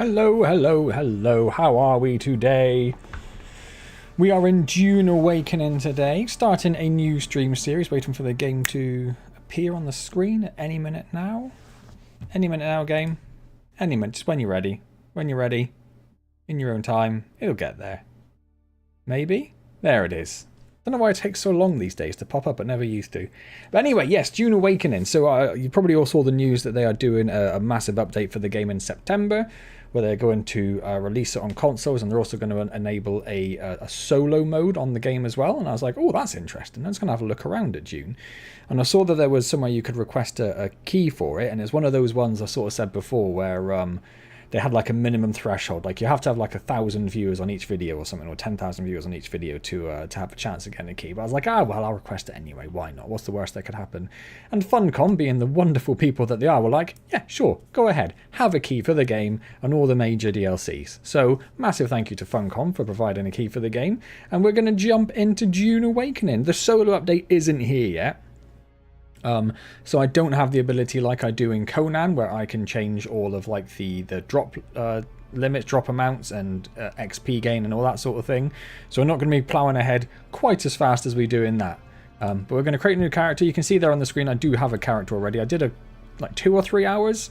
Hello, hello, hello. How are we today? We are in Dune Awakening today, starting a new stream series, waiting for the game to appear on the screen at any minute now. Any minute now, game. Any minute, just when you're ready. When you're ready, in your own time, it'll get there. Maybe? There it is. Don't know why it takes so long these days to pop up, it never used to. But anyway, yes, Dune Awakening. So you probably all saw the news that they are doing a massive update for the game in September, where they're going to release it on consoles, and they're also going to enable a solo mode on the game as well. And I was like, oh, that's interesting. I was going to have a look around at Dune. And I saw that there was somewhere you could request a key for it, and it's one of those ones I sort of said before where they had like a minimum threshold. Like you have to have like 1,000 viewers on each video or something, or 10,000 viewers on each video to have a chance of getting a key. But I was like, well, I'll request it anyway. Why not? What's the worst that could happen? And Funcom, being the wonderful people that they are, were like, yeah, sure, go ahead. Have a key for the game and all the major DLCs. So massive thank you to Funcom for providing a key for the game. And we're going to jump into Dune Awakening. The solo update isn't here yet. So I don't have the ability like I do in Conan, where I can change all of like the drop limits, drop amounts, and XP gain and all that sort of thing. So we're not going to be plowing ahead quite as fast as we do in that. But we're going to create a new character. You can see there on the screen I do have a character already. I did like 2 or 3 hours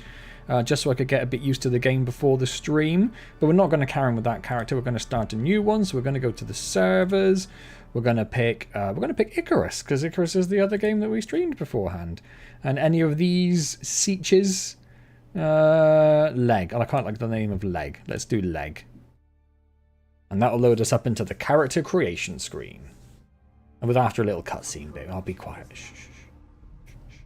just so I could get a bit used to the game before the stream. But we're not going to carry on with that character. We're going to start a new one. So we're going to go to the servers. We're going to pick Icarus, because Icarus is the other game that we streamed beforehand. And any of these Seaches, Leg. I quite like the name of Leg. Let's do Leg. And that'll load us up into the character creation screen. And with after a little cutscene bit, I'll be quiet. Shh, shh, shh.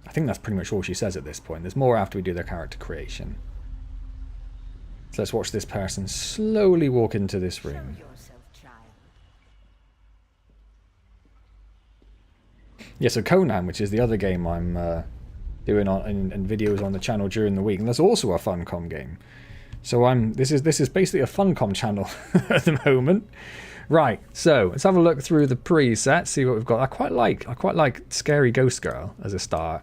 I think that's pretty much all she says at this point. There's more after we do the character creation. So let's watch this person slowly walk into this room. Yeah, so Conan, which is the other game I'm doing in videos on the channel during the week, and that's also a Funcom game. So this is basically a Funcom channel at the moment. Right, so let's have a look through the presets, see what we've got. I quite like Scary Ghost Girl as a start.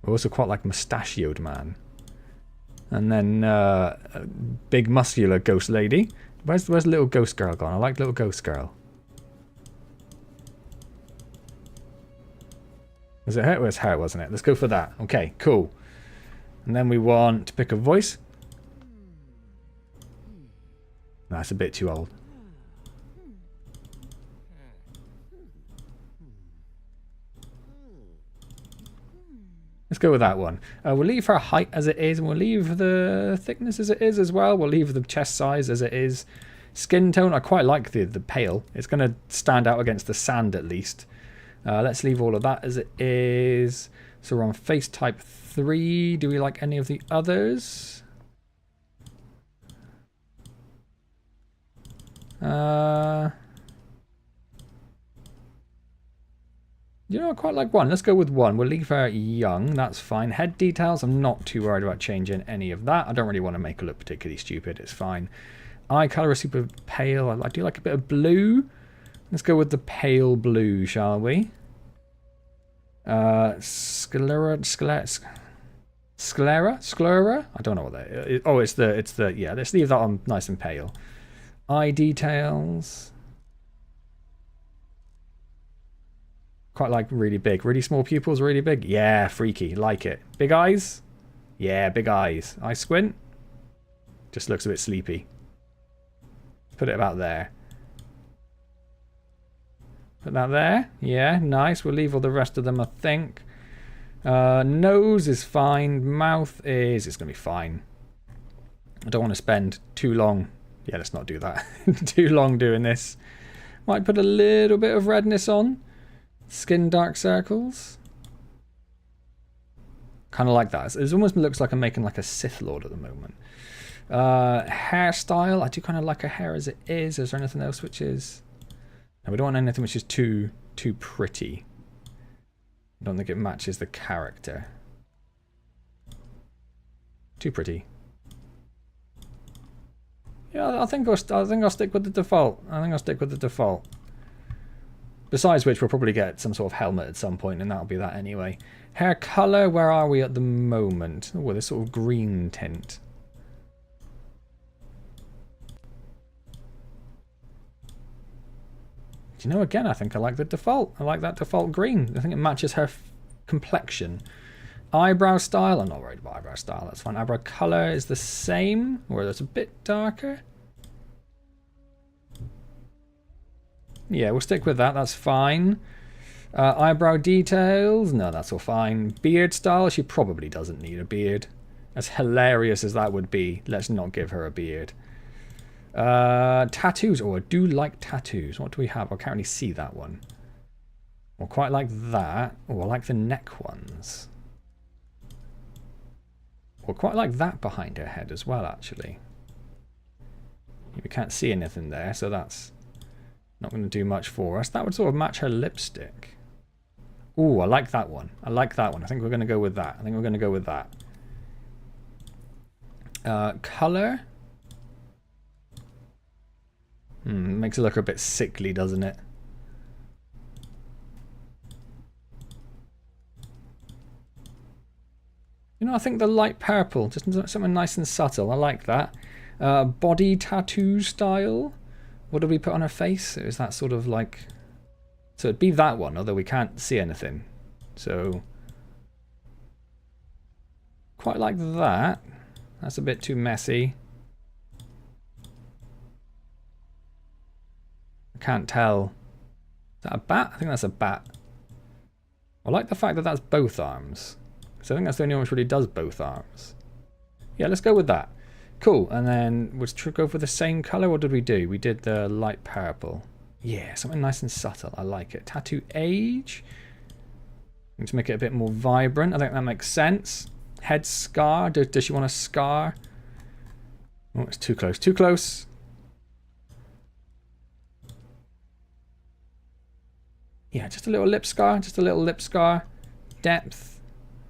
I also quite like Mustachioed Man. And then big muscular ghost lady. Where's little ghost girl gone? I like little ghost girl. Was it her? It was her, wasn't it? Let's go for that. Okay, cool. And then we want to pick a voice. That's a bit too old. Let's go with that one. We'll leave her height as it is, and we'll leave the thickness as it is as well. We'll leave the chest size as it is. Skin tone, I quite like the pale. It's going to stand out against the sand at least. Let's leave all of that as it is. So we're on face type 3. Do we like any of the others? You know, I quite like 1. Let's go with 1. We'll leave her young. That's fine. Head details, I'm not too worried about changing any of that. I don't really want to make her look particularly stupid. It's fine. Eye colour is super pale. I do like a bit of blue. Let's go with the pale blue, shall we? Sclera? I don't know what that is. Oh, it's the, yeah, let's leave that on nice and pale. Eye details. Quite like really big. Really small pupils, really big. Yeah, freaky. Like it. Big eyes? Yeah, big eyes. Eye squint? Just looks a bit sleepy. Put it about there. Put that there. Yeah, nice. We'll leave all the rest of them, I think. Nose is fine. Mouth is... It's going to be fine. I don't want to spend too long... Yeah, let's not do that. Too long doing this. Might put a little bit of redness on. Skin dark circles. Kind of like that. It almost looks like I'm making like a Sith Lord at the moment. Hairstyle. I do kind of like her hair as it is. Is there anything else which is... No, we don't want anything which is too pretty. I don't think it matches the character. Too pretty. Yeah, I think I'll stick with the default. Besides which, we'll probably get some sort of helmet at some point, and that'll be that anyway. Hair colour, where are we at the moment? Oh, this sort of green tint. Do you know, again, I think I like the default. I like that default green. I think it matches her complexion. Eyebrow style, I'm not worried about eyebrow style, that's fine. Eyebrow colour is the same, or it's a bit darker. Yeah, we'll stick with that, that's fine. Eyebrow details, no, that's all fine. Beard style, she probably doesn't need a beard. As hilarious as that would be, let's not give her a beard. Tattoos, oh, I do like tattoos. What do we have? I can't really see that one. Well, quite like that. Oh, I like the neck ones. Well, quite like that behind her head as well, actually. We can't see anything there, so that's not going to do much for us. That would sort of match her lipstick. Ooh, I like that one. I like that one. I think we're going to go with that. I think we're going to go with that. Colour. Makes it look a bit sickly, doesn't it? You know, I think the light purple, just something nice and subtle. I like that. Body tattoo style. What do we put on her face? Is that sort of like... So it'd be that one, although we can't see anything. So... Quite like that. That's a bit too messy. I can't tell. Is that a bat? I think that's a bat. I like the fact that that's both arms. So I think that's the only one which really does both arms. Yeah, let's go with that. Cool, and then we'll go for the same colour. What did we do? We did the light purple. Yeah, something nice and subtle. I like it. Tattoo age. Let's make it a bit more vibrant. I think that makes sense. Head scar. Does she want a scar? Oh, it's too close. Too close. Yeah, just a little lip scar. Just a little lip scar. Depth.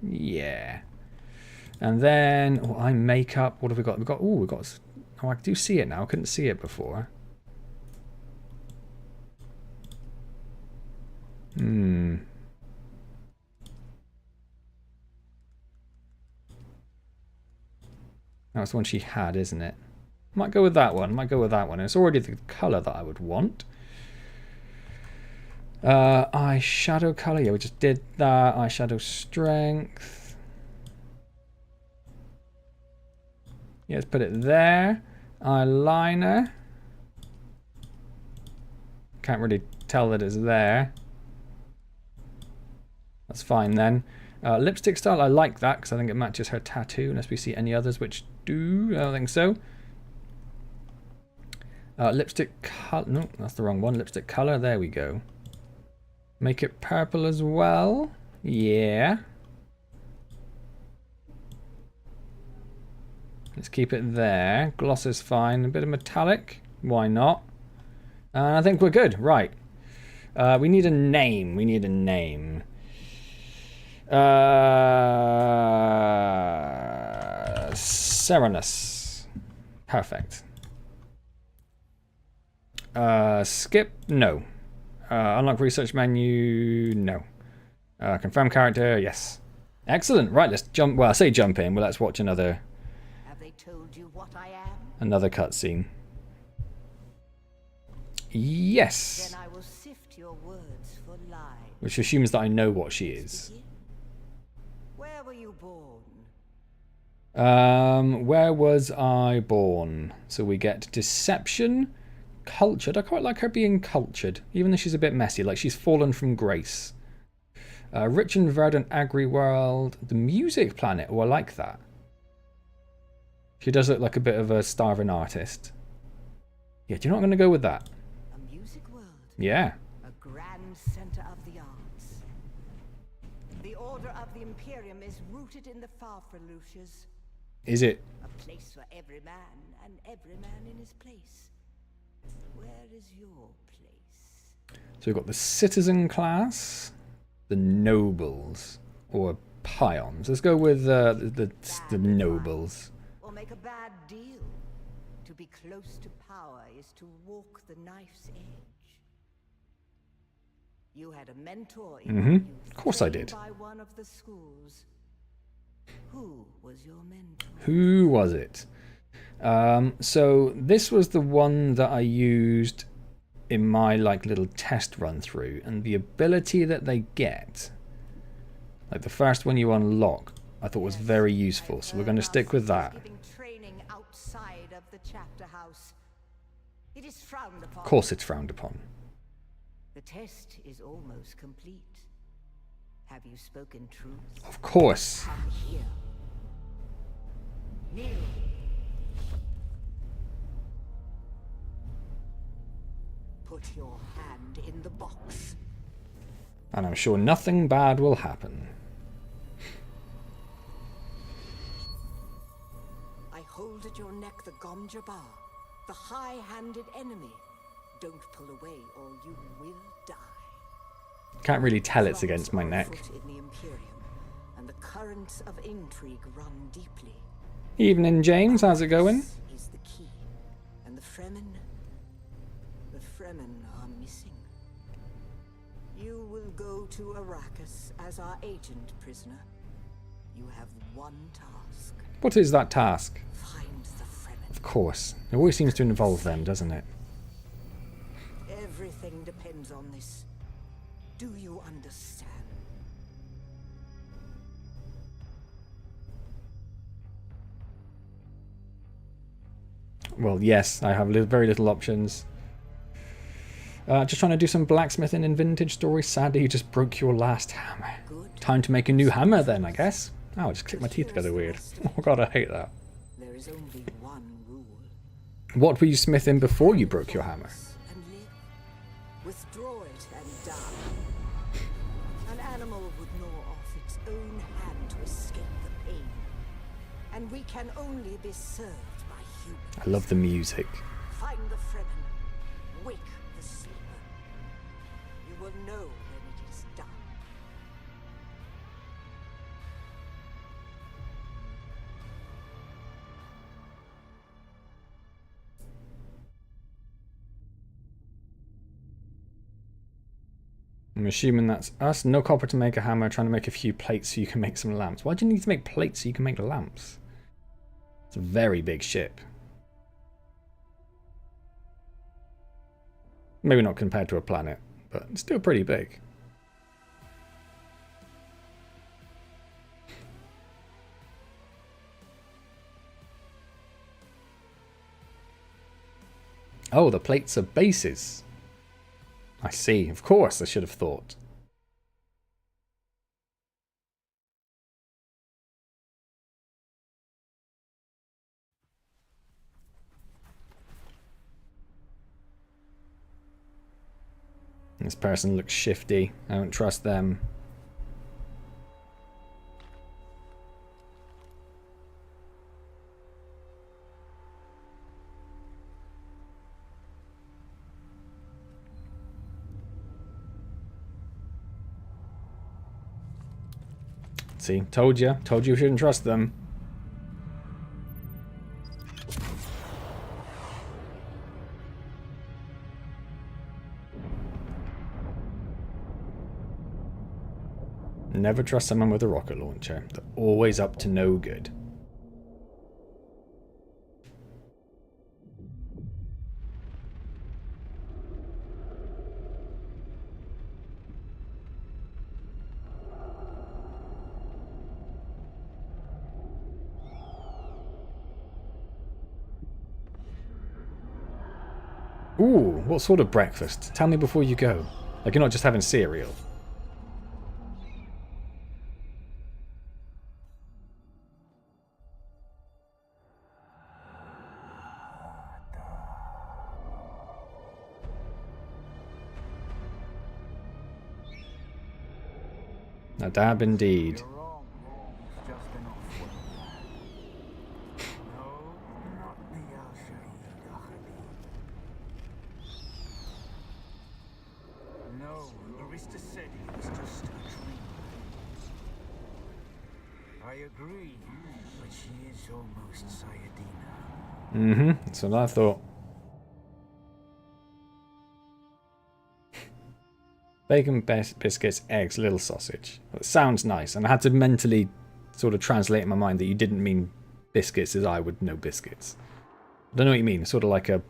Yeah. And then, oh, eye makeup. What have we got? We've got, oh, I do see it now. I couldn't see it before. That's the one she had, isn't it? Might go with that one. Might go with that one. It's already the colour that I would want. Eyeshadow colour. Yeah, we just did that. Eyeshadow strength. Yeah, let's put it there. Eyeliner. Can't really tell that it's there. That's fine then. Lipstick style, I like that because I think it matches her tattoo, unless we see any others which do. I don't think so. Lipstick color. No, that's the wrong one. Lipstick color. There we go. Make it purple as well. Yeah. Let's keep it there. Gloss is fine. A bit of metallic. Why not? I think we're good. Right. We need a name. We need a name. Serenus. Perfect. Skip. No. Unlock research menu. No. Confirm character. Yes. Excellent. Right. Let's jump. Well, I say jump in. Well, let's watch another. Have they told you what I am? Another cutscene. Yes. Then I will sift your words for lies. Which assumes that I know what she is. Where were you born? Where was I born? So we get deception, cultured. I quite like her being cultured, even though she's a bit messy. Like she's fallen from grace. Rich and verdant agri world. The music planet. Oh, I like that. She does look like a bit of a starving artist. Yeah, do you know what I'm going to go with that? A music world. Yeah. A grand center of the arts. The order of the Imperium is rooted in the Farfalucias. Is it? A place for every man and every man in his place. Where is your place? So we've got the citizen class, the nobles, or pions. Let's go with the nobles. Or make a bad deal. To be close to power is to walk the knife's edge. You had a mentor in Mm-hmm. your youth, Of course I trained did. by one of the schools. Who was your mentor? Who was it? So this was the one that I used in my like little test run through, and the ability that they get, like the first one you unlock, I thought was very useful. So we're going to stick with that. Giving training outside of the chapter house. It is frowned upon. Of course, it's frowned upon. The test is almost complete. Have you spoken truth? Of course. Come here. Kneel. Put your hand in the box. And I'm sure nothing bad will happen. I hold at your neck the Gom Jabbar, the high-handed enemy. Don't pull away or you will die. Can't really tell it's against my neck. In the Imperium, and the currents of intrigue run deeply. Evening, James. How's it going? This is the key, and the Fremen are missing. You will go to Arrakis as our agent, prisoner. You have one task. What is that task? Find the Fremen. Of course. It always seems to involve them, doesn't it? Everything depends on this. Do you understand? Well, yes, I have very little options. Just trying to do some blacksmithing in Vintage Stories. Sadly, you just broke your last hammer. Good. Time to make a new hammer then, I guess. Oh, I just clicked my teeth together weird. Oh god, I hate that. There is only one rule. What were you smithing before you broke your hammer? And live. Withdraw it and die. An animal would gnaw off its own hand to escape the pain. And we can only be served by humans. I love the music. Find the Fremen. Wake the sleeper. You will know when it is done. I'm assuming that's us. No copper to make a hammer, trying to make a few plates so you can make some lamps. Why do you need to make plates so you can make lamps? It's a very big ship. Maybe not compared to a planet, but it's still pretty big. Oh, the plates are bases. I see. Of course, I should have thought. This person looks shifty. I don't trust them. See, told you you shouldn't trust them. Never trust someone with a rocket launcher. They're always up to no good. Ooh, what sort of breakfast? Tell me before you go. Like you're not just having cereal. A dab indeed. You're wrong. It's just an off-word. No, not the Al-Shahid Ahadi. No, Arista said it was just a dream. I agree, but she is almost Sayadina. Mm-hmm, that's what I thought. Bacon, biscuits, eggs, little sausage. Well, it sounds nice, and I had to mentally sort of translate in my mind that you didn't mean biscuits as I would know biscuits. I don't know what you mean. Sort of like a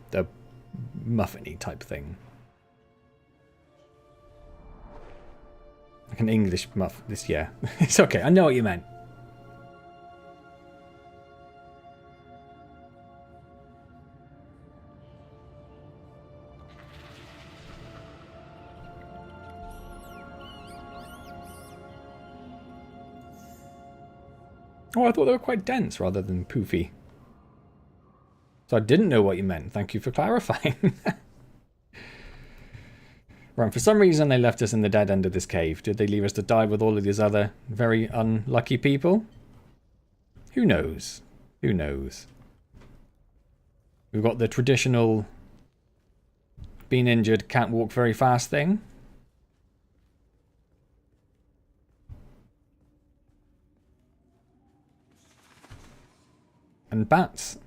muffin-y type thing. Like an English muff. This, yeah. It's okay. I know what you meant. Oh, I thought they were quite dense rather than poofy. So I didn't know what you meant. Thank you for clarifying. Right, for some reason they left us in the dead end of this cave. Did they leave us to die with all of these other very unlucky people? Who knows? Who knows? We've got the traditional been injured, can't walk very fast thing. And bats.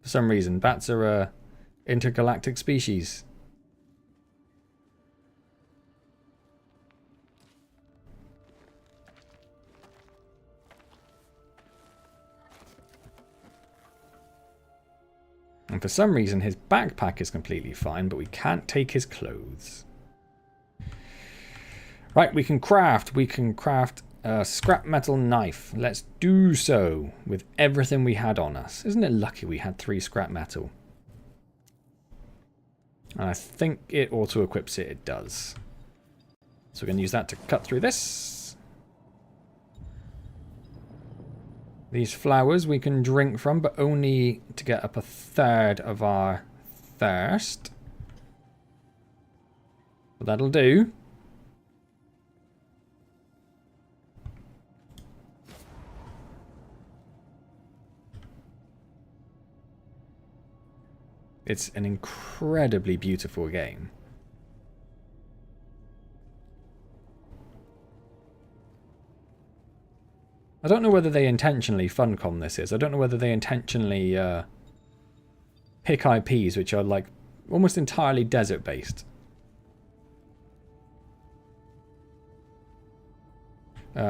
For some reason, bats are a intergalactic species. And for some reason, his backpack is completely fine, but we can't take his clothes. Right, we can craft. We can craft a scrap metal knife. Let's do so with everything we had on us. Isn't it lucky we had 3 scrap metal? And I think it auto-equips it. It does. So we're going to use that to cut through this. These flowers we can drink from, but only to get up 1/3 of our thirst. But that'll do. It's an incredibly beautiful game. I don't know whether they intentionally Funcom this is. I don't know whether they intentionally pick IPs which are like almost entirely desert based.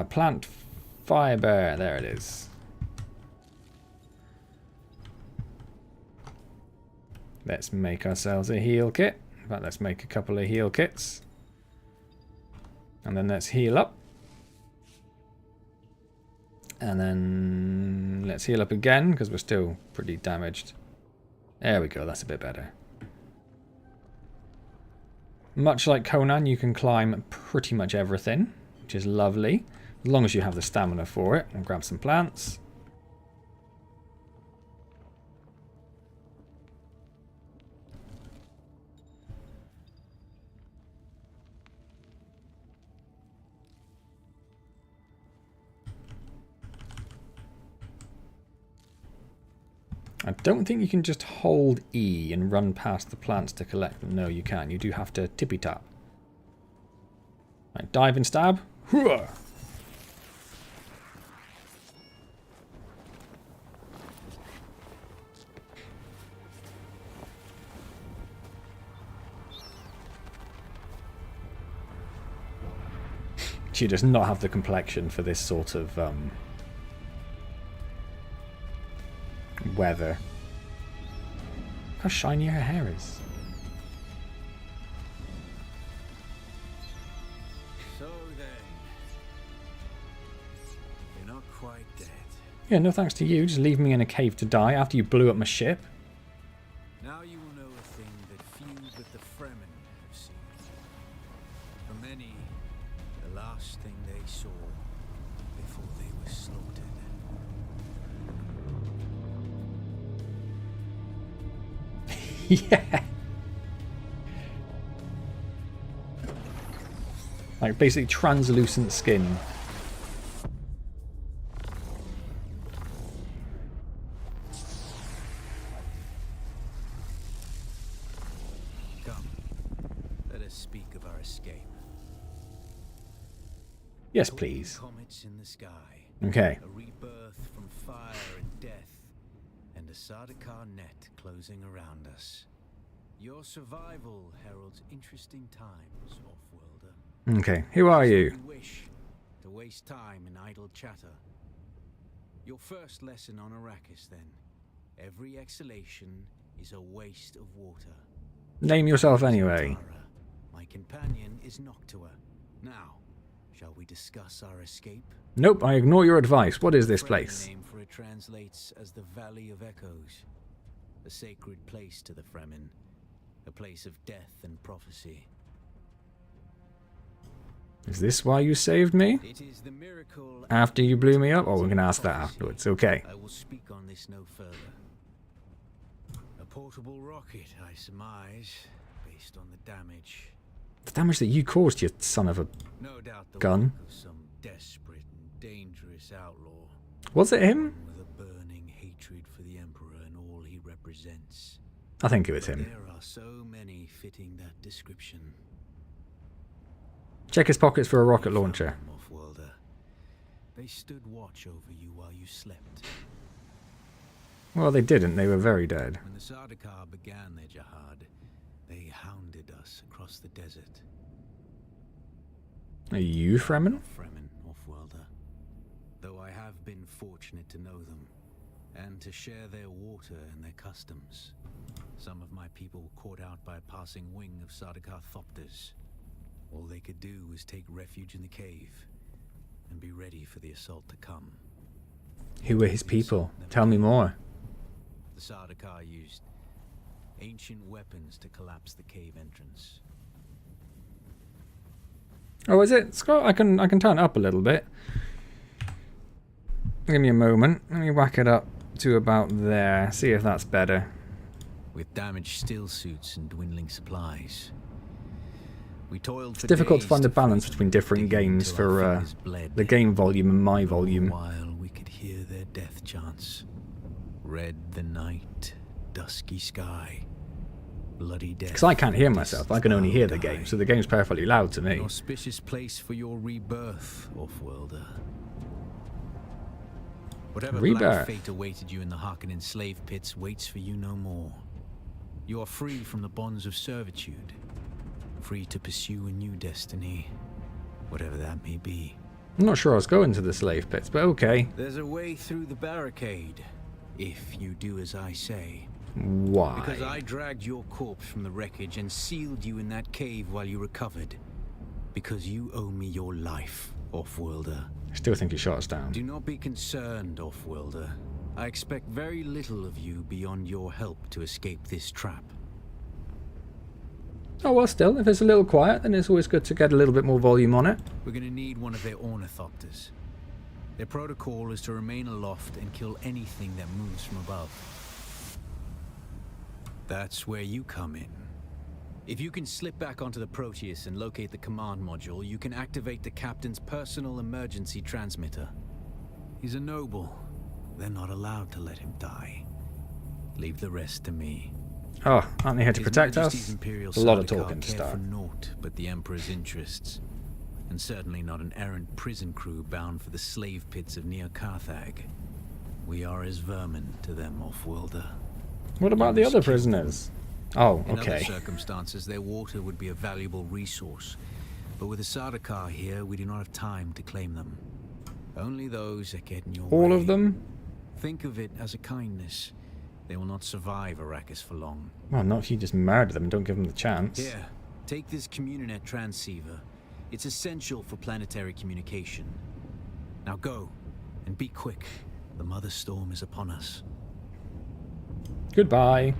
Plant fiber, there it is. Let's make ourselves a heal kit. In fact, let's make a couple of heal kits. And then let's heal up. And then let's heal up again, because we're still pretty damaged. There we go, that's a bit better. Much like Conan, you can climb pretty much everything, which is lovely. As long as you have the stamina for it. And grab some plants. I don't think you can just hold E and run past the plants to collect them. No, you can. You do have to tippy tap. Right, dive and stab. Hooah! She does not have the complexion for this sort of weather. Look how shiny her hair is. So then, you're not quite dead. Yeah, no thanks to you. Just leave me in a cave to die after you blew up my ship. Now you will know a thing that few but the Fremen have seen. For many, the last thing they saw before they were slaughtered. Yeah. Like basically translucent skin. Come, let us speak of our escape. Yes, please. Comets in the sky. Okay. A rebirth from fire and death, and a Sardaukar net closing around us. Your survival heralds interesting times, Off-Worlder. Okay, who are you? You wish to waste time in idle chatter. Your first lesson on Arrakis, then. Every exhalation is a waste of water. Name yourself anyway. Tara, my companion, is Noctua. Now, shall we discuss our escape? Nope, I ignore your advice. What is this Fremen place? name for it translates as the Valley of Echoes, a sacred place to the Fremen, a place of death and prophecy. Is this why you saved me? It is the miracle After you blew me up? Oh, we're going to ask that afterwards. Okay. I will speak on this no further. A portable rocket, I surmise, based on the damage. The damage that you caused, you son of a No doubt the gun. work of some desperate and dangerous outlaw. Was it him? With a burning hatred for the Emperor and all he represents. I think it was But him. there are so many fitting that description. Check his pockets for a rocket launcher. Off-worlder. They stood watch over you while you slept. Well, they didn't. They were very dead. When the Sardaukar began their jihad, they hounded us across the desert. Are you Fremen? Fremen, off-worlder. Though I have been fortunate to know them, and to share their water and their customs. Some of my people were caught out by a passing wing of Sardaukar thopters. All they could do was take refuge in the cave, and be ready for the assault to come. Who were his people? Tell me more. The Sardaukar used ancient weapons to collapse the cave entrance. Oh, is it? Scott, I can turn it up a little bit. Give me a moment. Let me whack it up to about there. See if that's better. With damaged steel suits and dwindling supplies, we toiled It's for difficult to days find a balance free between them, different digging games till our for fingers bled. the game volume and my volume. While we could hear their death chants. Red the night, dusky sky, bloody death. Because I can't hear myself. I can only hear the game, so the game's perfectly loud to An me. auspicious place for your rebirth, off-worlder. Whatever black Rebirth. fate awaited you in the Harkonnen slave pits waits for you no more. You are free from the bonds of servitude, free to pursue a new destiny, whatever that may be. I'm not sure I was going to the slave pits, but okay. There's a way through the barricade, if you do as I say. Why? Because I dragged your corpse from the wreckage and sealed you in that cave while you recovered. Because you owe me your life, off-worlder. I still think he shot us down. Do not be concerned, off-worlder. I expect very little of you beyond your help to escape this trap. Oh, well, still, if it's a little quiet, then it's always good to get a little bit more volume on it. We're going to need one of their ornithopters. Their protocol is to remain aloft and kill anything that moves from above. That's where you come in. If you can slip back onto the Proteus and locate the command module, you can activate the captain's personal emergency transmitter. He's a noble. They're not allowed to let him die. Leave the rest to me. Oh, aren't they here to His protect Majesty's us? Imperial A lot of Sardaukar talking to care start. for naught but the Emperor's interests. And certainly not an errant prison crew bound for the slave pits of Neo Carthag. We are as vermin to them, off-worlder. What about the other prisoners? Oh, In other okay. circumstances, their water would be a valuable resource. But with the Sardaukar here, we do not have time to claim them. Only those that get in your way. All of them? Think of it as a kindness. They will not survive Arrakis for long. Well, not if you just murder them and don't give them the chance. Here, take this Communinet transceiver. It's essential for planetary communication. Now go, and be quick. The Mother Storm is upon us. Goodbye.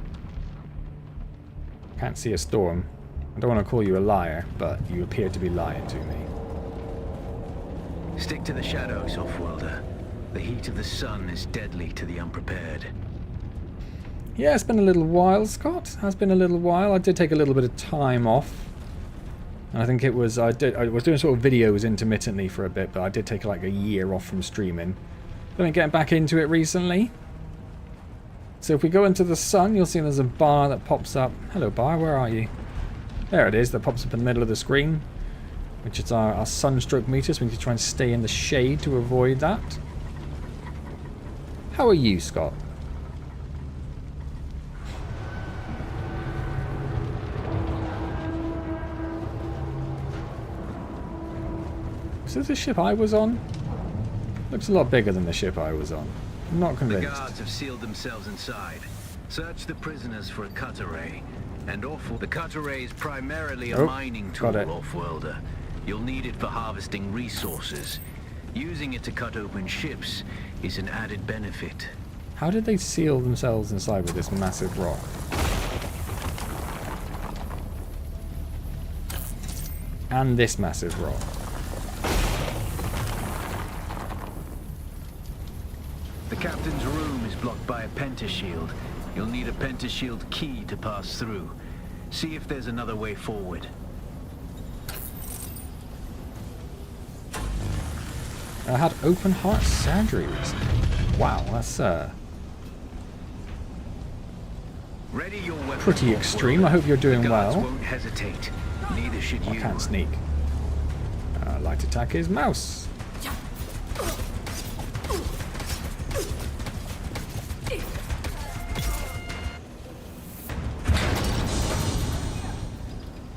Can't see a storm. I don't want to call you a liar, but you appear to be lying to me. Stick to the shadows, off-worlder. The heat of the sun is deadly to the unprepared. Yeah, it's been a little while, Scott. Has been a little while. I did take a little bit of time off. And I think it was, I was doing sort of videos intermittently for a bit, but I did take like a year off from streaming. Been getting back into it recently. So if we go into the sun, you'll see there's a bar that pops up. Hello bar, where are you? There it is, that pops up in the middle of the screen. Which is our sunstroke meter, so we need to try and stay in the shade to avoid that. How are you, Scott? this the ship I was on? Looks a lot bigger than the ship I was on. I'm not The convinced. guards have sealed themselves inside. Search the prisoners for a cut array. And the cut array is primarily a mining tool, got it. off-worlder. You'll need it for harvesting resources. Using it to cut open ships is an added benefit. How did they seal themselves inside with this massive rock? And this massive rock. The captain's room is blocked by a pentashield. You'll need a pentashield key to pass through. See if there's another way forward. I had open heart surgery recently. Wow, that's Ready your weapon, pretty extreme. I hope you're doing the guards well. won't hesitate. Neither should I you. can't sneak. Light attack is mouse.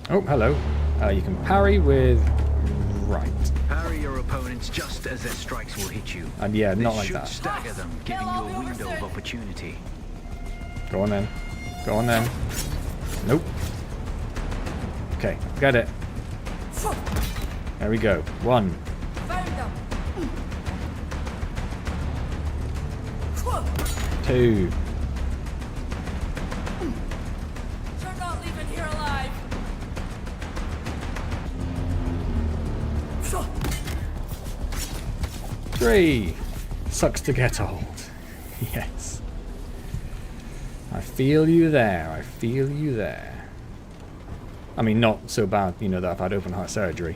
Oh, hello. You can parry with right. Parry your opponents just as their strikes will hit you. And yeah, This not like should that. stagger them, giving you a window of opportunity. Go on then. Go on then. Nope. Okay, get it. There we go. 1. Two. You're not leaving here alive. 3. Sucks to get old. Yes. I feel you there. I feel you there. I mean, not so bad, you know, that I've had open heart surgery.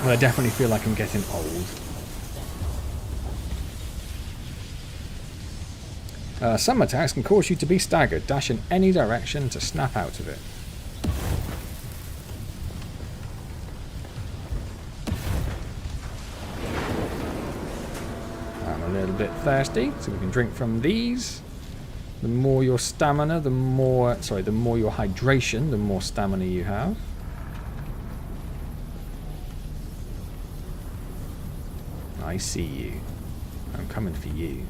But I definitely feel like I'm getting old. Some attacks can cause you to be staggered. Dash in any direction to snap out of it. I'm a little bit thirsty, so we can drink from these. The more your stamina, the more your hydration, the more stamina you have. I see you. I'm coming for you.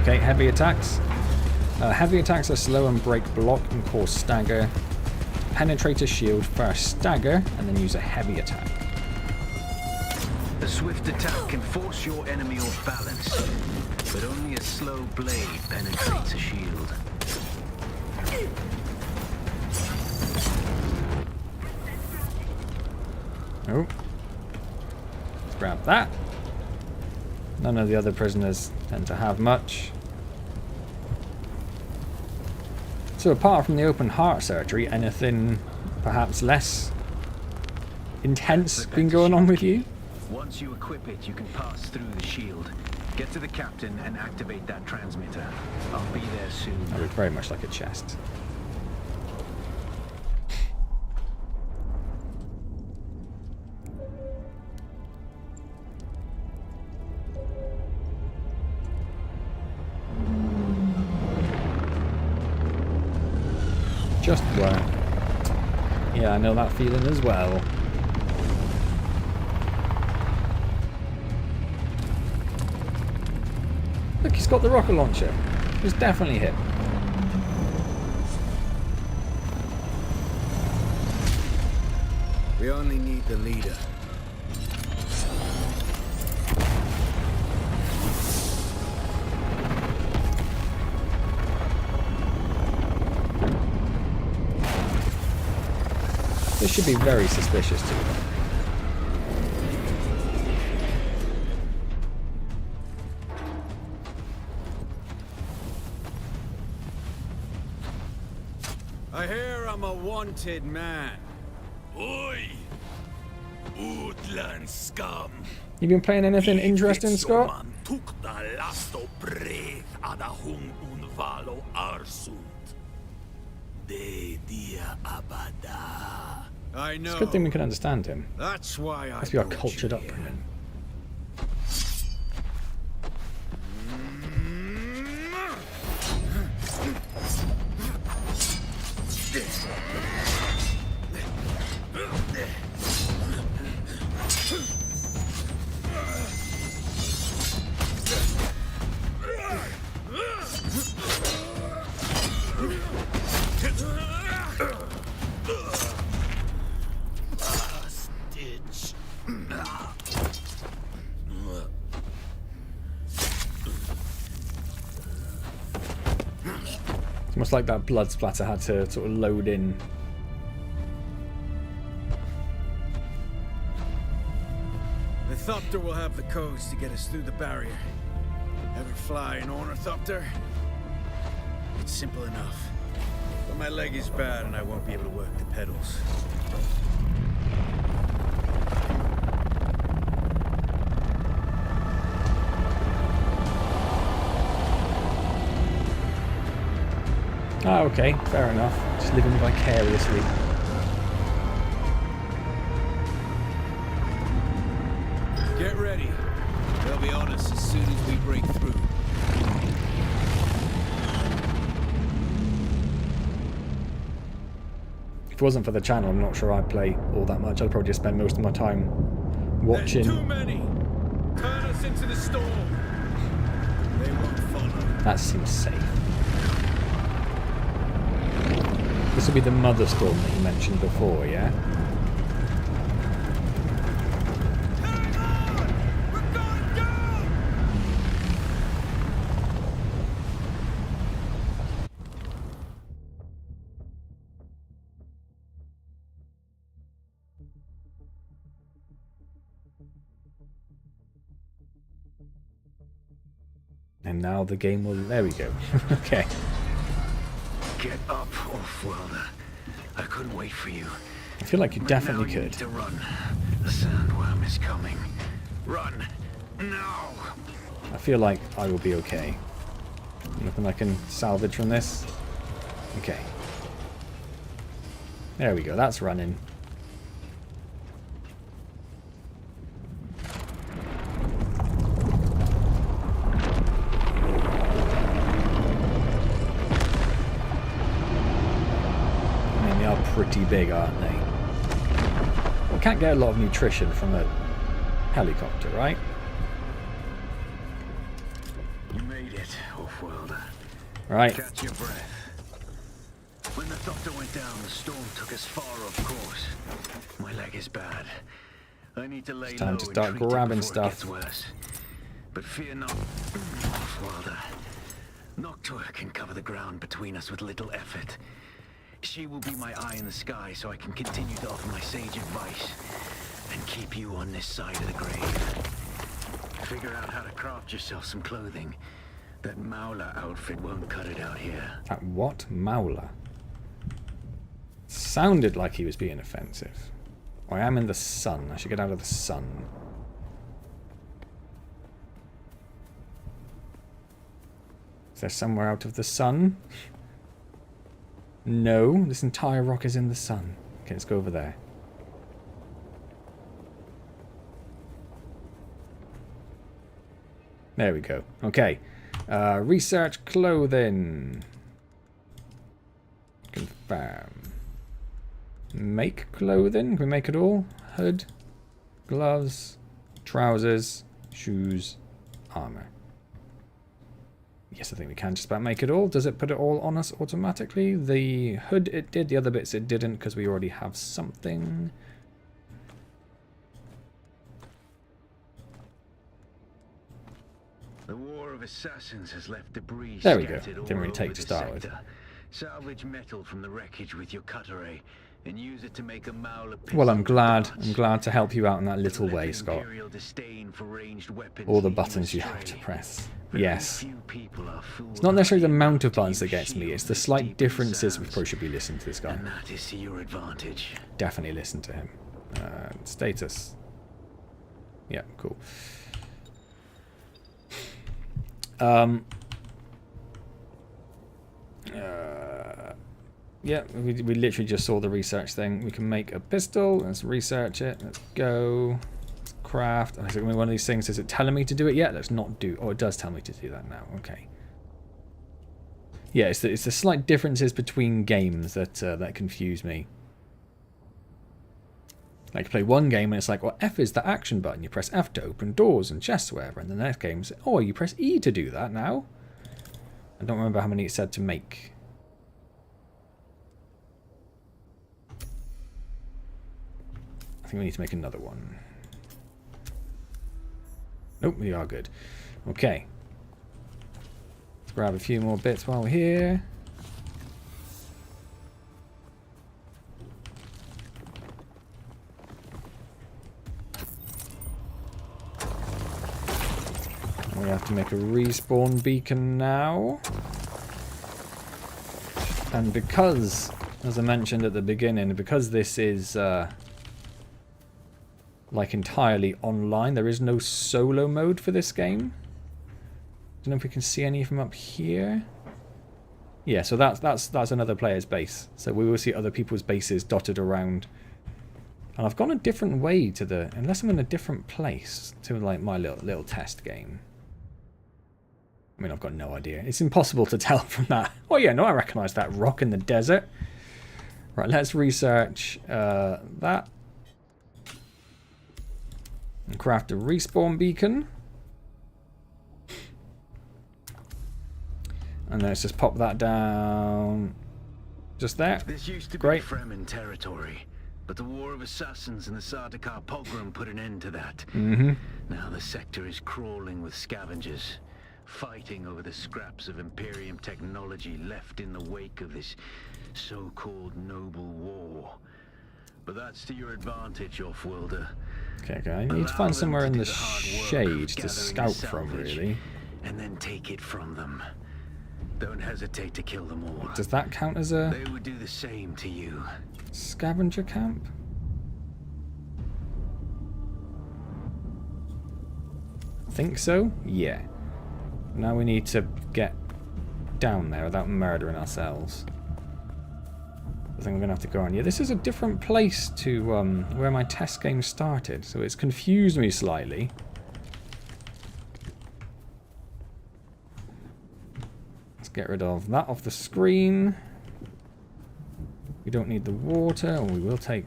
Okay, heavy attacks. Heavy attacks are slow and break block and cause stagger. Penetrate a shield, first stagger, and then use a heavy attack. A swift attack can force your enemy off balance, but only a slow blade penetrates a shield. Oh. Let's grab that. None of the other prisoners tend to have much. So apart from the open heart surgery, anything perhaps less intense been going on with you? Once you equip it, you can pass through the shield. Get to the captain and activate that transmitter. I'll be there soon. I look very much like a chest. Just work. Yeah, I know that feeling as well. Look, he's got the rocket launcher. It's definitely hit. We only need the leader. This should be very suspicious to them. I hear I'm a wanted man. Oi! Woodland scum! You been playing anything interesting, Scott? Man took the last of breath ada hung unvalo arsund. De dia abada. I know. It's a good thing we can understand him. That's why I Must be our brought cultured you here. upbringing. Almost like that blood splatter had to sort of load in. The Thopter will have the codes to get us through the barrier. Ever fly an ornithopter? It's simple enough. But my leg is bad and I won't be able to work the pedals. Ah, okay, fair enough. Just living vicariously. Get ready. They'll be on us as soon as we break through. If it wasn't for the channel, I'm not sure I'd play all that much. I'd probably just spend most of my time watching. There's too many. Turn us into the storm. They won't follow. That seems safe. This will be the mother storm that you mentioned before, yeah? Hang on! We're going down! And now the game will... There we go. Okay. Get up, Off-Worlder. I couldn't wait for you. I feel like you definitely Now you could. need to run. The sandworm is coming. Run! Now! I feel like I will be okay. Nothing I can salvage from this. Okay. There we go. That's running. Pretty big, aren't they? We can't get a lot of nutrition from a helicopter, right? You made it, Off-Worlder. Right. Catch your breath. When the Thopter went down, the storm took us far off course. My leg is bad. I need to lay It's time low to and start treat it grabbing before stuff. It gets worse. But fear not, Off-Worlder. Noctua can cover the ground between us with little effort. She will be my eye in the sky so I can continue to offer my sage advice and keep you on this side of the grave. Figure out how to craft yourself some clothing. That Mauler outfit won't cut it out here. That what? Mauler? Sounded like he was being offensive. I am in the sun. I should get out of the sun. Is there somewhere out of the sun? No, this entire rock is in the sun. Okay, let's go over there. There we go. Okay. Research clothing. Confirm. Make clothing. Can we make it all? Hood, gloves, trousers, shoes, armor. Yes, I think we can just about make it all. Does it put it all on us automatically? The hood it did, the other bits it didn't because we already have something. The War of Assassins has left debris There we go. scattered all Didn't really take over to the start with. sector. Salvage metal from the wreckage with your cutter ray and use it to make a Mauler Well, I'm pistol glad. with I'm glad to help you out in that little Let way, the Scott. Imperial disdain for ranged weapons All the lead buttons you astray. have to press. Very Yes. few people are fool It's not necessarily the enough amount of to buttons that use gets me, it's the shields slight deep in differences. We sands. probably should be listening to this guy. And that is to your advantage. Definitely listen to him. Status. Yeah, cool. Yeah, we literally just saw the research thing. We can make a pistol. Let's research it. Let's go. Let's craft. Is it going to be one of these things? Is it telling me to do it yet? Let's not do. Oh, it does tell me to do that now. Okay. Yeah, it's the slight differences between games that that confuse me. Like you play one game and it's like, well, F is the action button. You press F to open doors and chests, wherever. And the next game is, oh, you press E to do that now. I don't remember how many it said to make. I think we need to make another one. Nope, we are good. Okay. Let's grab a few more bits while we're here. We have to make a respawn beacon now. And because, as I mentioned at the beginning, because this is like entirely online, there is no solo mode for this game. Don't know if we can see any from up here. Yeah, so that's another player's base. So we will see other people's bases dotted around. And I've gone a different way to the, unless I'm in a different place to like my little test game. I mean, I've got no idea. It's impossible to tell from that. Oh yeah, no, I recognise that rock in the desert. Right, let's research that. And craft a respawn beacon. And let's just pop that down. Just there. This used to Great. be Fremen territory, but the War of Assassins and the Sardaukar pogrom put an end to that. Now the sector is crawling with scavengers, fighting over the scraps of Imperium technology left in the wake of this so-called noble war. But that's to your advantage, off-worlder. Okay, I need to find somewhere in the shade to scout from, really. And then take it from them. Don't hesitate to kill them all. Does that count as a They would do the same to you. scavenger camp? Think so? Yeah. Now we need to get down there without murdering ourselves. I think I'm going to have to go on. Yeah, this is a different place to where my test game started, so it's confused me slightly. Let's get rid of that off the screen. We don't need the water, and we will take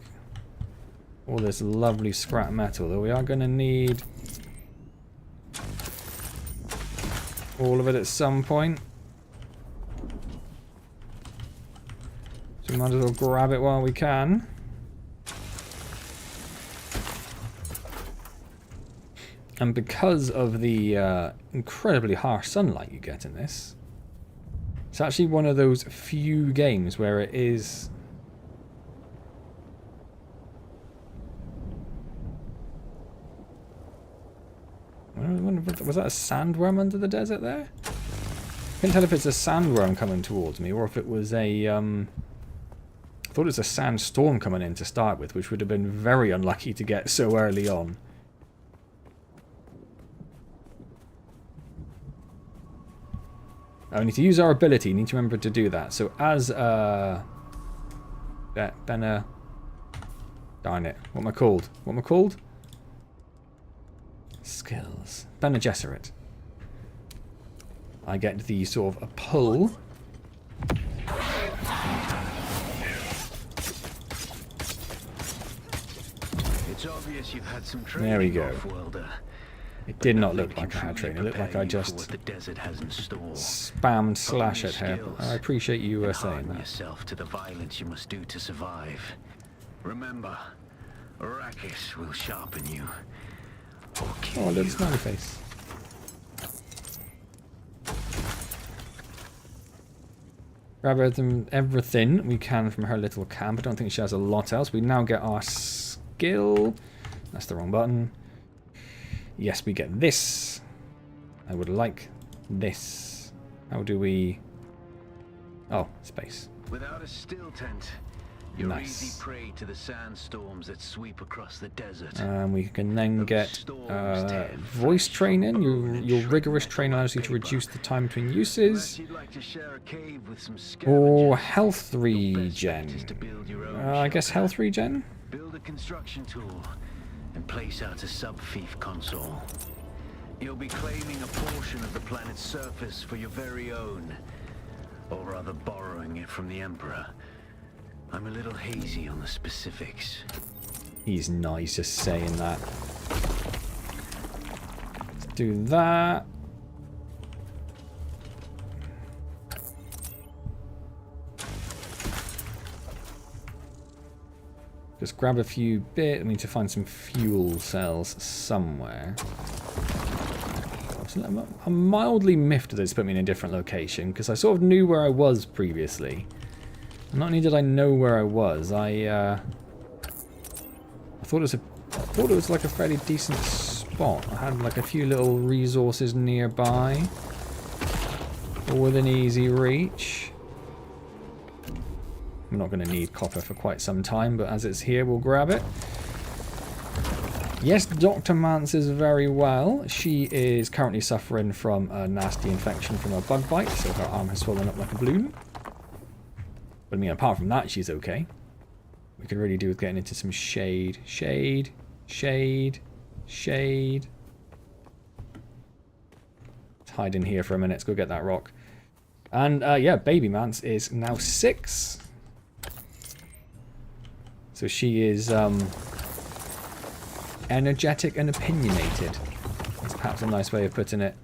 all this lovely scrap metal, though we are going to need all of it at some point. So we might as well grab it while we can. And because of the incredibly harsh sunlight you get in this, it's actually one of those few games where it is... Was that a sandworm under the desert there? I can't tell if it's a sandworm coming towards me or if it was a... I thought it was a sandstorm coming in to start with, which would have been very unlucky to get so early on. Oh, we need to use our ability. Need to remember to do that. So as Darn it. What am I called? What am I called? Skills. Bene Gesserit. I get the sort of a pull. It's obvious you've had some training. There we go. Off-worlder. It did not look like I had training. It looked like I just spammed slash at her. I appreciate you saying that. Yourself to the violence you must do to survive. Remember, Arrakis will sharpen you. Oh, a little smiley face. Grab everything we can from her little camp. I don't think she has a lot else. We now get our skill. That's the wrong button. Yes, we get this. I would like this. How do we... Oh, space. Without a still tent, you're Nice. easy prey to the sandstorms that sweep across the desert. We can then get voice training. Your rigorous training allows you to reduce the time between uses. Or health regen. I guess health regen? Build a construction tool and place out a sub-fief console. You'll be claiming a portion of the planet's surface for your very own, or rather borrowing it from the Emperor. I'm a little hazy on the specifics. He's nice just saying that. Let's do that. Just grab a few bits. I need to find some fuel cells somewhere. I'm mildly miffed that it's put me in a different location because I sort of knew where I was previously. Not only did I know where I was, I thought it was like a fairly decent spot. spot. I had like a few little resources nearby, all within easy reach. I'm not going to need copper for quite some time, but as it's here, we'll grab it. Yes, Dr. Mance is very well. She is currently suffering from a nasty infection from a bug bite, so her arm has swollen up like a balloon. But I mean, apart from that, she's okay. We could really do with getting into some shade. Shade. Shade. Shade. Let's hide in here for a minute. Let's go get that rock. And yeah, Baby Mance is now 6. So she is energetic and opinionated. That's perhaps a nice way of putting it.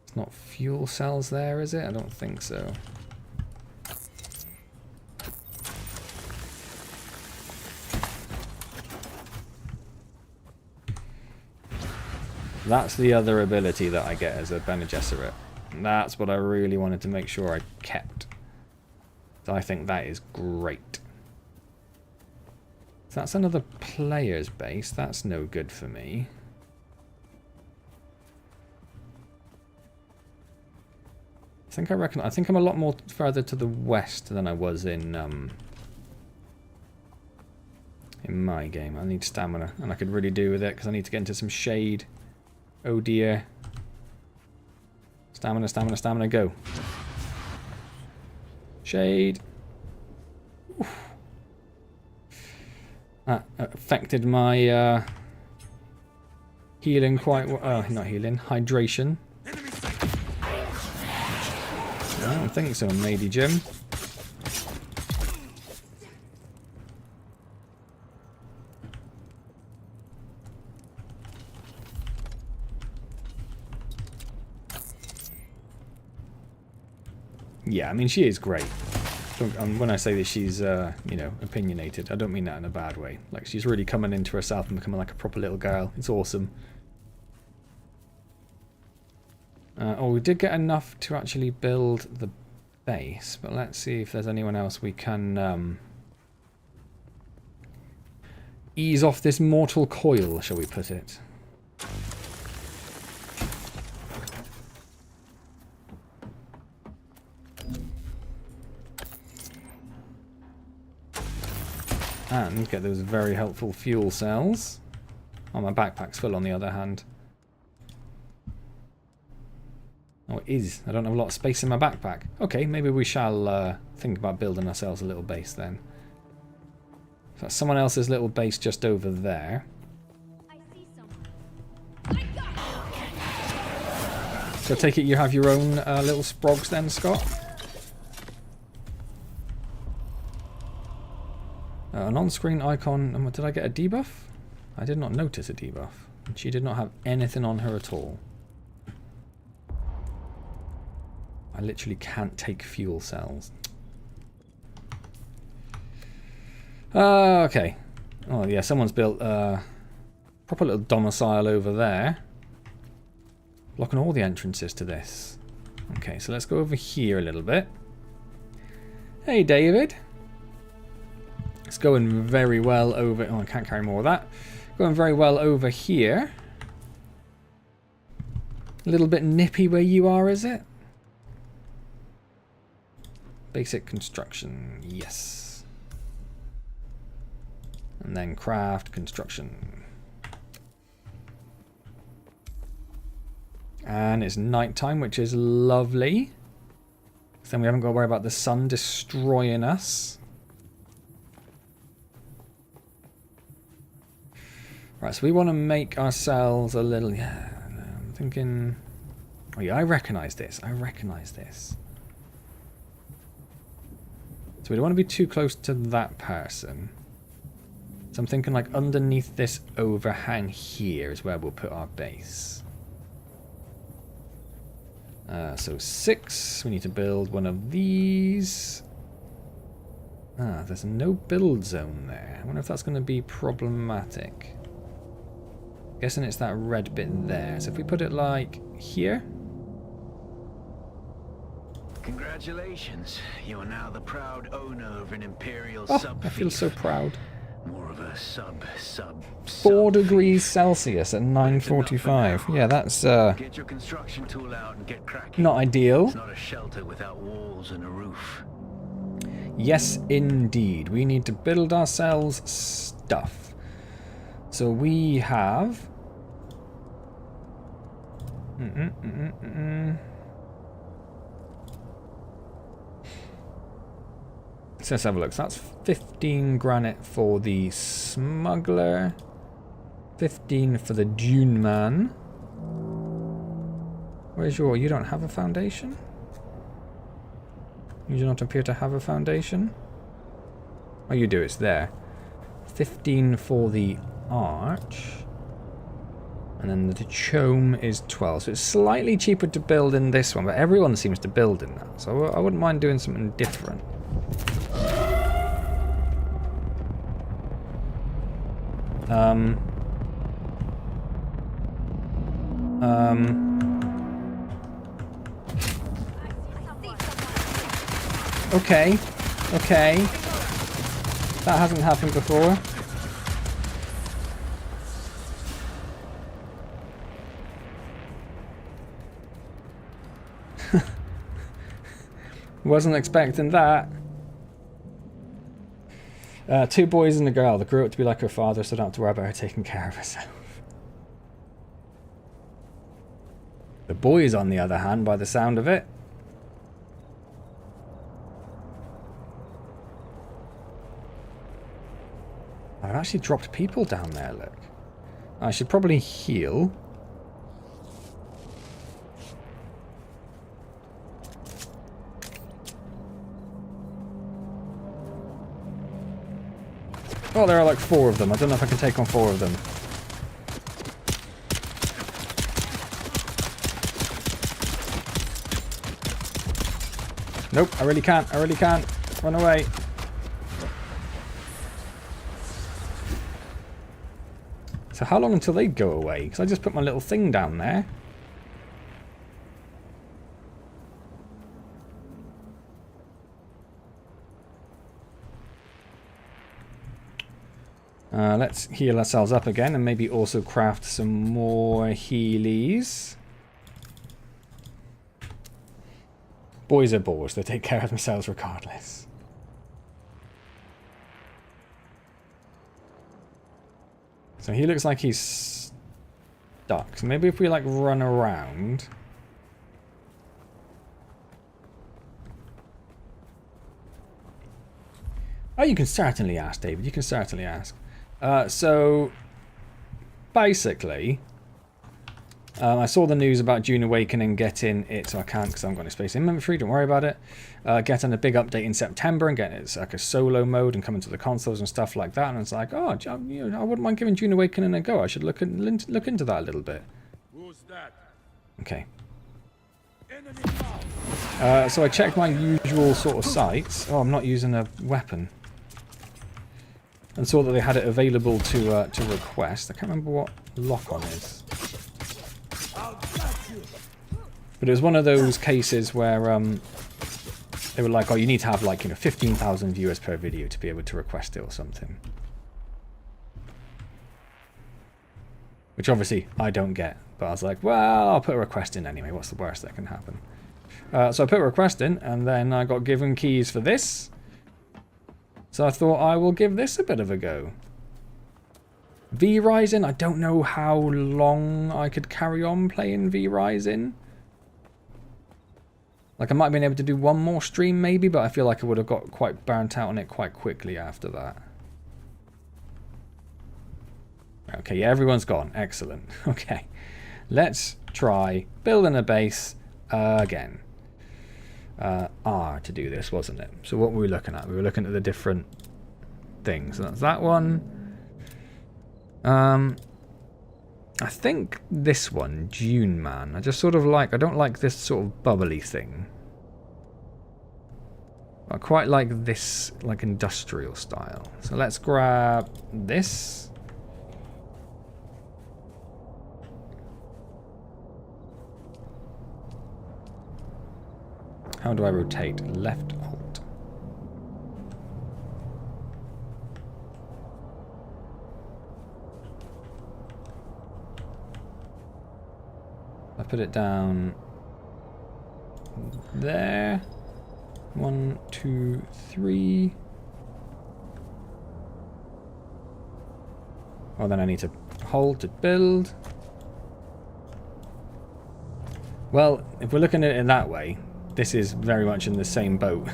It's not fuel cells there, is it? I don't think so. That's the other ability that I get as a Bene Gesserit. That's what I really wanted to make sure I kept. So I think that is great. So that's another player's base. That's no good for me. I think I'm a lot more further to the west than I was in my game. I need stamina, and I could really do with it because I need to get into some shade. Oh dear. Stamina, stamina, stamina, go. Shade. Oof. That affected my healing quite well. Not healing, hydration. I don't think so, Lady Jim. Yeah, I mean, she is great. When I say that she's, you know, opinionated, I don't mean that in a bad way. Like, she's really coming into herself and becoming like a proper little girl. It's awesome. Oh, we did get enough to actually build the base, but let's see if there's anyone else we can ease off this mortal coil, shall we put it. And get those very helpful fuel cells. Oh, my backpack's full on the other hand. Oh, it is. I don't have a lot of space in my backpack. Okay, maybe we shall think about building ourselves a little base then. So that's someone else's little base just over there. I see someone. So I take it you have your own little sprogs then, Scott? An on-screen icon. Did I get a debuff? I did not notice a debuff. She did not have anything on her at all. I literally can't take fuel cells. Okay. Oh yeah, someone's built a proper little domicile over there. Blocking all the entrances to this. Okay, so let's go over here a little bit. Hey David. It's going very well over... Oh, I can't carry more of that. Going very well over here. A little bit nippy where you are, is it? Basic construction, yes. And then craft construction. And it's nighttime, which is lovely. Then we haven't got to worry about the sun destroying us. Right, so we want to make ourselves a little... Yeah, I'm thinking... Oh yeah, I recognise this. I recognise this. So we don't want to be too close to that person. So I'm thinking like underneath this overhang here is where we'll put our base. So 6. We need to build one of these. Ah, there's no build zone there. I wonder if that's going to be problematic. Guessing it's that red bit there. So if we put it like here. Congratulations. You are now the proud owner of an Imperial Oh, sub. I feel so proud. More of a sub 4 degrees Celsius at 9:45. Yeah, that's Get your construction tool out and get cracking. not ideal. It's not a shelter without walls and a roof. Yes, indeed. We need to build ourselves stuff. So we have... So let's have a look. So that's 15 granite for the smuggler. 15 for the Dune man. Where's your... You don't have a foundation? You do not appear to have a foundation? Oh, you do. It's there. 15 for the arch. And then the chome is 12. So it's slightly cheaper to build in this one, but everyone seems to build in that. So I wouldn't mind doing something different. Okay. Okay. That hasn't happened before. Wasn't expecting that. 2 boys and a girl that grew up to be like her father, so don't have to worry about her taking care of herself. The boys, on the other hand, by the sound of it. I've actually dropped people down there, look. I should probably heal. Oh, there are like 4 of them. I don't know if I can take on 4 of them. Nope, I really can't. I really can't. Run away. So how long until they go away? Because I just put my little thing down there. Let's heal ourselves up again and maybe also craft some more healies. Boys are boys. They take care of themselves regardless. So he looks like he's stuck. So maybe if we like run around. Oh, you can certainly ask, David. You can certainly ask. So basically, I saw the news about Dune Awakening getting it, so I can't because I haven't got any space in inventory, don't worry about it. Getting a big update in September and getting it's like a solo mode and coming to the consoles and stuff like that. And it's like, oh, you know, I wouldn't mind giving Dune Awakening a go. I should look into that a little bit. Who's that? Okay. Enemy So I checked my usual sort of sites. Oh, I'm not using a weapon. And saw that they had it available to request. I can't remember what lock-on is. But it was one of those cases where they were like, oh, you need to have like, you know, 15,000 viewers per video to be able to request it or something. Which obviously I don't get. But I was like, well, I'll put a request in anyway. What's the worst that can happen? So I put a request in, and then I got given keys for this. So I thought I will give this a bit of a go. V-Rising, I don't know how long I could carry on playing V-Rising. Like I might have been able to do one more stream maybe, but I feel like I would have got quite burnt out on it quite quickly after that. Okay, yeah, everyone's gone. Excellent. Okay, let's try building a base again. R to do this, wasn't it? So what were we looking at? We were looking at the different things. So that's that one. I think this one, Dune Man. I just sort of like, I don't like this sort of bubbly thing. I quite like this, like industrial style. So let's grab this. How do I rotate? Left alt. Let's put it down there. 1, 2, 3. Oh, then I need to hold to build. Well, if we're looking at it in that way, this is very much in the same boat.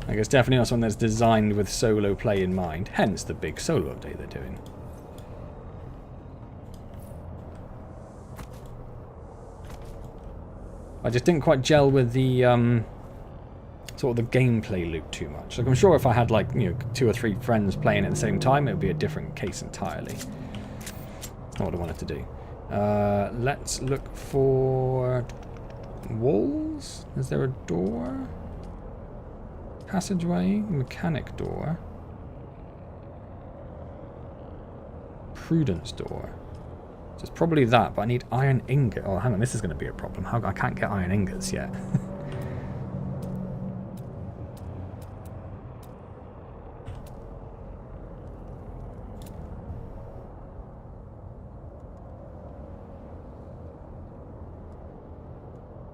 Like, it's definitely not something that's designed with solo play in mind, hence the big solo update they're doing. I just didn't quite gel with the sort of the gameplay loop too much. Like, I'm sure if I had, like, you know, 2 or 3 friends playing at the same time, it would be a different case entirely. That's not what I wanted to do. Let's look for walls. Is there a door? Passageway, mechanic door. Prudence door. So it's probably that, but I need iron ingot. Oh, hang on, this is going to be a problem. How I can't get iron ingots yet.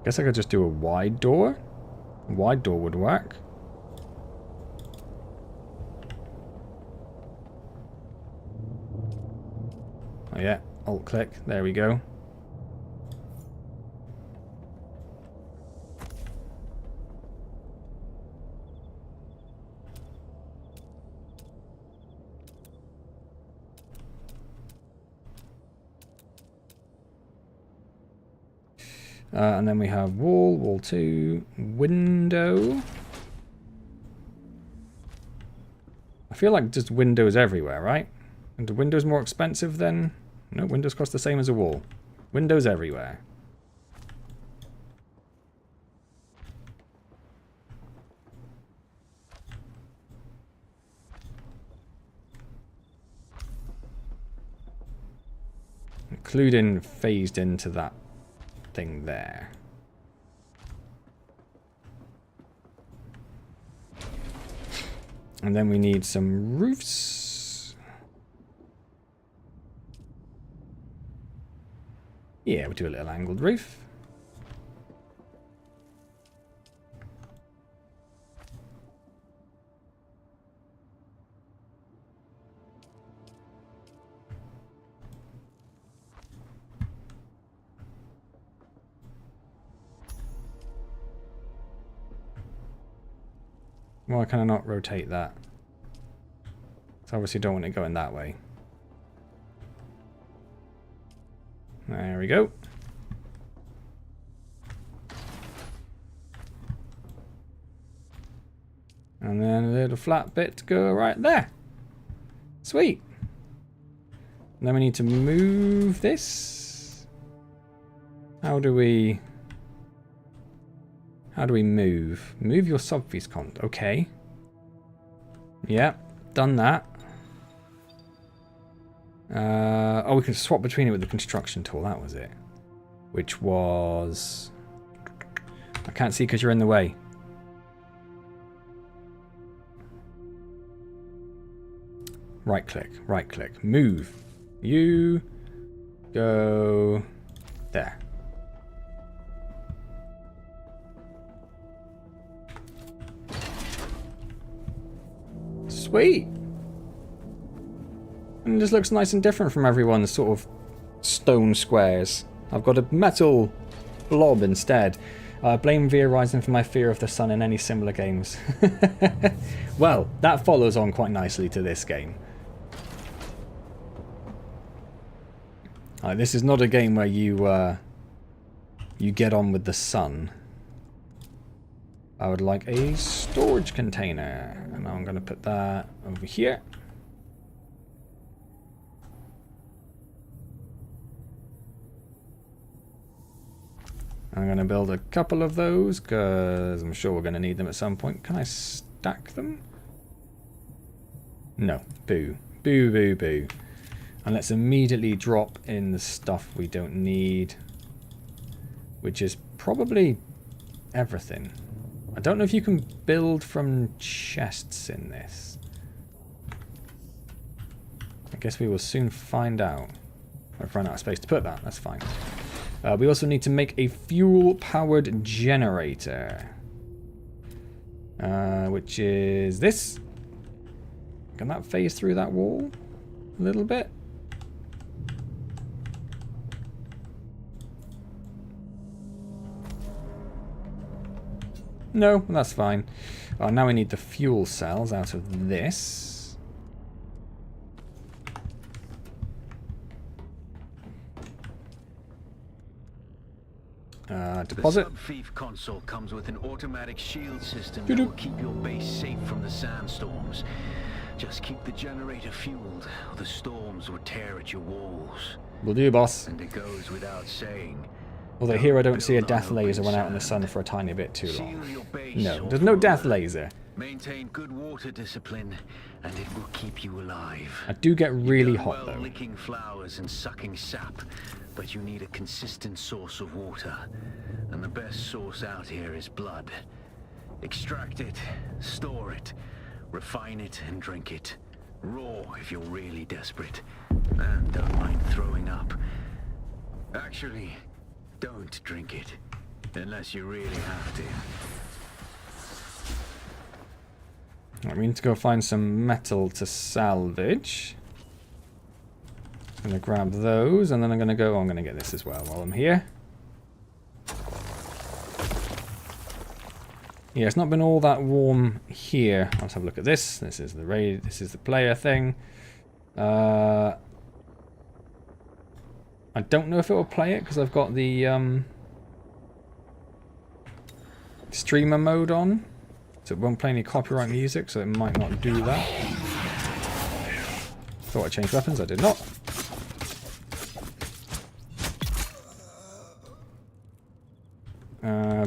Guess I could just do a wide door. A wide door would work. Oh yeah, alt click, there we go. And then we have wall, wall 2, window. I feel like just windows everywhere, right? And the windows more expensive than... No, windows cost the same as a wall. Windows everywhere. Including phased into that thing there. And then we need some roofs. Yeah, we'll do a little angled roof. Why can I not rotate that? So obviously don't want it going that way. There we go. And then a little flat bit to go right there. Sweet. And then we need to move this. How do we move? Move your subpiece cont. Okay. Yeah, done that. Oh, we can swap between it with the construction tool. That was it. Which was... I can't see because you're in the way. Right click, move. You go there. Sweet. And it just looks nice and different from everyone's sort of stone squares. I've got a metal blob instead. Blame V Horizon for my fear of the sun in any similar games. Well, that follows on quite nicely to this game. This is not a game where you get on with the sun. I would like a storage container, and I'm going to put that over here. I'm going to build a couple of those because I'm sure we're going to need them at some point. Can I stack them? No. Boo. Boo, boo, boo. And let's immediately drop in the stuff we don't need, which is probably everything. I don't know if you can build from chests in this. I guess we will soon find out. I've run out of space to put that. That's fine. We also need to make a fuel-powered generator. Which is this. Can that phase through that wall a little bit? No, that's fine. Now we need the fuel cells out of this. Deposit. The sub-thief console comes with an automatic shield system that will keep your base safe from the sandstorms. Just keep the generator fueled, or the storms will tear at your walls. Will do, boss. And it goes without saying. Although here I don't see a death laser when out in the sun for a tiny bit too long. No, there's no death laser. Maintain good water discipline, and it will keep you alive. I do get really hot though. Licking flowers and sucking sap, but you need a consistent source of water, and the best source out here is blood. Extract it, store it, refine it, and drink it. Raw if you're really desperate, and don't mind throwing up. Actually, don't drink it, unless you really have to. Right, we need to go find some metal to salvage. I'm going to grab those, and then I'm going to go... Oh, I'm going to get this as well while I'm here. Yeah, it's not been all that warm here. Let's have a look at this. This is the raid. This is the player thing. I don't know if it will play it because I've got the streamer mode on. So it won't play any copyright music, so it might not do that. Thought I changed weapons, I did not.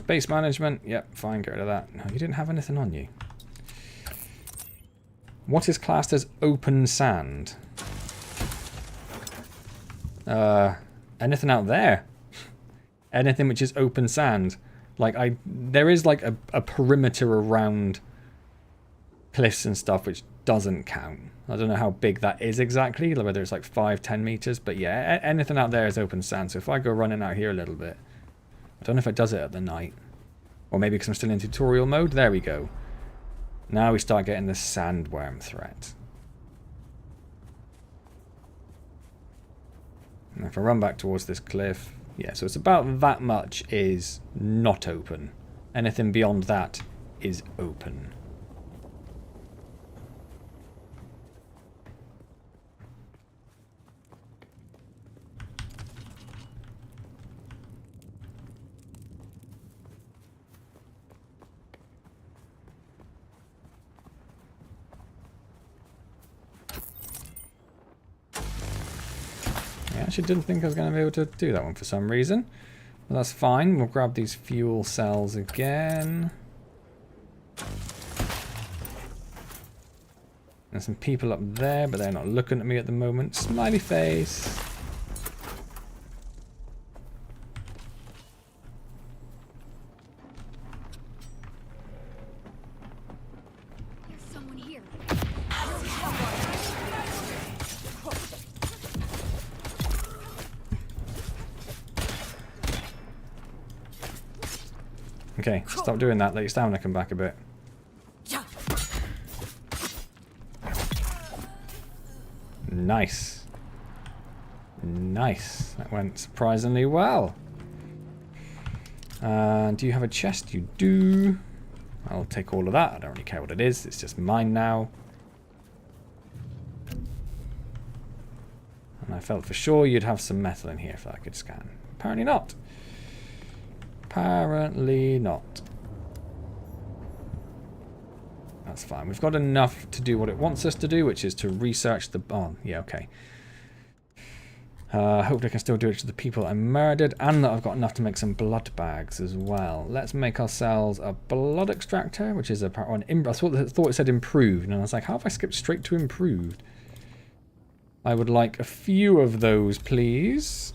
Base management, yep, fine, get rid of that. No, you didn't have anything on you. What is classed as open sand? Anything out there. Anything which is open sand. Like, there is like a perimeter around cliffs and stuff which doesn't count. I don't know how big that is exactly, whether it's like 5-10 meters, but yeah, anything out there is open sand. So if I go running out here a little bit, I don't know if it does it at the night. Or maybe because I'm still in tutorial mode. There we go. Now we start getting the sandworm threat. And if I run back towards this cliff, yeah, so it's about that much is not open. Anything beyond that is open. I actually didn't think I was going to be able to do that one for some reason. But that's fine. We'll grab these fuel cells again. There's some people up there, but they're not looking at me at the moment. Smiley face. There's someone here. Okay, stop doing that. Let your stamina come back a bit. Nice. Nice. That went surprisingly well. Do you have a chest? You do. I'll take all of that. I don't really care what it is. It's just mine now. And I felt for sure you'd have some metal in here if I could scan. Apparently not. Apparently not. That's fine. We've got enough to do what it wants us to do, which is to research the... Oh, yeah, okay. Hopefully I can still do it to the people I murdered, and that I've got enough to make some blood bags as well. Let's make ourselves a blood extractor, which is a... I thought it said improved, and I was like, how have I skipped straight to improved? I would like a few of those, please.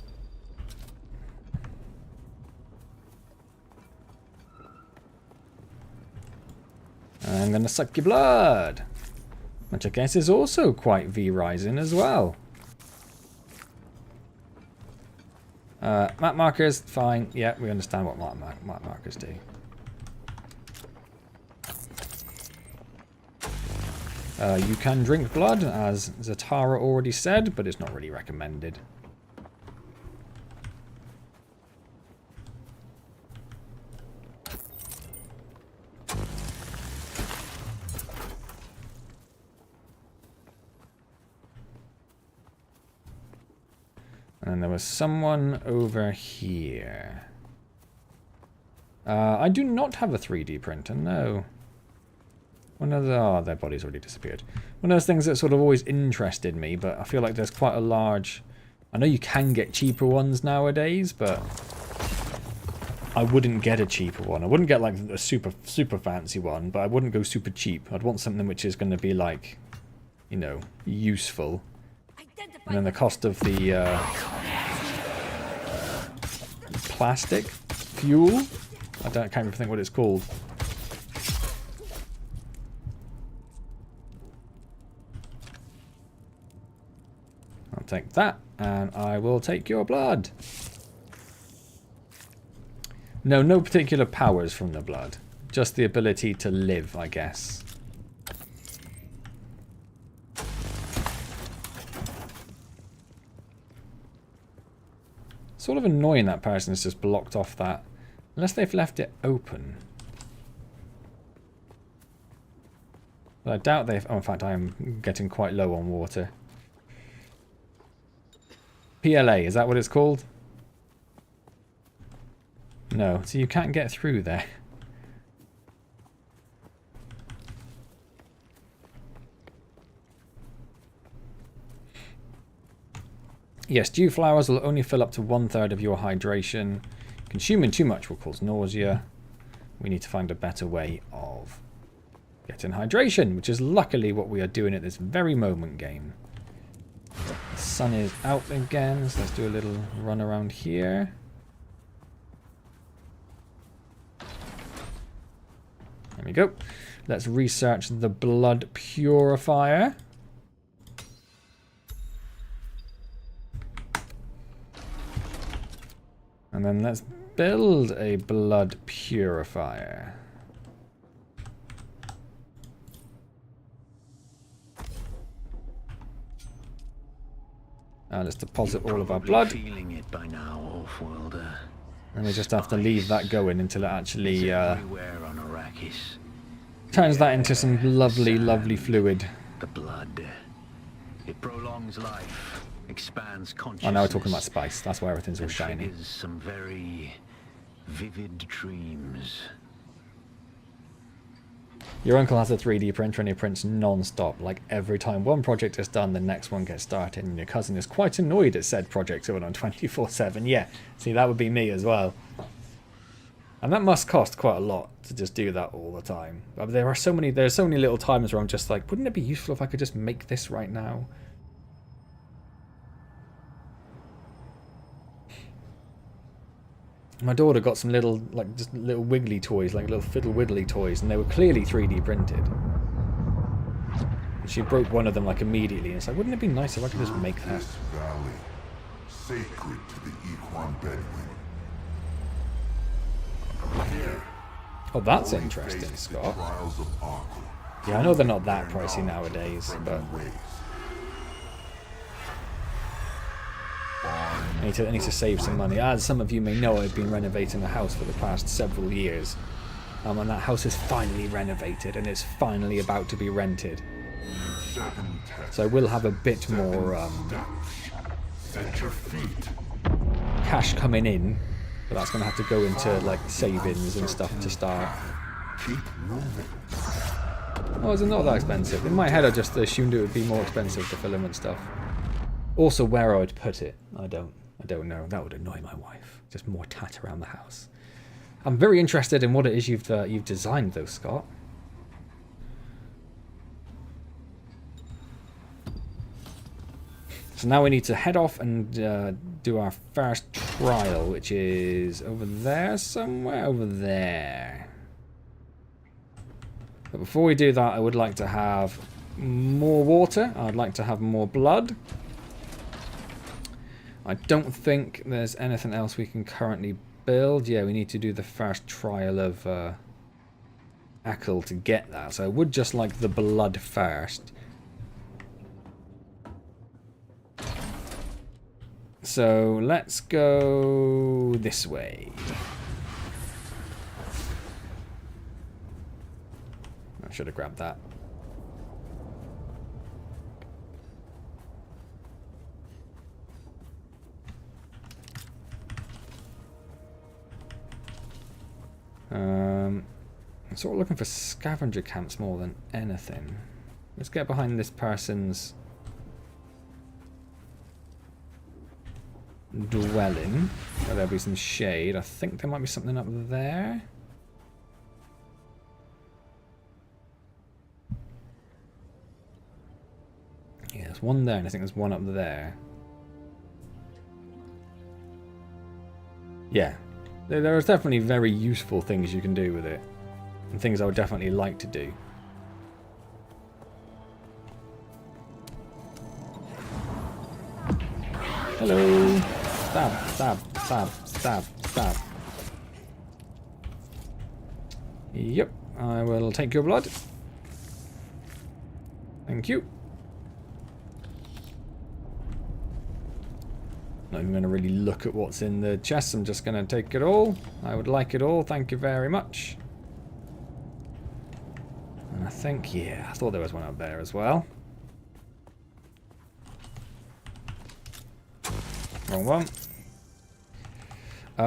I'm going to suck your blood. Which I guess is also quite V-Rising as well. Map markers, fine. Yeah, we understand what map markers do. You can drink blood, as Zatara already said, but it's not really recommended. And there was someone over here. I do not have a 3D printer, no. One of the... Oh, their body's already disappeared. One of those things that sort of always interested me, but I feel like there's quite a large... I know you can get cheaper ones nowadays, but I wouldn't get a cheaper one. I wouldn't get like a super fancy one, but I wouldn't go super cheap. I'd want something which is going to be like, you know, useful. And then the cost of the plastic fuel, I can't even think what it's called. I'll take that, and I will take your blood. No particular powers from the blood. Just the ability to live, I guess. Sort of annoying that person has just blocked off that. Unless they've left it open. But I doubt they've... Oh, in fact, I am getting quite low on water. PLA, is that what it's called? No, so you can't get through there. Yes, dew flowers will only fill up to 1/3 of your hydration. Consuming too much will cause nausea. We need to find a better way of getting hydration, which is luckily what we are doing at this very moment, game. The sun is out again, so let's do a little run around here. There we go. Let's research the blood purifier. And then let's build a blood purifier. Let's deposit all of our blood. Feeling it by now, Offworlder. And we just have to leave that going until it actually Everywhere on Arrakis. turns that into some lovely, lovely fluid. The blood. It prolongs life, expands consciousness. Oh, now we're talking about spice. That's why everything's all and shiny. triggers some very vivid dreams. Your uncle has a 3D printer and he prints non-stop. Like every time one project is done, the next one gets started. And your cousin is quite annoyed at said project going on 24/7. Yeah, see, that would be me as well. And that must cost quite a lot to just do that all the time. But there's so many little times where I'm just like, wouldn't it be useful if I could just make this right now? My daughter got some little, like, just little wiggly toys, like little fiddle widdly toys, and they were clearly 3D printed. And she broke one of them, like, immediately, and it's like, wouldn't it be nice if I could just make that? This valley, sacred to the Ikhwan Bedouin. Here, Oh, that's only interesting, face the Scott. trials of Arkham. Yeah, I know they're not that Their pricey knowledge nowadays, of but friendly ways. I need to save some money. As some of you may know, I've been renovating the house for the past several years. And that house is finally renovated, and it's finally about to be rented. Second test. So I will have a bit more Set your feet. cash coming in, but that's going to have to go into like savings and stuff to start. Keep moving. Oh, it's not that expensive. In my head, I just assumed it would be more expensive, the filament stuff. Also, where I would put it, I don't know. That would annoy my wife. Just more tat around the house. I'm very interested in what it is you've designed, though, Scott. So now we need to head off and do our first trial, which is over there somewhere. Over there. But before we do that, I would like to have more water. I'd like to have more blood. I don't think there's anything else we can currently build. Yeah, we need to do the first trial of Ackle to get that. So I would just like the blood first. So let's go this way. I should have grabbed that. I'm sort of looking for scavenger camps more than anything. Let's get behind this person's dwelling. Where there'll be some shade. I think there might be something up there. Yeah, there's one there, and I think there's one up there. Yeah. There are definitely very useful things you can do with it. And things I would definitely like to do. Hello! Stab, stab, stab, stab, stab. Yep, I will take your blood. Thank you. Not even going to really look at what's in the chest. I'm just going to take it all. I would like it all. Thank you very much. And I think, yeah, I thought there was one up there as well. Wrong one.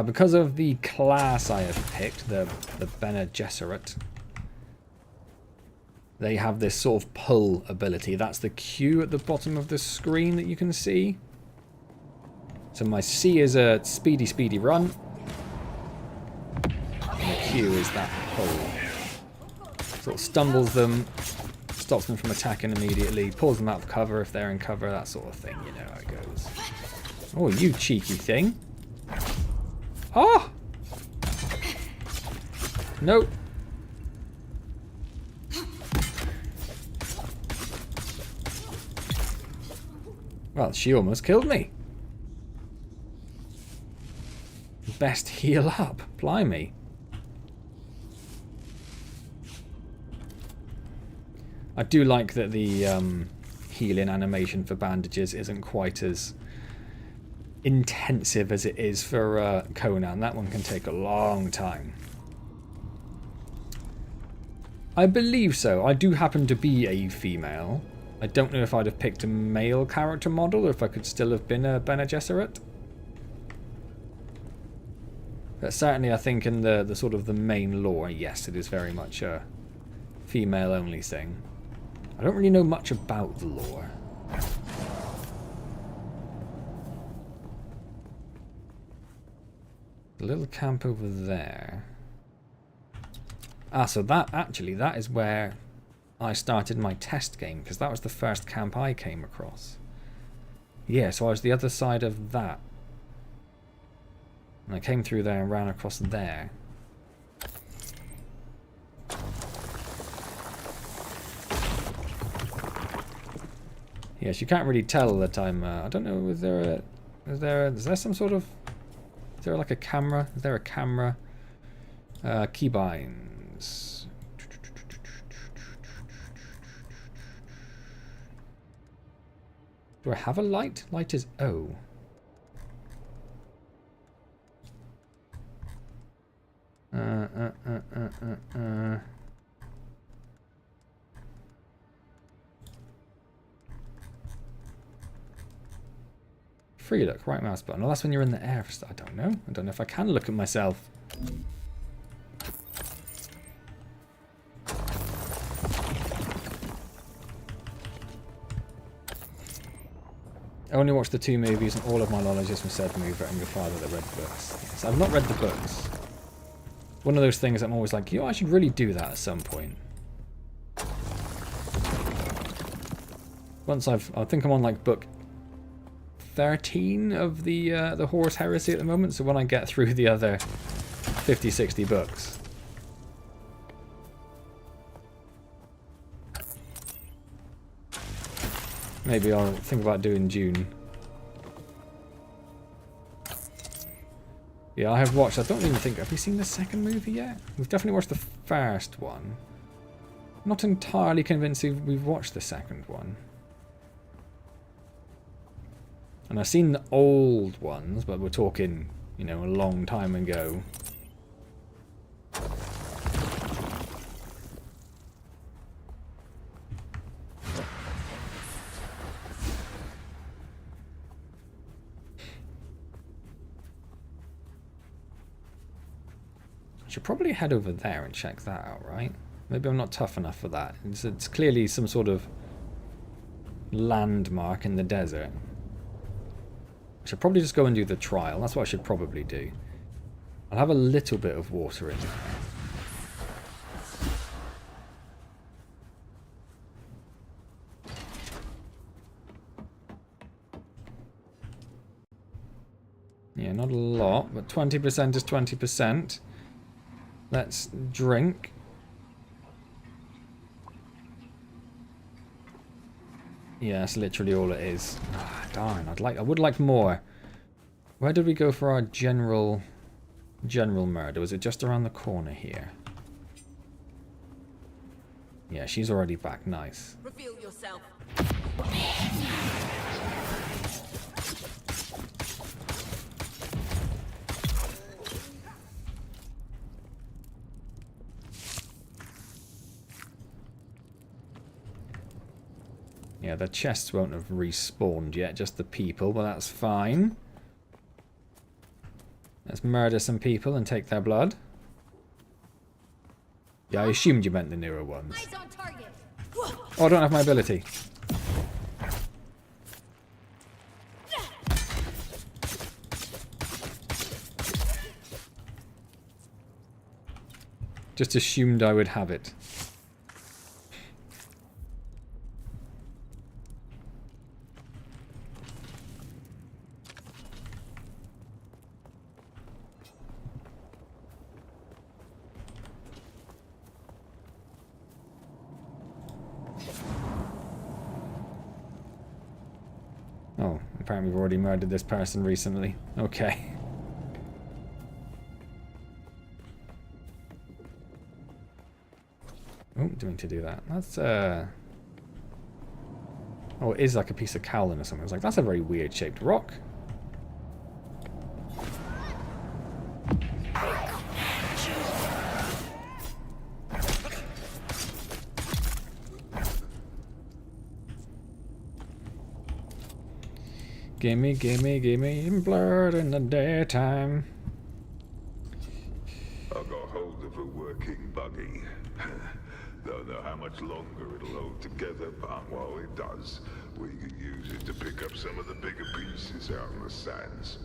Because of the class I have picked, the Bene Gesserit, they have this sort of pull ability. That's the Q at the bottom of the screen that you can see. So my C is a speedy, speedy run. And the Q is that pull. Sort of stumbles them, stops them from attacking immediately, pulls them out of cover if they're in cover, that sort of thing. You know how it goes. Oh, you cheeky thing. Oh! Nope. Well, she almost killed me. Best heal up. Blimey. I do like that the healing animation for bandages isn't quite as intensive as it is for Conan. That one can take a long time. I believe so. I do happen to be a female. I don't know if I'd have picked a male character model or if I could still have been a Bene Gesserit. But certainly I think in the sort of the main lore, yes, it is very much a female only thing. I don't really know much about the lore. A little camp over there. Ah, so that is where I started my test game, because that was the first camp I came across. Yeah, so I was the other side of that. And I came through there and ran across there. Yes, you can't really tell that I'm. I don't know. Is there some sort of? Is there like a camera? Is there a camera? Keybinds. Do I have a light? Light is O. Free look, right mouse button. Well, that's when you're in the air. I don't know. I don't know if I can look at myself. I only watched the 2 movies and all of my knowledge is from said movie and your father that read the books. Yes, I've not read the books. One of those things I'm always like, I should really do that at some point. Once I think I'm on like book 13 of the Horus Heresy at the moment, so when I get through the other 50, 60 books. Maybe I'll think about doing Dune. Yeah, I have watched. I don't even think. Have we seen the second movie yet? We've definitely watched the first one. Not entirely convinced we've watched the second one. And I've seen the old ones, but we're talking, you know, a long time ago. Should probably head over there and check that out, right? Maybe I'm not tough enough for that. It's clearly some sort of landmark in the desert. I should probably just go and do the trial. That's what I should probably do. I'll have a little bit of water in there. Yeah, not a lot, but 20% is 20%. Let's drink. Yeah, that's literally all it is. Ah, darn, I would like more. Where did we go for our general murder? Was it just around the corner here? Yeah, she's already back. Nice. Reveal yourself. Yeah, the chests won't have respawned yet, just the people, but that's fine. Let's murder some people and take their blood. Yeah, I assumed you meant the newer ones. Eyes on target. Oh, I don't have my ability. Just assumed I would have it. Oh, apparently we've already murdered this person recently. Okay. Oh, didn't mean to do that. That's, oh, it is like a piece of cowlin or something. I was like, that's a very weird shaped rock. Gimme, gimme, gimme blood in the daytime. I got hold of a working buggy. Don't know how much longer it'll hold together, but while it does, we can use it to pick up some of the bigger pieces out in the sands.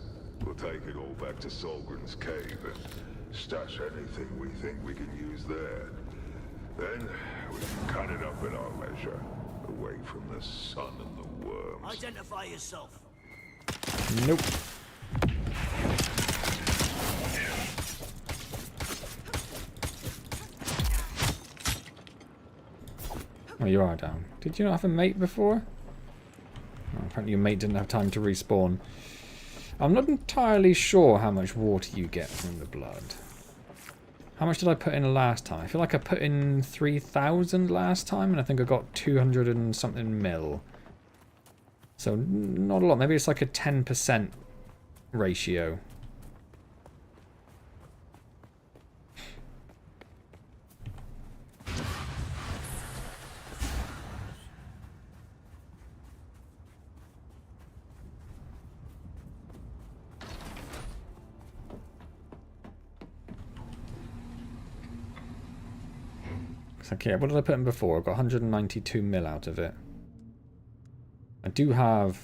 We'll take it all back to Solgren's cave and stash anything we think we can use there. Then we can cut it up at our leisure, away from the sun and the worms. Identify yourself. Nope. Oh, you are down. Did you not have a mate before? Oh, apparently your mate didn't have time to respawn. I'm not entirely sure how much water you get from the blood. How much did I put in last time? I feel like I put in 3,000 last time, and I think I got 200 and something mil. So, not a lot. Maybe it's like a 10% ratio. Okay, what did I put in before? I got 192 mil out of it. I do have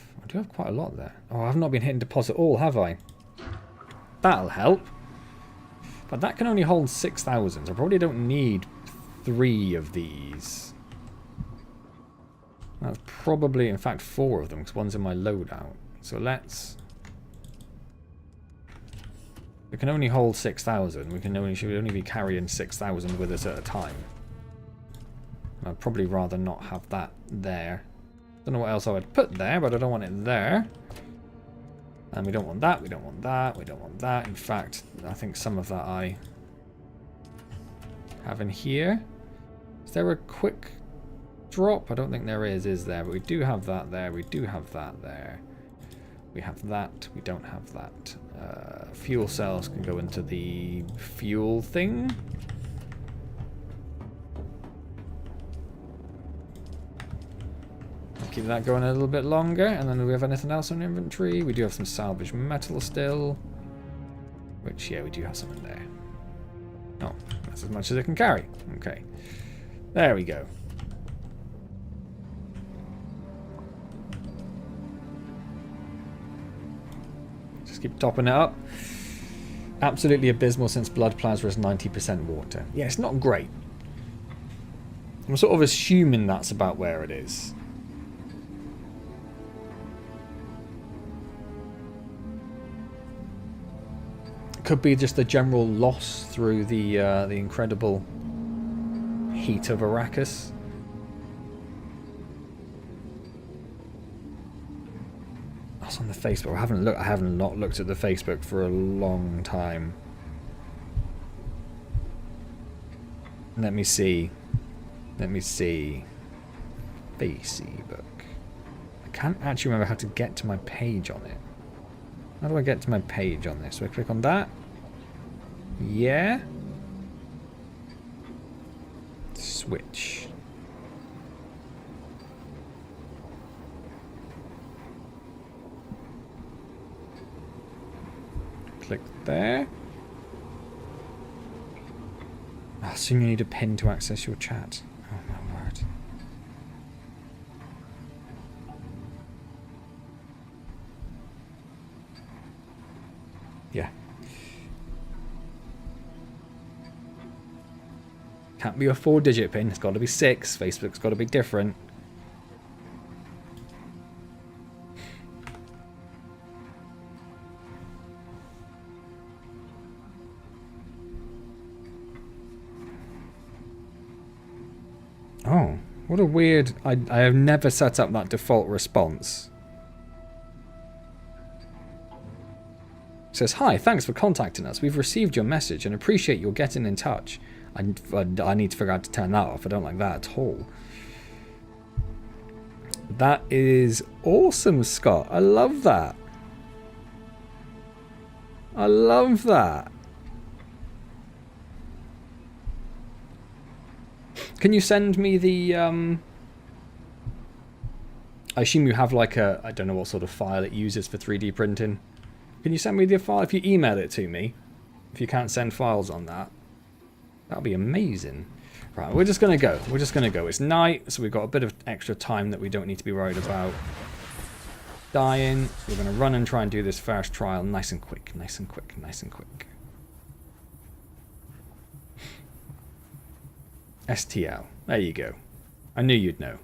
quite a lot there. Oh, I've not been hitting deposit all, have I? That'll help. But that can only hold 6,000, so I probably don't need 3 of these. That's probably, in fact, 4 of them, because one's in my loadout. So let's... We can only hold 6,000. Should only be carrying 6,000 with us at a time. I'd probably rather not have that there. Don't know what else I would put there, but I don't want it there. And we don't want that, we don't want that, we don't want that. In fact, I think some of that I have in here. Is there a quick drop? I don't think there is there? But we do have that there, we do have that there. We have that, we don't have that. Fuel cells can go into the fuel thing. Keep that going a little bit longer, and then do we have anything else on inventory? We do have some salvaged metal still. Which, yeah, we do have some in there. Oh, that's as much as it can carry. Okay. There we go. Just keep topping it up. Absolutely abysmal since blood plasma is 90% water. Yeah, it's not great. I'm sort of assuming that's about where it is. Could be just a general loss through the incredible heat of Arrakis. That's on the Facebook. I haven't not looked at the Facebook for a long time. Let me see. Let me see. Facebook. I can't actually remember how to get to my page on it. How do I get to my page on this? So I click on that. Yeah. Switch. Click there. Oh, soon you need a pin to access your chat. Oh my word. Yeah. Can't be a 4-digit pin. It's got to be 6. Facebook's got to be different. Oh, what a weird... I have never set up that default response. It says, "Hi, thanks for contacting us. We've received your message and appreciate your getting in touch." I need to figure out to turn that off. I don't like that at all. That is awesome, Scott. I love that. I love that. Can you send me the... I assume you have like a... I don't know what sort of file it uses for 3D printing. Can you send me the file if you email it to me? If you can't send files on that. That'll be amazing. Right, we're just going to go. We're just going to go. It's night, so we've got a bit of extra time that we don't need to be worried about dying. We're going to run and try and do this first trial nice and quick. Nice and quick. Nice and quick. STL. There you go. I knew you'd know.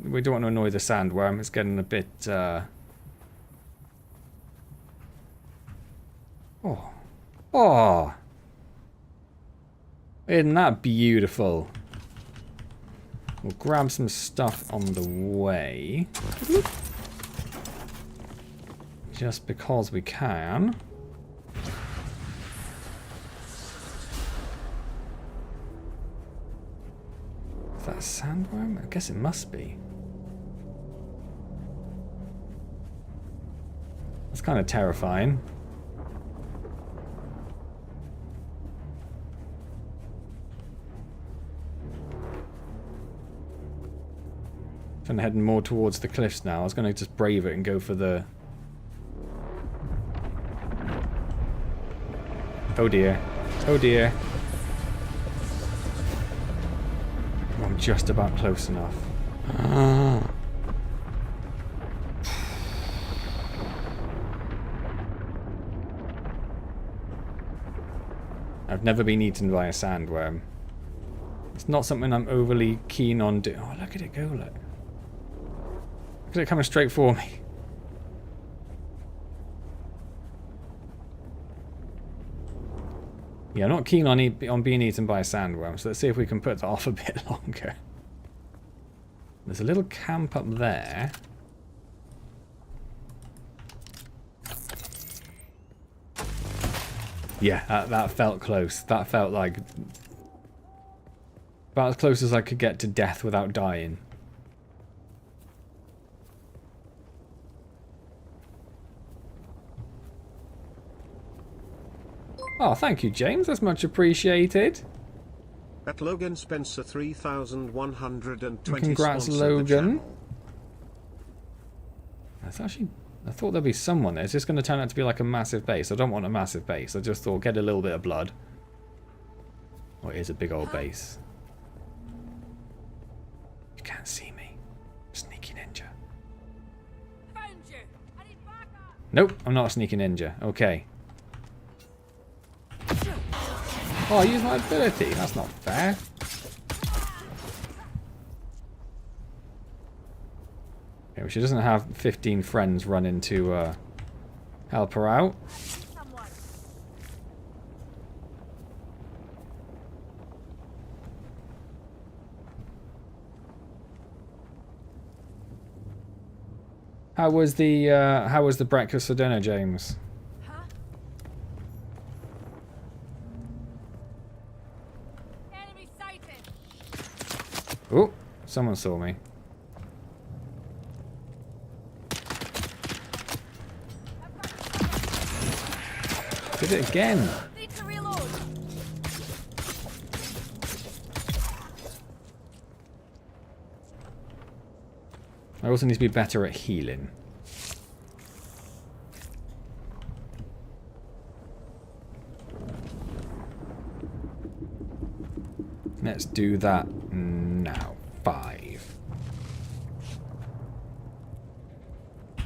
We don't want to annoy the sandworm. It's getting a bit... Oh. Oh. Isn't that beautiful? We'll grab some stuff on the way. Just because we can. Is that a sandworm? I guess it must be. That's kind of terrifying. I'm heading more towards the cliffs now. I was going to just brave it and go for the... Oh dear. Oh dear. I'm just about close enough. I've never been eaten by a sandworm. It's not something I'm overly keen on doing. Oh, look at it go, look. Look at it coming straight for me. Yeah, I'm not keen on being eaten by a sandworm, so let's see if we can put that off a bit longer. There's a little camp up there. Yeah, that felt close. That felt like about as close as I could get to death without dying. Oh, thank you, James. That's much appreciated. At Logan Spencer 3120. Congrats, Logan. That's actually... I thought there'd be someone there. It's just going to turn out to be like a massive base. I don't want a massive base. I just thought, get a little bit of blood. Oh, it is a big old base. You can't see me. Sneaky ninja. Found you. I need backup. Nope, I'm not a sneaky ninja. Okay. Oh, I used my ability. That's not fair. Okay, well, she doesn't have 15 friends running to help her out. Someone. How was the breakfast for dinner, James? Huh? Enemy sighted. Oh, someone saw me. Did it again. Need to reload. I also need to be better at healing. Let's do that now. 5.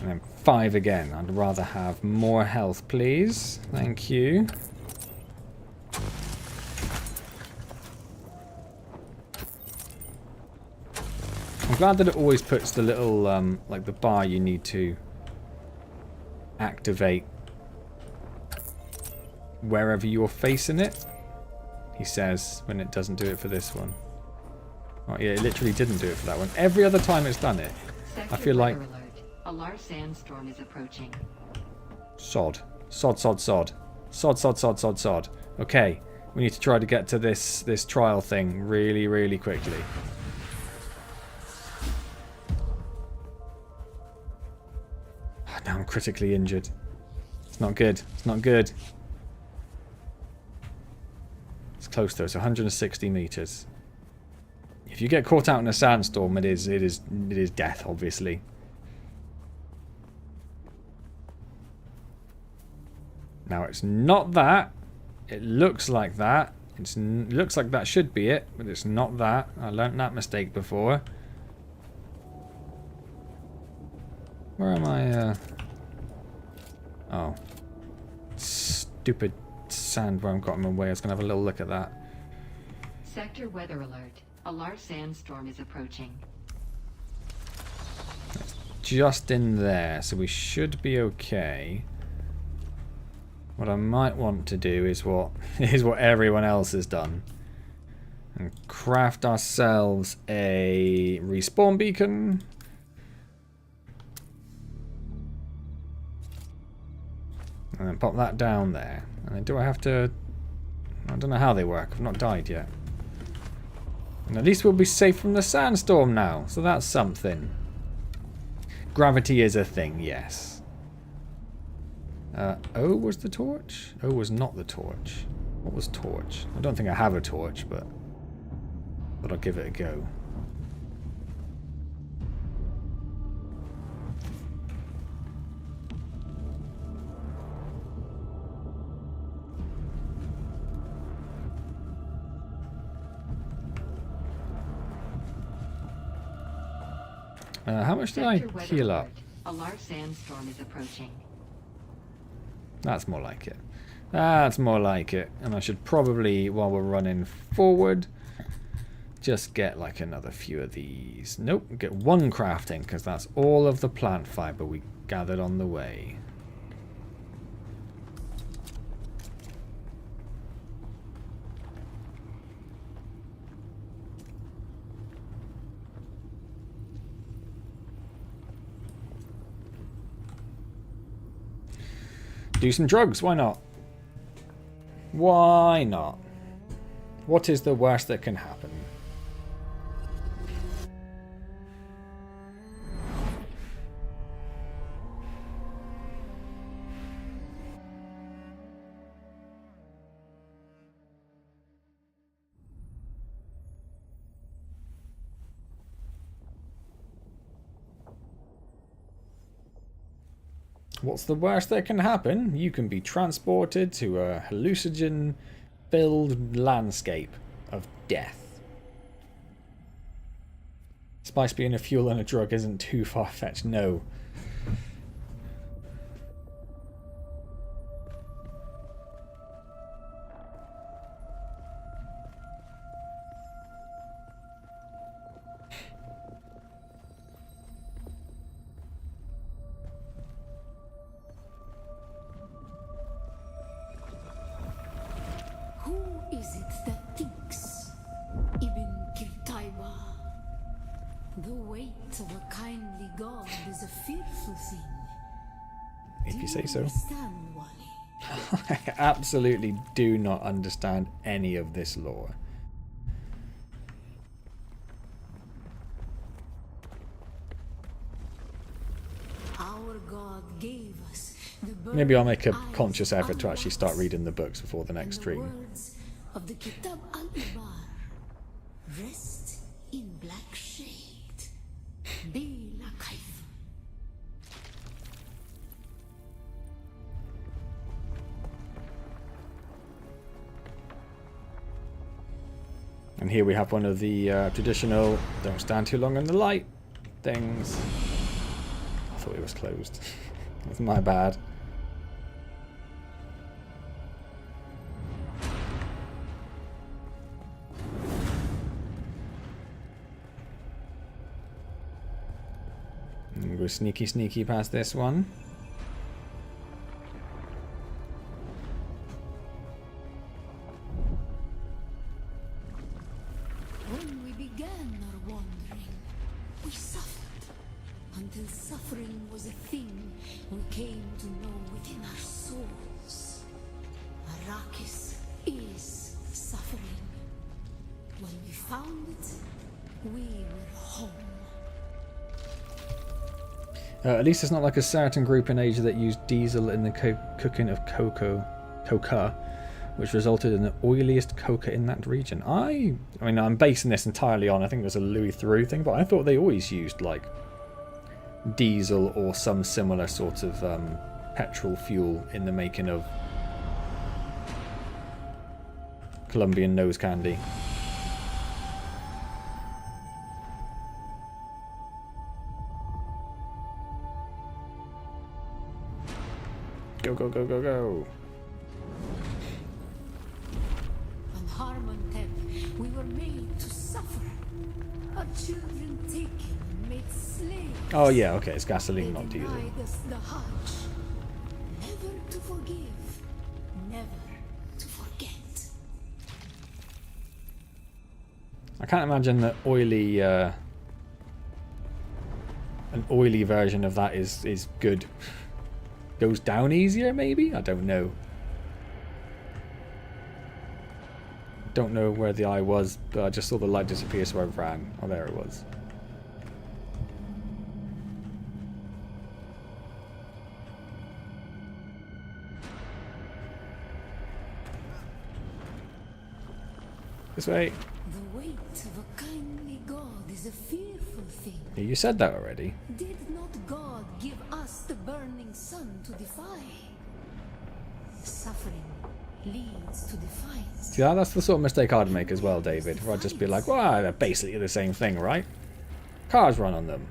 And then 5 again. I'd rather have more health, please. Thank you. I'm glad that it always puts the little, like the bar you need to activate wherever you're facing it. He says when it doesn't do it for this one. Oh yeah, it literally didn't do it for that one. Every other time it's done it, I feel like... A large sandstorm is approaching. Sod. Sod, sod, sod. Sod, sod, sod, sod, sod. Okay, we need to try to get to this trial thing really, really quickly. Oh, now I'm critically injured. It's not good. It's not good. It's close though. It's 160 meters. If you get caught out in a sandstorm, it is death, obviously. Now it's not that. It looks like that. It looks like that should be it, but it's not that. I learnt that mistake before. Where am I? Oh. Stupid sandworm got in my way. I was going to have a little look at that. Sector weather alert. A large sandstorm is approaching. Just in there, so we should be okay. What I might want to do is what everyone else has done. And craft ourselves a respawn beacon. And then pop that down there. And then do I have to... I don't know how they work. I've not died yet. And at least we'll be safe from the sandstorm now. So that's something. Gravity is a thing, yes. O was the torch? O was not the torch. What was torch? I don't think I have a torch, but I'll give it a go. How much did I heal up? A large sandstorm is approaching. That's more like it. That's more like it. And I should probably, while we're running forward, just get like another few of these. Nope, get one crafting, because that's all of the plant fiber we gathered on the way. Do some drugs, why not? Why not? What is the worst that can happen? What's the worst that can happen? You can be transported to a hallucinogen-filled landscape of death. Spice being a fuel and a drug isn't too far-fetched, no. I absolutely do not understand any of this lore. Our God gave us the Maybe I'll make a conscious effort to actually start reading the books before the next stream. words of the Kitab al-Ibar. Rest in black shade. Be la kayf. And here we have one of the traditional don't stand too long in the light things. I thought it was closed. That's my bad. And go sneaky past this one. When we began our wandering, we suffered. Until suffering was a thing we came to know within our souls. Arrakis is suffering. When we found it, we were home. At least it's not like a certain group in Asia that used diesel in the cooking of coca, which resulted in the oiliest coca in that region. I mean, I'm basing this entirely on, I think there's a Louis Theroux thing, but I thought they always used, like, diesel or some similar sort of petrol fuel in the making of Colombian nose candy. Go, go, go, go, go. On Harmontep, we were made to suffer. Our children taken and made slaves. Oh yeah, okay, it's They gasoline, not diesel. denied us the Hajj. Never to forgive, never to forget. I can't imagine that oily, an oily version of that is good. Goes down easier, maybe? I don't know. Don't know where the eye was, but I just saw the light disappear, so I ran. Oh, there it was. This way. The weight of a kindly God is a fearful thing. Yeah, you said that already. Did not God give us the burning sun to defy? Suffering leads to defiance. See, that's the sort of mistake I'd make as well, David. Where I'd just be like, well, they're basically the same thing, right? Cars run on them.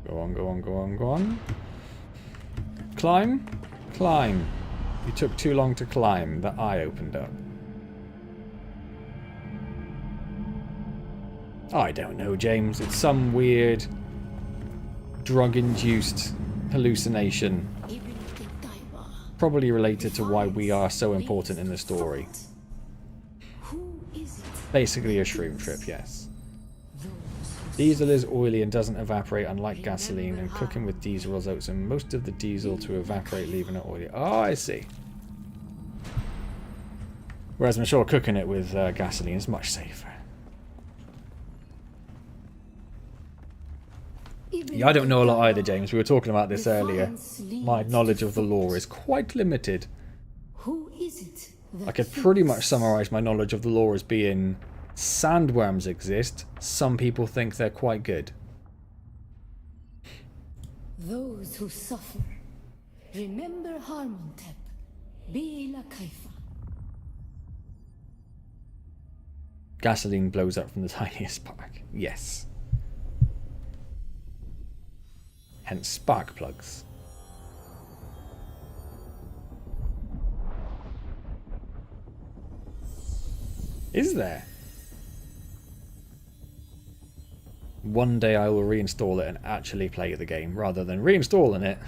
Go on, go on, go on, go on. Climb? Climb. You took too long to climb. The eye opened up. I don't know, James. It's some weird drug-induced hallucination. Probably related to why we are so important in the story. Basically a shroom trip, yes. Diesel is oily and doesn't evaporate, unlike gasoline, and cooking with diesel results in most of the diesel to evaporate, leaving it oily. Oh, I see. Whereas I'm sure cooking it with gasoline is much safer. Yeah, I don't know a lot either, James. We were talking about this earlier. My knowledge of the lore is quite limited. I could pretty much summarize my knowledge of the lore as being sandworms exist. Some people think they're quite good. Those who suffer, remember Harmontep, Bila Kaifa. Gasoline blows up from the tiniest spark. Yes. Hence spark plugs. Is there? One day I will reinstall it and actually play the game, rather than reinstalling it,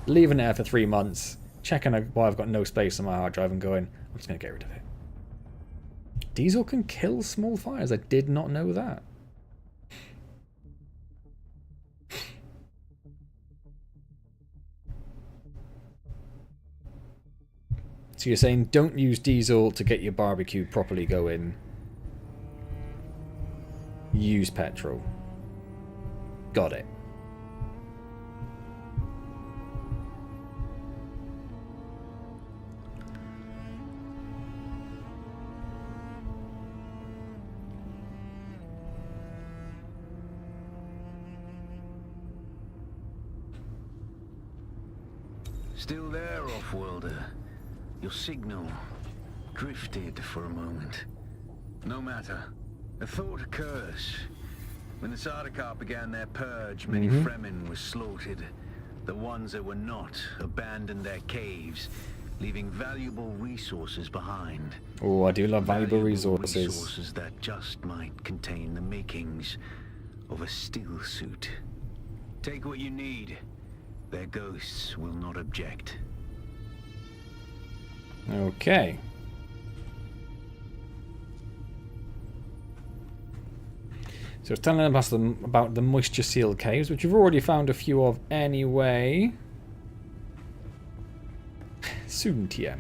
leaving it there for 3 months, checking why I've got no space on my hard drive and going, I'm just going to get rid of it. Diesel can kill small fires. I did not know that. So you're saying don't use diesel to get your barbecue properly going. Use petrol. Got it. Still there, off-worlder? Your signal drifted for a moment. No matter. A thought occurs. When the Sardaukar began their purge, many Fremen were slaughtered. The ones that were not abandoned their caves, leaving valuable resources behind. Oh, I do love valuable resources. Resources that just might contain the makings of a still suit. Take what you need. Their ghosts will not object. Okay. So it's telling us about the moisture sealed caves, which we've already found a few of anyway. Suntiem.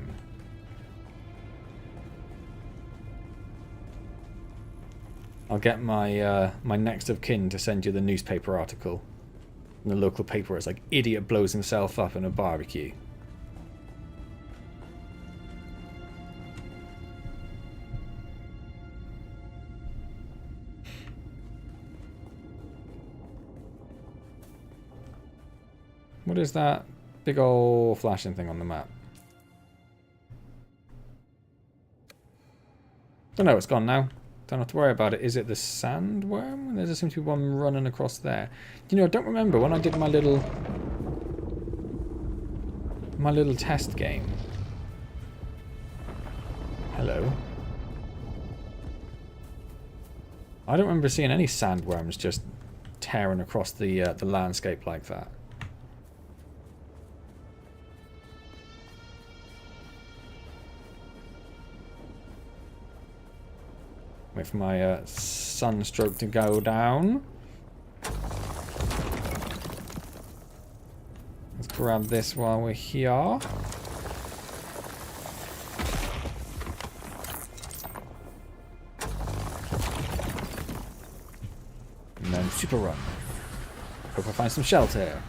I'll get my my next of kin to send you the newspaper article. In the local paper, it's like idiot blows himself up in a barbecue. What is that big old flashing thing on the map? Don't know, it's gone now. Don't have to worry about it. Is it the sandworm? There seems to be one running across there. You know, I don't remember when I did my little test game. Hello. I don't remember seeing any sandworms just tearing across the landscape like that. Wait for my sunstroke to go down. Let's grab this while we're here. And then super run. Hope I find some shelter.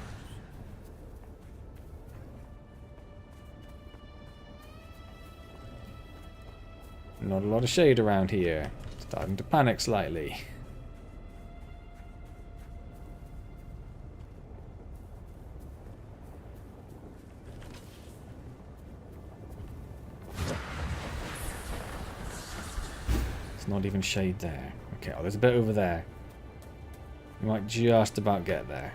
Not a lot of shade around here. Starting to panic slightly. It's not even shade there. Okay, oh, there's a bit over there. We might just about get there.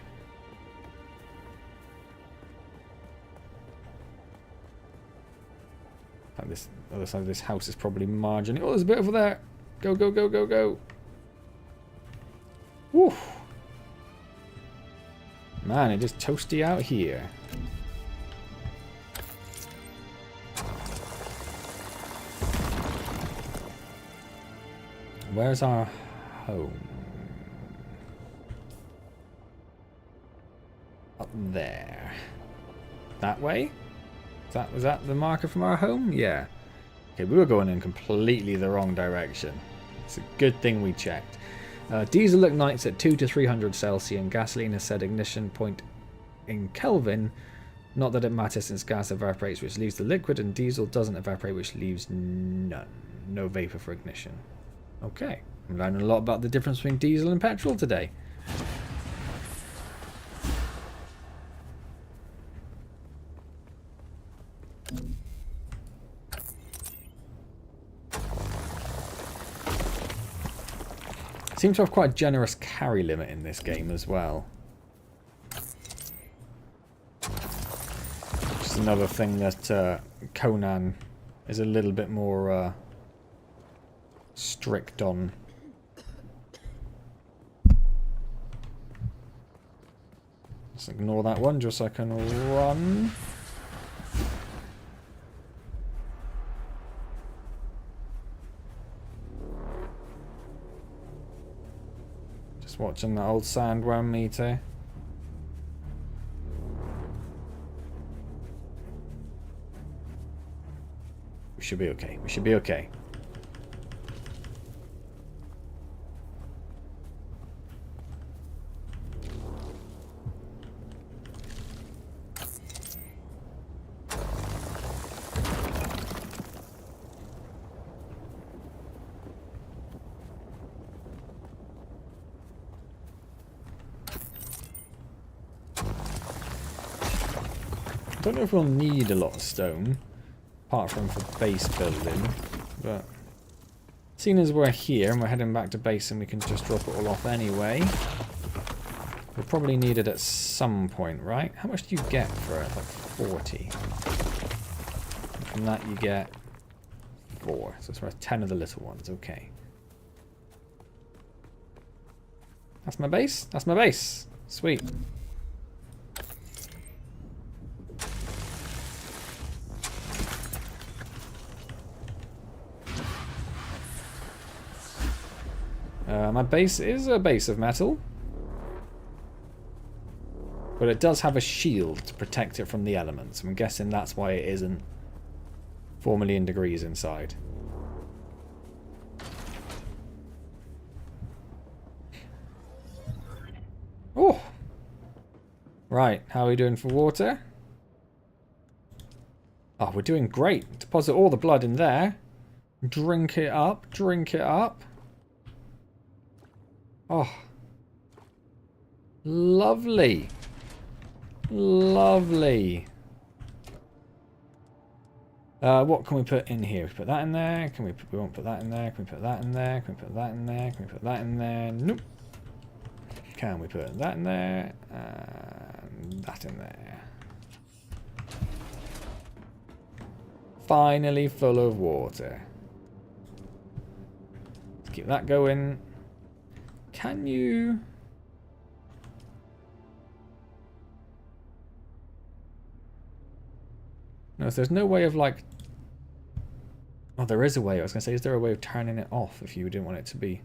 This other side of this house is probably marginally. Oh, there's a bit over there. Go, go, go, go, go. Woo. Man, it is toasty out here. Where's our home? Up there. That way? Was that the marker from our home? Yeah. Okay, we were going in completely the wrong direction. It's a good thing we checked. Diesel ignites at 2 to 300 Celsius and gasoline has set ignition point in Kelvin. Not that it matters since gas evaporates which leaves the liquid and diesel doesn't evaporate which leaves none. No vapor for ignition. Okay, I'm learning a lot about the difference between diesel and petrol today. Seems to have quite a generous carry limit in this game as well. Just another thing that Conan is a little bit more strict on. Just ignore that one just so I can run. Just watching that old sandworm meter. We should be okay. We should be okay. I don't know if we'll need a lot of stone, apart from for base building, but seeing as we're here and we're heading back to base and we can just drop it all off anyway, we'll probably need it at some point, right? How much do you get for it? Like 40. And from that you get 4, so it's worth 10 of the little ones, okay. That's my base? That's my base. Sweet. My base is a base of metal, but it does have a shield to protect it from the elements. I'm guessing that's why it isn't 4 million degrees inside. Oh! Right, how are we doing for water? Oh, we're doing great. Deposit all the blood in there. Drink it up, drink it up. Oh, lovely, lovely. What can we put in here? We put that in there. Can we? We won't put that in there. Can we put that in there? Can we put that in there? Can we put that in there? Nope. Can we put that in there? And that in there. Finally full of water. Let's keep that going. Can you... No, so there's no way of like... Oh, there is a way. I was going to say, is there a way of turning it off if you didn't want it to be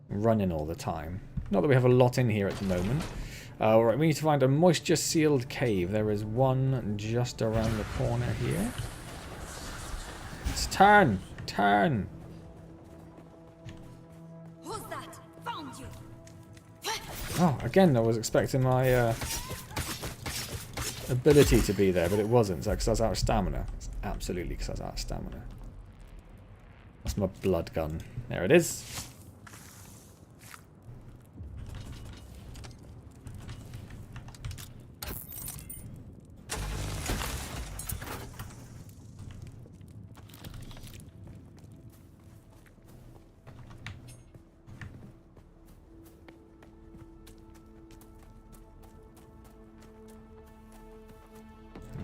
running all the time? Not that we have a lot in here at the moment. Alright, we need to find a moisture-sealed cave. There is one just around the corner here. Let's turn! Turn! Oh, again, I was expecting my ability to be there, but it wasn't. So because I was out of stamina. It's absolutely because I was out of stamina. That's my blood gun. There it is.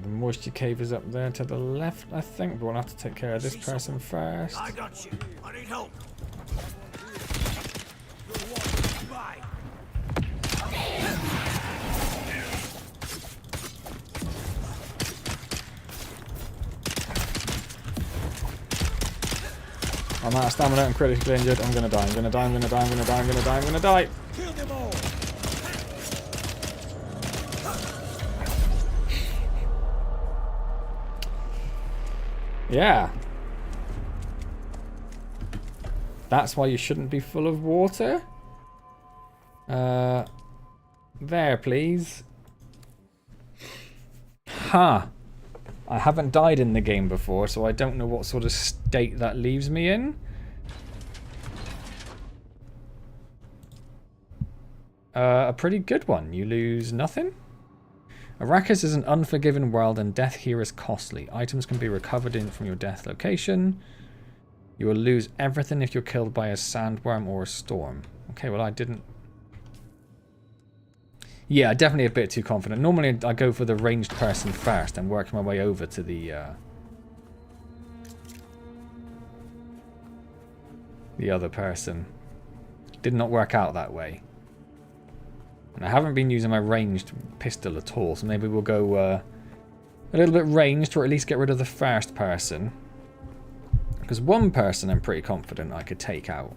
Moisture cave is up there to the left, I think, but we'll have to take care of this person first. I got you. I need help. I'm out of stamina. I'm critically injured. I'm gonna die. I'm gonna die. I'm gonna die. I'm gonna die. I'm gonna die. I'm gonna die. Kill them all. Yeah. That's why you shouldn't be full of water. There, please. Huh. I haven't died in the game before, so I don't know what sort of state that leaves me in. A pretty good one. You lose nothing. Arrakis is an unforgiving world and death here is costly. Items can be recovered from your death location. You will lose everything if you're killed by a sandworm or a storm. Okay, well I didn't... Yeah, definitely a bit too confident. Normally I go for the ranged person first and work my way over to the other person. Did not work out that way. And I haven't been using my ranged pistol at all, so maybe we'll go a little bit ranged, or at least get rid of the first person. Because one person I'm pretty confident I could take out.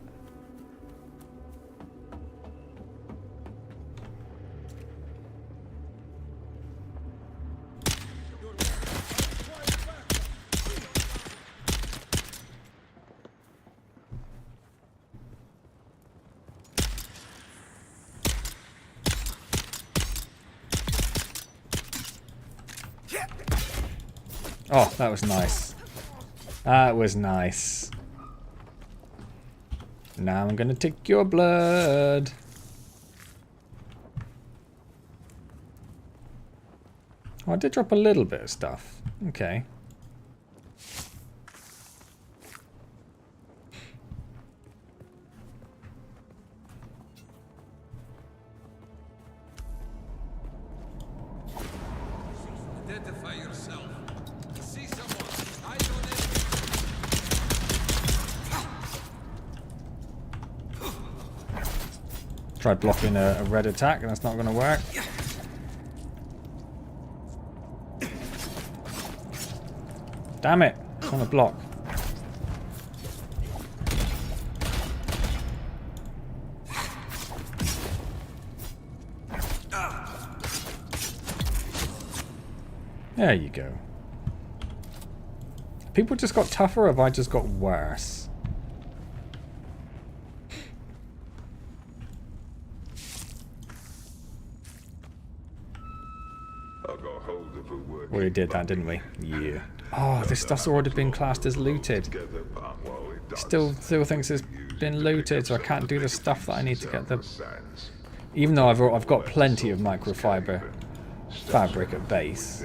Oh, that was nice. That was nice. Now I'm gonna take your blood. Oh, I did drop a little bit of stuff. Okay. Identify yourself. See someone. Eyes on it. Tried blocking a red attack and that's not gonna work. Damn it! It's on a block. There you go. People just got tougher, or have I just got worse? We already did that, didn't we? Yeah. Oh, this stuff's already been classed as looted. Still thinks it's been looted, so I can't do the stuff that I need to get the... Even though I've got plenty of microfiber fabric at base.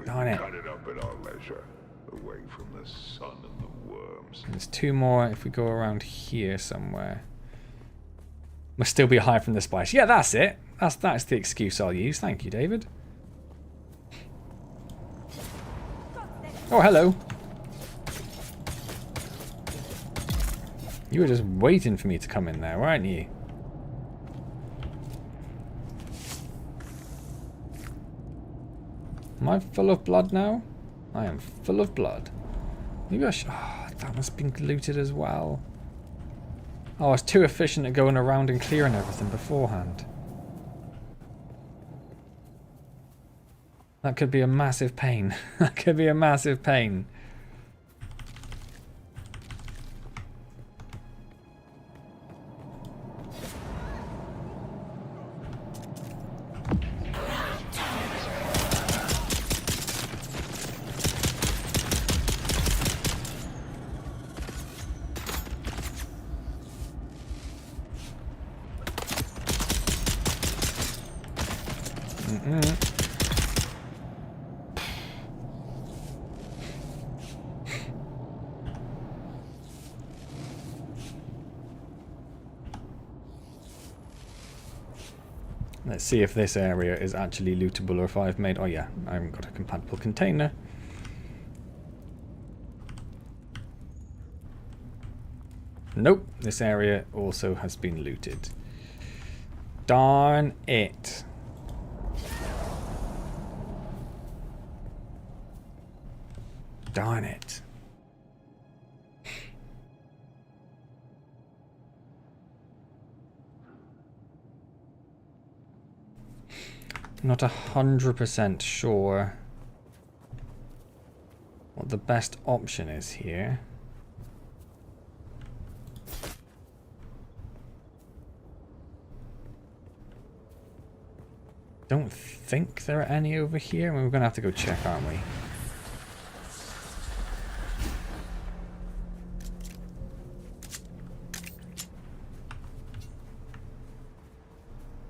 Darn it. There's two more if we go around here somewhere. Must still be high from the spice. Yeah, that's it. That's the excuse I'll use. Thank you, David. Oh, hello. You were just waiting for me to come in there, weren't you? Am I full of blood now? I am full of blood. Maybe I should... Oh, that must have been looted as well. Oh, I was too efficient at going around and clearing everything beforehand. That could be a massive pain. That could be a massive pain. Let's see if this area is actually lootable, or if I've made... Oh yeah, I haven't got a compatible container. Nope, this area also has been looted. Darn it. Darn it. Not 100% sure what the best option is here. Don't think there are any over here. I mean, we're going to have to go check, aren't we?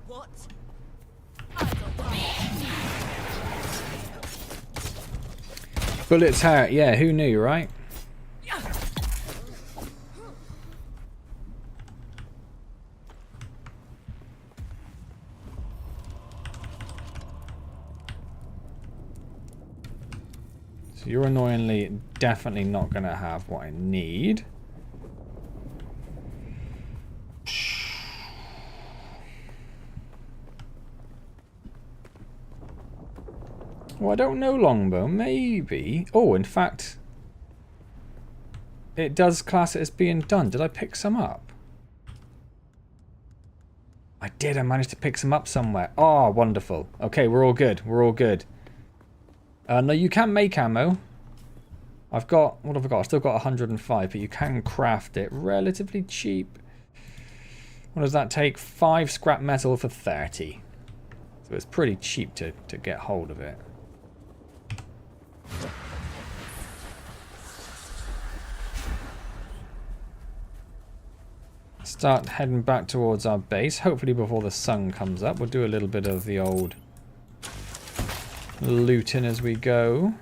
What? Bullets hurt. Yeah, who knew, right? So you're annoyingly definitely not going to have what I need. Well, I don't know, Longbow. Maybe. Oh, in fact, it does class it as being done. Did I pick some up? I did. I managed to pick some up somewhere. Oh, wonderful. Okay, we're all good. We're all good. No, you can make ammo. I've got... What have I got? I've still got 105, but you can craft it relatively cheap. What does that take? 5 scrap metal for 30. So it's pretty cheap to get hold of it. Start heading back towards our base. Hopefully before the sun comes up. We'll do a little bit of the old looting as we go.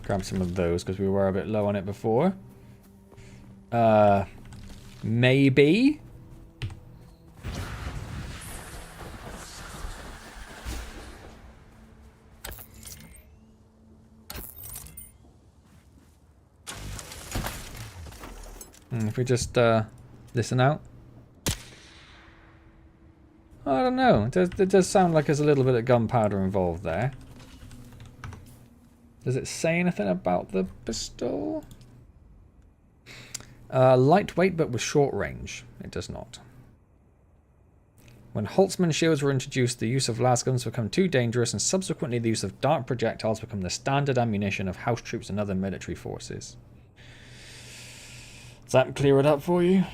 Grab some of those because we were a bit low on it before. Maybe. If we just listen out. I don't know. It does sound like there's a little bit of gunpowder involved there. Does it say anything about the pistol? Lightweight but with short range. It does not. When Holtzman shields were introduced, the use of lasguns became too dangerous, and subsequently the use of dark projectiles became the standard ammunition of house troops and other military forces. Does that clear it up for you?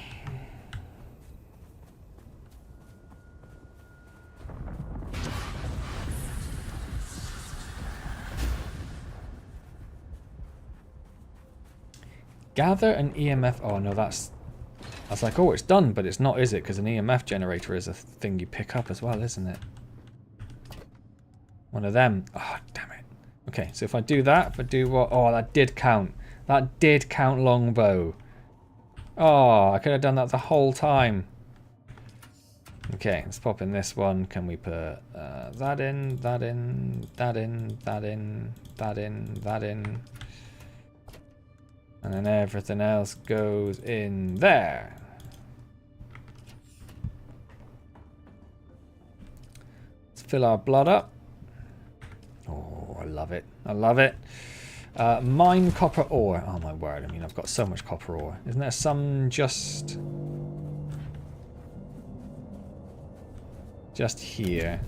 Gather an EMF. Oh no, that's... I was like, oh, it's done, but it's not, is it? Because an EMF generator is a thing you pick up as well, isn't it? One of them. Oh, damn it. Okay, so if I do that, if I do what... Oh, that did count. That did count longbow. Oh, I could have done that the whole time. Okay, let's pop in this one. Can we put that in, that in, that in, that in, that in, that in. And then everything else goes in there. Let's fill our blood up. Oh, I love it. I love it. Mine copper ore. Oh my word, I mean, I've got so much copper ore. Isn't there some just here?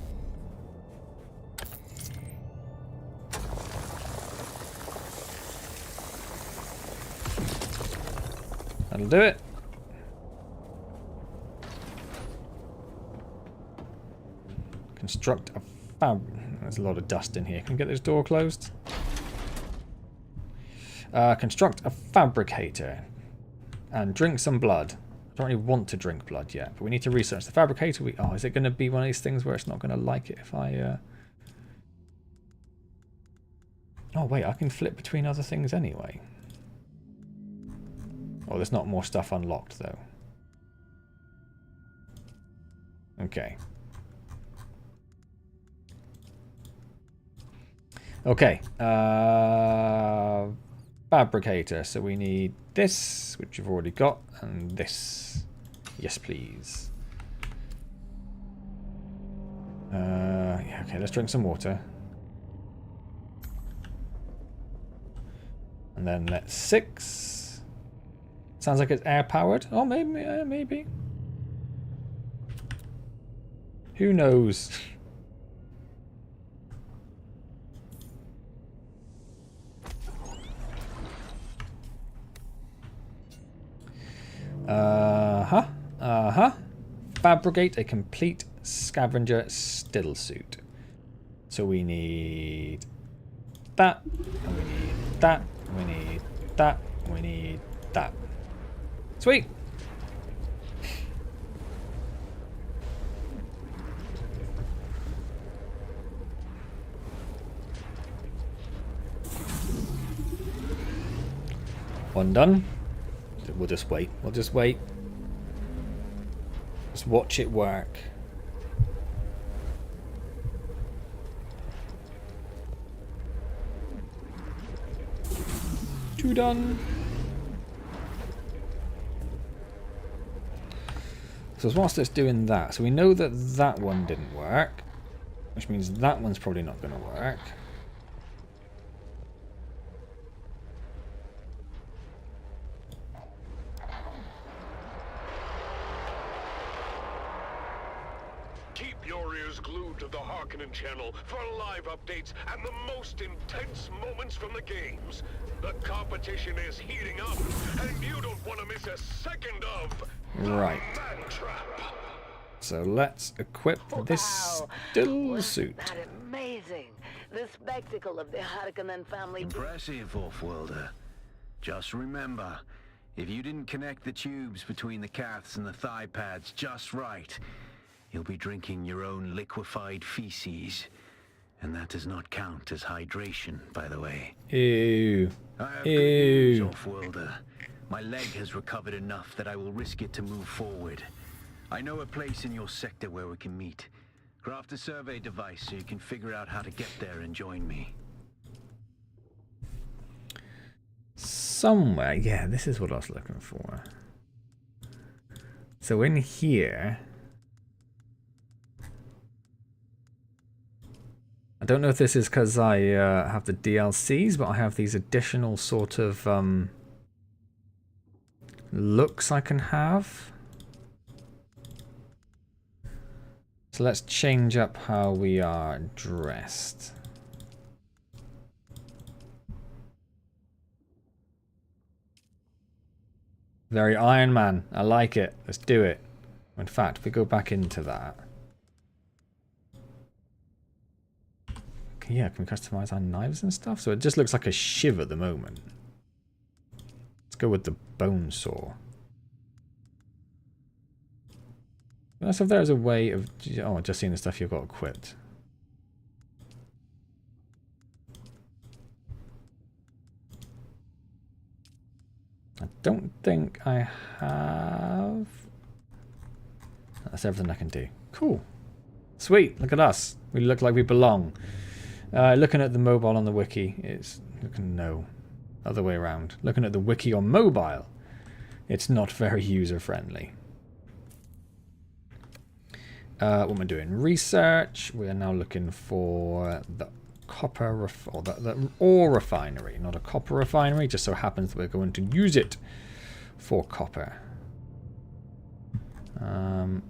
That'll do it. Construct a fab. There's a lot of dust in here. Can we get this door closed? Construct a fabricator and drink some blood. I don't really want to drink blood yet, but we need to research the fabricator. Oh, is it going to be one of these things where it's not going to like it if I... Oh, wait, I can flip between other things anyway. Oh, there's not more stuff unlocked, though. Okay. Okay. Fabricator. So we need this, which you've already got, and this. Yes, please. Yeah, okay, let's drink some water. And then that's 6. Sounds like it's air powered. Oh, maybe, maybe. Who knows? Fabricate a complete scavenger still suit. So we need that, and we need that, we need that, we need that. Sweet! One done. We'll just wait. We'll just wait. Just watch it work. 2 done. So whilst it's doing that, so we know that that one didn't work, which means that one's probably not going to work. Keep your ears glued to the Harkonnen channel for live updates and the most intense moments from the games. The competition is heating up, and you don't want to miss a second of Right. Man Trap. So let's equip this still suit. That amazing. The spectacle of the Harkonnen family. Impressive, Off-Worlder. Just remember, if you didn't connect the tubes between the calves and the thigh pads just right, you'll be drinking your own liquefied feces. And that does not count as hydration, by the way. Ew. I have good news, Off-Worlder. My leg has recovered enough that I will risk it to move forward. I know a place in your sector where we can meet. Craft a survey device so you can figure out how to get there and join me. Somewhere, yeah, this is what I was looking for. So in here, I don't know if this is because I have the DLCs, but I have these additional sort of looks I can have. So let's change up how we are dressed. Very Iron Man. I like it. Let's do it. In fact, if we go back into that. Okay, yeah, can we customize our knives and stuff? So it just looks like a shiv at the moment. Let's go with the bone saw. Unless if there's a way of... Oh, just seeing the stuff you've got equipped. I don't think I have... That's everything I can do. Cool. Sweet, look at us. We look like we belong. Looking at the mobile on the wiki, it's... No. Other way around. Looking at the wiki on mobile, it's not very user-friendly. What am I doing? Research. We are now looking for the copper or the ore refinery, not a copper refinery. Just so happens that we're going to use it for copper. Oh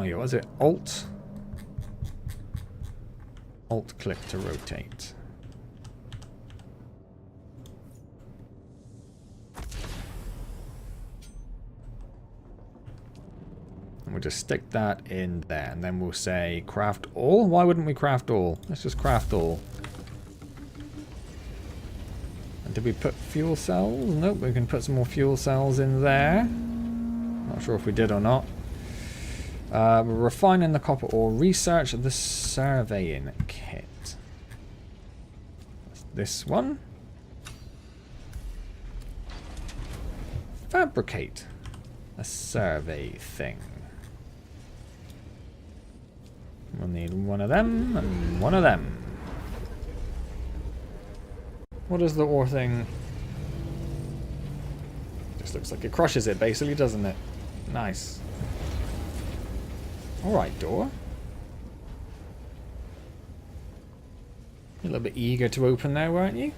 yeah, what is it? Alt click to rotate. And we'll just stick that in there, and then we'll say craft all. Why wouldn't we craft all? Let's just craft all. And did we put fuel cells? Nope, we can put some more fuel cells in there. Not sure if we did or not. We're refining the copper ore. Research the surveying kit. This one. Fabricate a survey thing. We'll need one of them and one of them. What is the ore thing? Just looks like it crushes it basically, doesn't it? Nice. Alright, door. You're a little bit eager to open there, weren't you?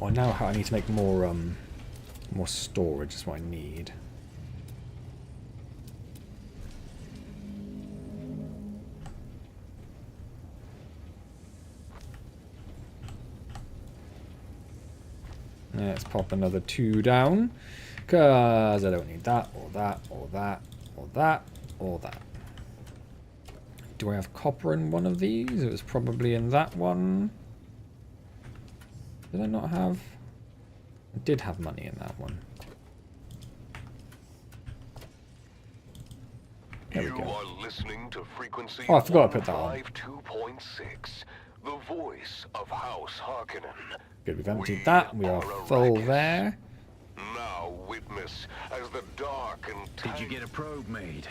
Oh, now I need to make more more storage is what I need. Let's pop another 2 down, because I don't need that, or that, or that, or that, or that. Do I have copper in one of these? It was probably in that one. Did I not have? I did have money in that one. There we go. You are listening to frequency Oh, I forgot to put that on. 152.6, the voice of House Harkonnen. Good, we've emptied that. We are full there. Now witness as the dark and Did you get a probe made?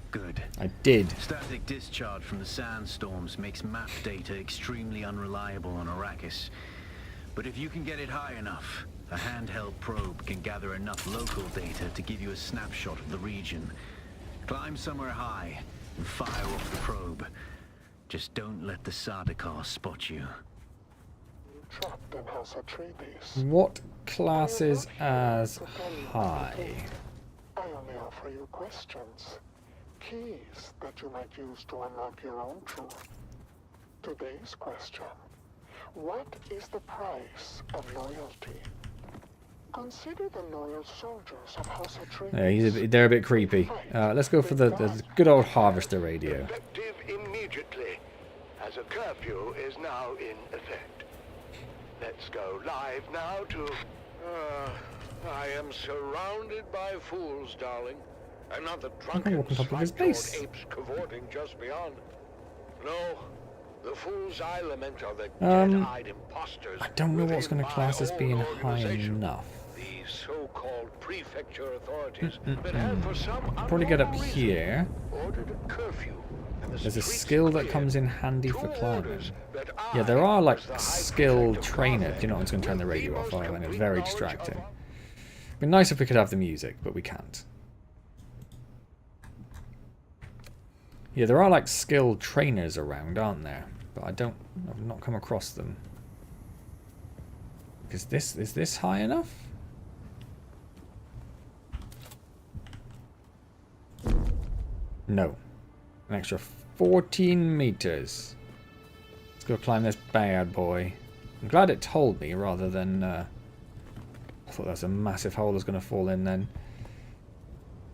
Good. I did. Static discharge from the sandstorms makes map data extremely unreliable on Arrakis. But if you can get it high enough, a handheld probe can gather enough local data to give you a snapshot of the region. Climb somewhere high and fire off the probe. Just don't let the Sardaukar spot you. Trapped in House Atreides. What classes as high? I only offer you questions. Keys that you might use to unlock your own truth. Today's question. What is the price of loyalty? Consider the loyal soldiers of House Atreides. Yeah, they're a bit creepy. Let's go for the good old harvester radio. effective immediately, as a curfew is now in effect. Let's go live now to... I am surrounded by fools, darling. I'm not the drunken walk on top of his base. apes cavorting just beyond. No, the fools I lament are the dead-eyed imposters. I don't know what's going to within class my as being own high organization. enough. These so-called prefecture authorities that have for some Probably get up unknown reason here. ordered a curfew. And the There's a streets skill that cleared. comes in handy for Two climbing. orders that Yeah, there are I, like as the High skilled Prefect of trainers. You know, I'm just going to turn the radio off. I think it's very distracting. It'd be nice if we could have the music, but we can't. Yeah, there are like skilled trainers around, aren't there? But I've not come across them. Is this high enough? No. An extra 14 meters. Let's go climb this bad boy. I'm glad it told me rather than... I thought that's a massive hole that's going to fall in then.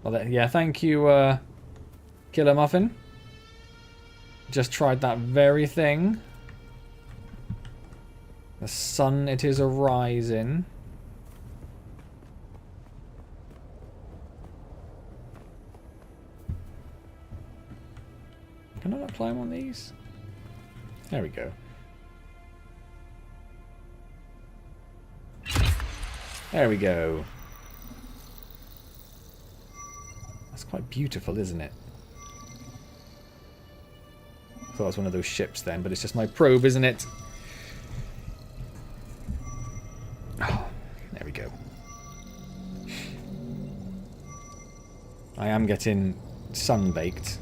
Well, yeah, thank you, Killer Muffin. Just tried that very thing. The sun, it is a-rising. Can I not climb on these? There we go. There we go. That's quite beautiful, isn't it? I thought it was one of those ships then, but it's just my probe, isn't it? Oh, there we go. I am getting sunbaked.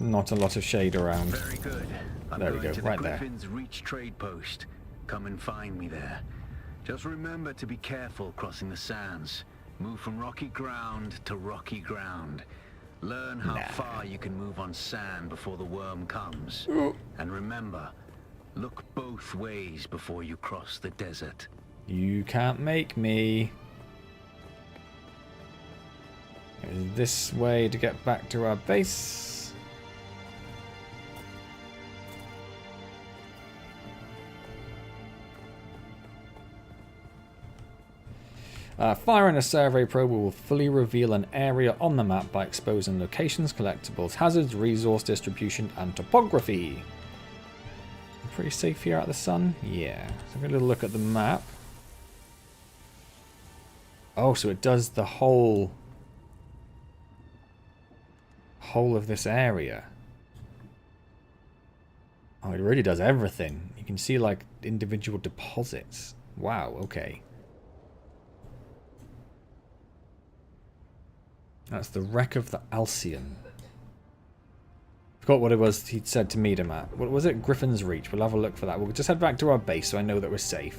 Not a lot of shade around. Very good. There we go, to right the there. Griffin's Reach trade post. Come and find me there. Just remember to be careful crossing the sands. Move from rocky ground to rocky ground. Learn how far you can move on sand before the worm comes. And remember, look both ways before you cross the desert. You can't make me. Is this way to get back to our base? Firing a survey probe will fully reveal an area on the map by exposing locations, collectibles, hazards, resource distribution, and topography. Pretty safe here out of the sun? Yeah. So have a little look at the map. Oh, so it does the whole of this area. Oh, it really does everything. You can see like individual deposits. Wow, okay. That's the wreck of the Alcyon. Of forgot what it was he'd said to meet him at. What was it? Griffin's Reach. We'll have a look for that. We'll just head back to our base so I know that we're safe.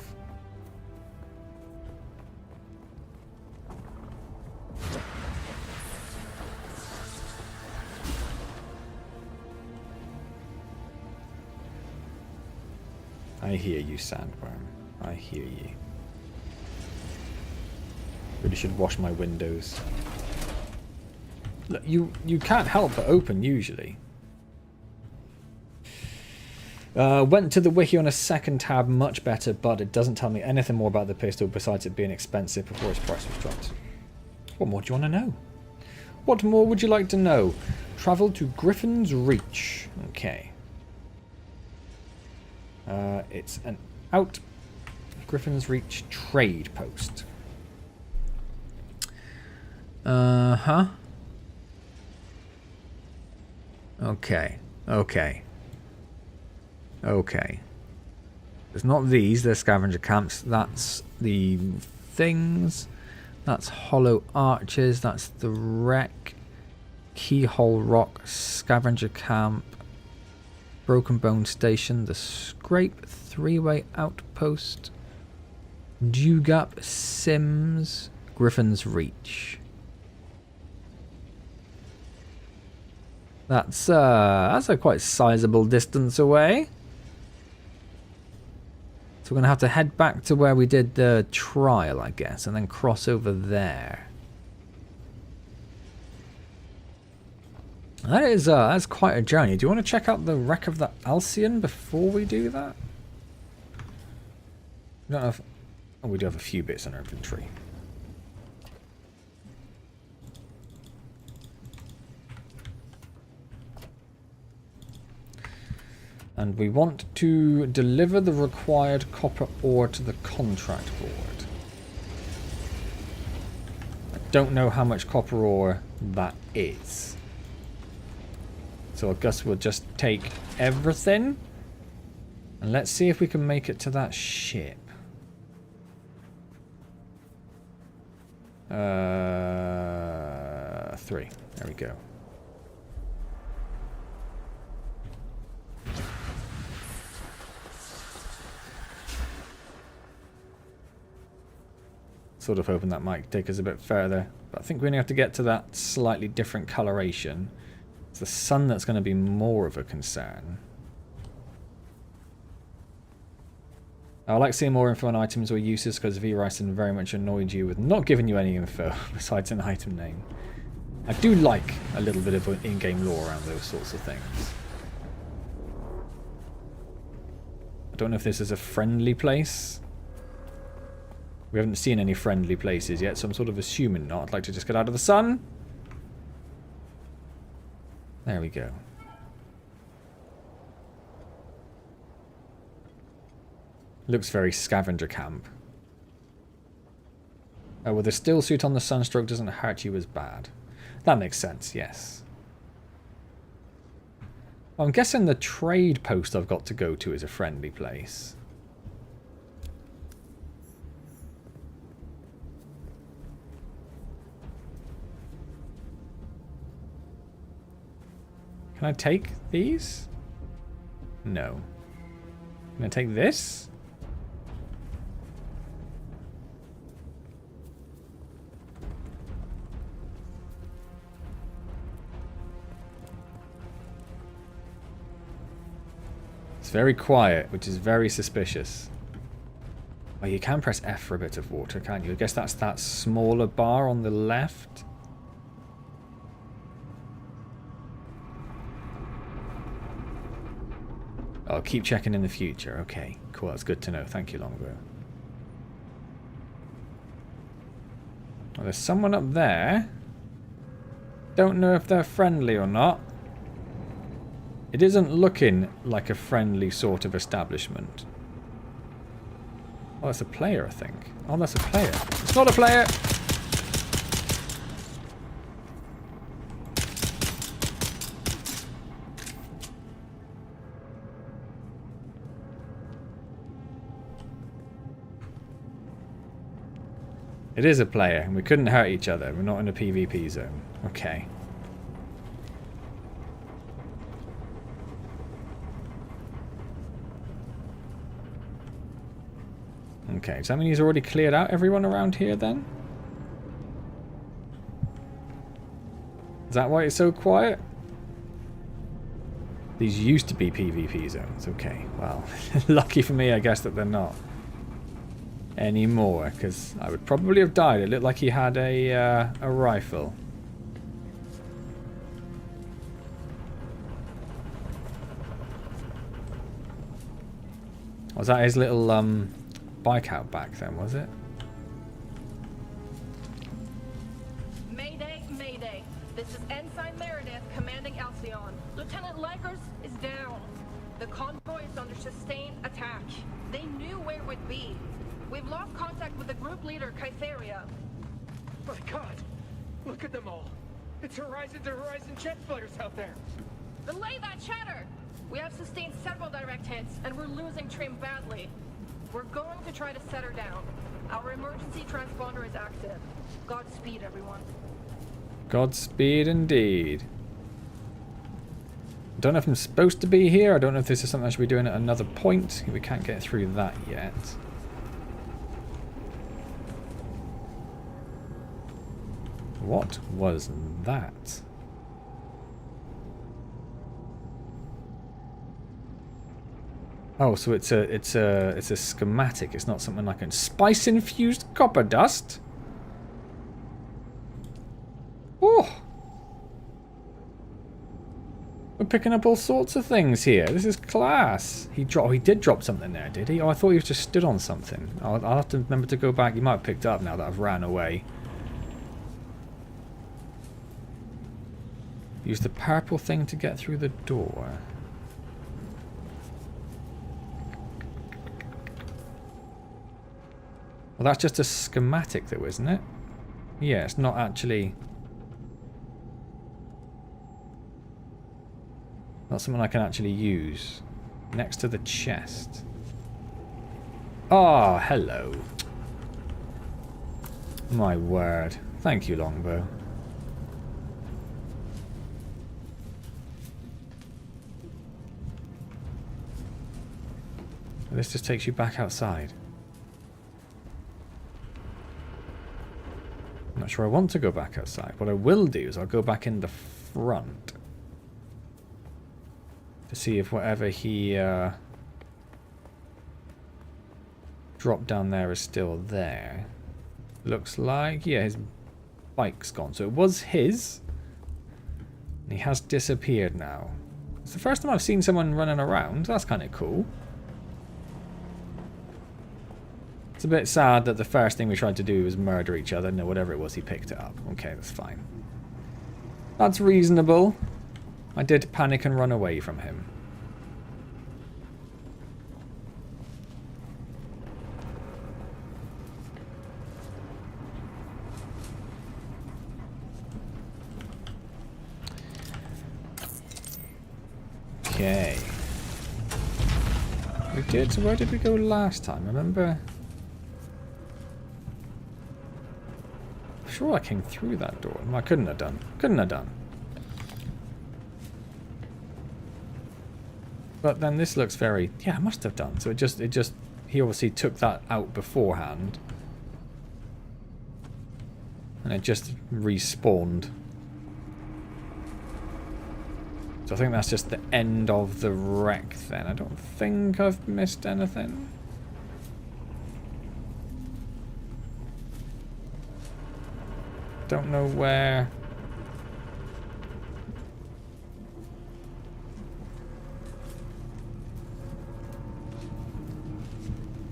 I hear you, Sandworm. I hear you. Really should wash my windows. Look, you can't help but open usually. Went to the wiki on a second tab, much better, but it doesn't tell me anything more about the pistol besides it being expensive before its price was dropped. What more do you want to know? What more would you like to know? Travel to Griffin's Reach. Okay. It's an out Griffin's Reach trade post. Uh-huh. Okay. Okay. Okay. It's not these, they're scavenger camps. That's the things. That's hollow arches. That's the wreck. Keyhole rock. Scavenger camp. Broken Bone Station. The Scrape. Three-way outpost. Dewgap. Sims. Griffin's Reach. That's a quite sizable distance away. So we're going to have to head back to where we did the trial, I guess, and then cross over there. That's quite a journey. Do you want to check out the wreck of the Alcyon before we do that? We don't have... Oh, we do have a few bits in our inventory. And we want to deliver the required copper ore to the contract board. I don't know how much copper ore that is. So I guess we'll just take everything. And let's see if we can make it to that ship. 3. There we go. Sort of hoping that might take us a bit further. But I think we only have to get to that slightly different coloration. It's the sun that's going to be more of a concern. I like seeing more info on items or uses because V-Ryson very much annoyed you with not giving you any info besides an item name. I do like a little bit of in-game lore around those sorts of things. I don't know if this is a friendly place. We haven't seen any friendly places yet, so I'm sort of assuming not. I'd like to just get out of the sun. There we go. Looks very scavenger camp. Oh, well, the still suit on the sunstroke doesn't hurt you as bad. That makes sense, yes. Well, I'm guessing the trade post I've got to go to is a friendly place. Can I take these? No. Can I take this? It's very quiet, which is very suspicious. Oh, you can press F for a bit of water, can't you? I guess that's that smaller bar on the left. I'll keep checking in the future. Okay, cool. That's good to know. Thank you, Longbow. Well, there's someone up there. Don't know if they're friendly or not. It isn't looking like a friendly sort of establishment. Oh, that's a player, I think. Oh, that's a player. It's not a player! It is a player, and we couldn't hurt each other. We're not in a PvP zone. Okay. Okay, does that mean he's already cleared out everyone around here then? Is that why it's so quiet? These used to be PvP zones. Okay, well, lucky for me, I guess, that they're not anymore, because I would probably have died. It looked like he had a rifle. Was that his little bike out back then, was it? Mayday, Mayday. This is Ensign Meredith commanding Alcyon. Lieutenant Lakers is down. The convoy is under sustained attack. They knew where we'd be. We've lost contact with the group leader, Kytheria. My God! Look at them all! It's horizon to horizon jet fighters out there! Delay that chatter! We have sustained several direct hits, and we're losing Trim badly. We're going to try to set her down. Our emergency transponder is active. Godspeed, everyone. Godspeed indeed. I don't know if I'm supposed to be here. I don't know if this is something I should be doing at another point. We can't get through that yet. What was that? Oh, so it's a schematic. It's not something like a spice infused copper dust. Oh, we're picking up all sorts of things here. This is class. He did drop something there, did he? Oh, I thought he was just stood on something. I'll have to remember to go back. You might have picked it up now that I've ran away. Use the purple thing to get through the door. Well, that's just a schematic though, isn't it? Yeah, it's not actually... Not something I can actually use. Next to the chest. Oh, hello. My word. Thank you, Longbow. This just takes you back outside. I'm not sure I want to go back outside. What I will do is I'll go back in the front to see if whatever he dropped down there is still there. Looks like, yeah, his bike's gone. So it was his. And he has disappeared now. It's the first time I've seen someone running around. That's kind of cool. It's a bit sad that the first thing we tried to do was murder each other. No, whatever it was, he picked it up. Okay, that's fine. That's reasonable. I did panic and run away from him. Okay. We did. So where did we go last time? Remember? I'm sure I came through that door. No, I couldn't have done. Couldn't have done. But then this looks very... Yeah, I must have done. So it just... He obviously took that out beforehand. And it just respawned. So I think that's just the end of the wreck then. I don't think I've missed anything. Don't know where...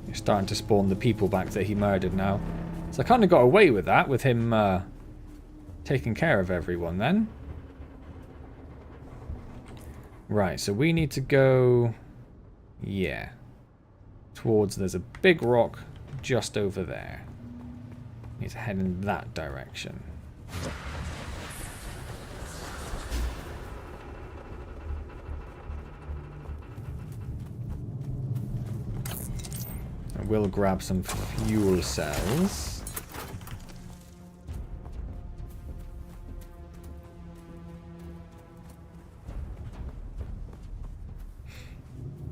You're starting to spawn the people back that he murdered now. So I kind of got away with that, with him taking care of everyone then. Right, so we need to go... Yeah. Towards... There's a big rock just over there. Need to head in that direction. I will grab some fuel cells.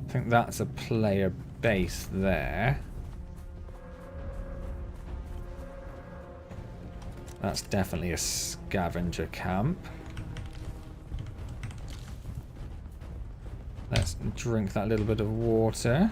I think that's a player base there. That's definitely a scavenger camp. Let's drink that little bit of water.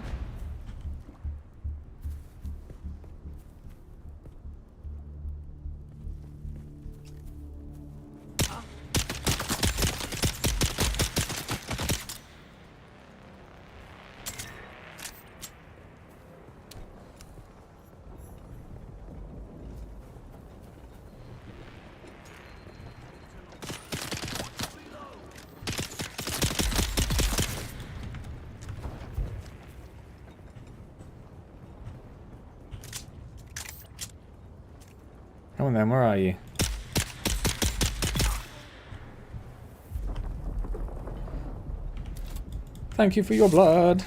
Come on then, where are you? Thank you for your blood.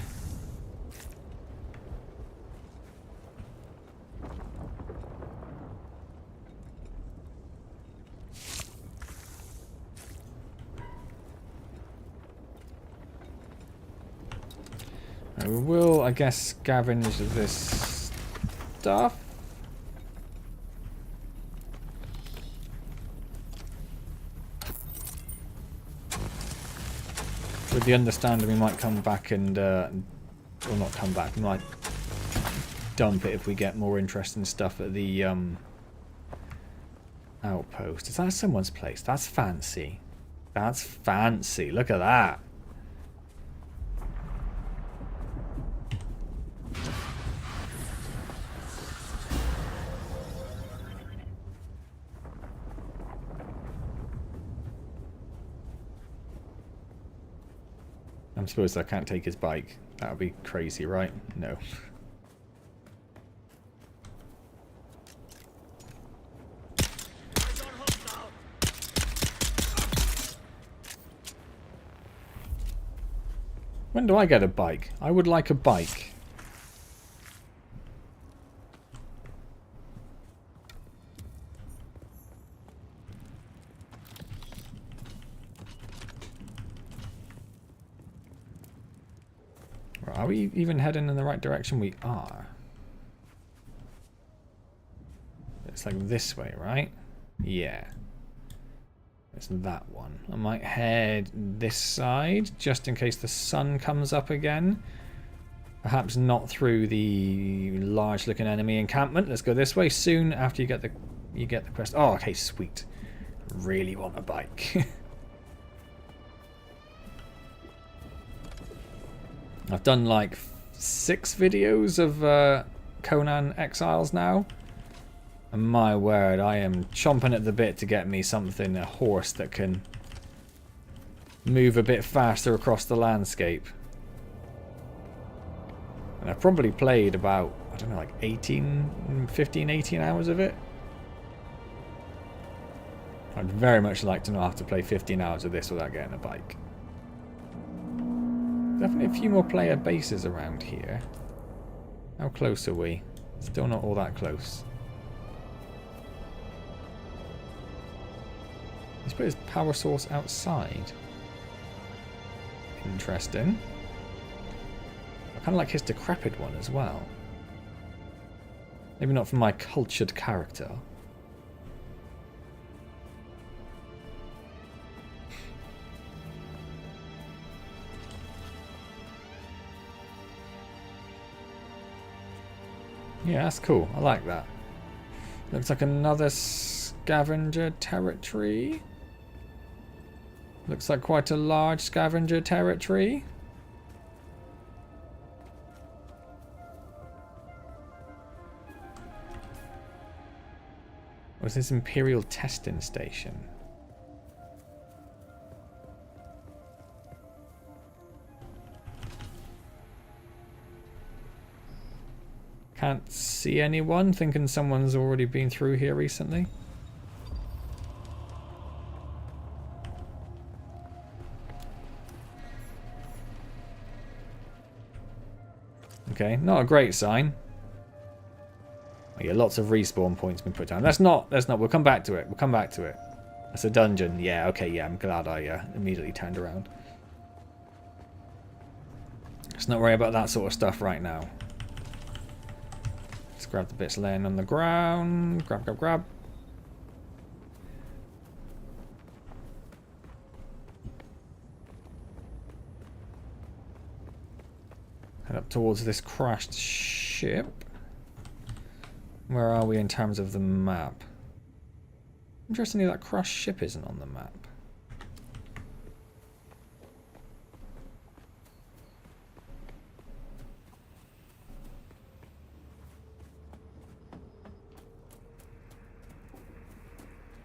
We will, I guess, scavenge this stuff. With the understanding we might come back and, or not come back, we might dump it if we get more interesting stuff at the outpost. Is that someone's place? That's fancy. That's fancy. Look at that. I suppose I can't take his bike. That would be crazy, right? No. When do I get a bike? I would like a bike. Are we even heading in the right direction? We are. It's like this way, right? Yeah. It's that one. I might head this side, just in case the sun comes up again. Perhaps not through the large-looking enemy encampment. Let's go this way soon after you get the quest. Oh, okay, sweet. Really want a bike. I've done like 6 videos of Conan Exiles now. And my word, I am chomping at the bit to get me something, a horse that can move a bit faster across the landscape. And I've probably played about, I don't know, like 15, 18 hours of it. I'd very much like to not have to play 15 hours of this without getting a bike. Definitely a few more player bases around here. How close are we? Still not all that close. He's put his power source outside. Interesting. I kind of like his decrepit one as well. Maybe not for my cultured character. Yeah, that's cool. I like that. Looks like another scavenger territory. Looks like quite a large scavenger territory. What's this Imperial testing station? Can't see anyone, thinking someone's already been through here recently. Okay, not a great sign. Oh, yeah, lots of respawn points been put down. That's not, we'll come back to it. We'll come back to it. That's a dungeon. Yeah, okay, yeah, I'm glad I immediately turned around. Let's not worry about that sort of stuff right now. Let's grab the bits laying on the ground. Grab, grab, grab. Head up towards this crashed ship. Where are we in terms of the map? Interestingly, that crashed ship isn't on the map.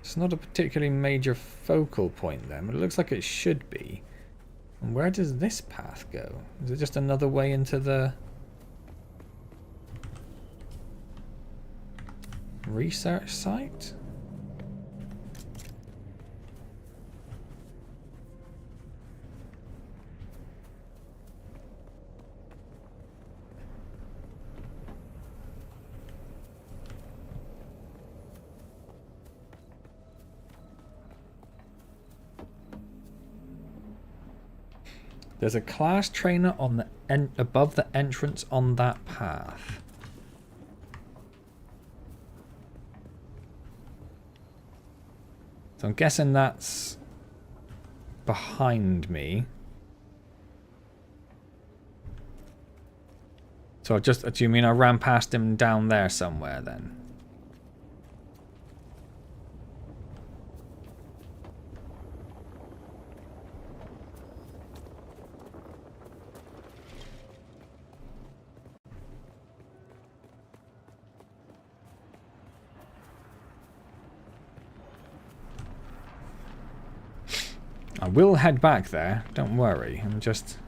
It's not a particularly major focal point then, but it looks like it should be. And where does this path go? Is it just another way into the research site? There's a class trainer on the above the entrance on that path. So I'm guessing that's behind me. So do you mean I ran past him down there somewhere then? I will head back there, don't worry. I'm just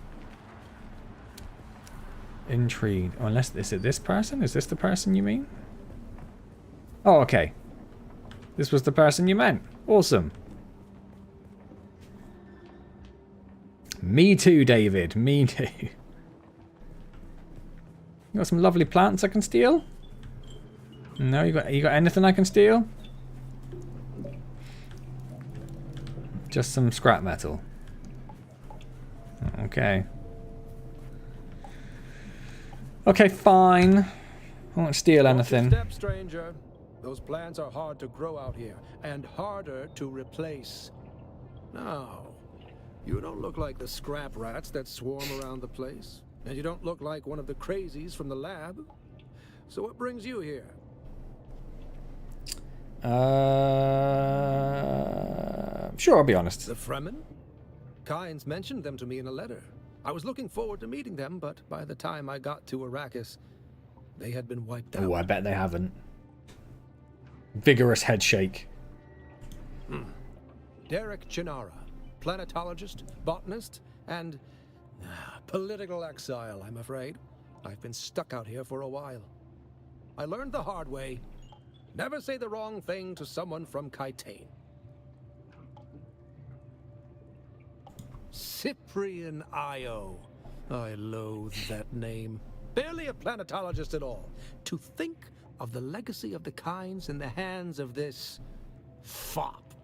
intrigued. Oh, unless, is it this person? Is this the person you mean? Oh, okay. This was the person you meant. Awesome. Me too, David. Me too. You got some lovely plants I can steal? No, you got anything I can steal? Just some scrap metal. Okay. Okay, fine. I won't steal anything. Step, stranger. Those plants are hard to grow out here, and harder to replace. Now, you don't look like the scrap rats that swarm around the place, and you don't look like one of the crazies from the lab. So what brings you here? Sure, I'll be honest. The Fremen? Kynes mentioned them to me in a letter. I was looking forward to meeting them, but by the time I got to Arrakis, they had been wiped out. Oh, I bet they haven't. Vigorous head shake. Derek Chinara, planetologist, botanist, and political exile, I'm afraid. I've been stuck out here for a while. I learned the hard way. Never say the wrong thing to someone from Kytane. Cyprian Io. I loathe that name. Barely a planetologist at all. To think of the legacy of the Kynes in the hands of this fop.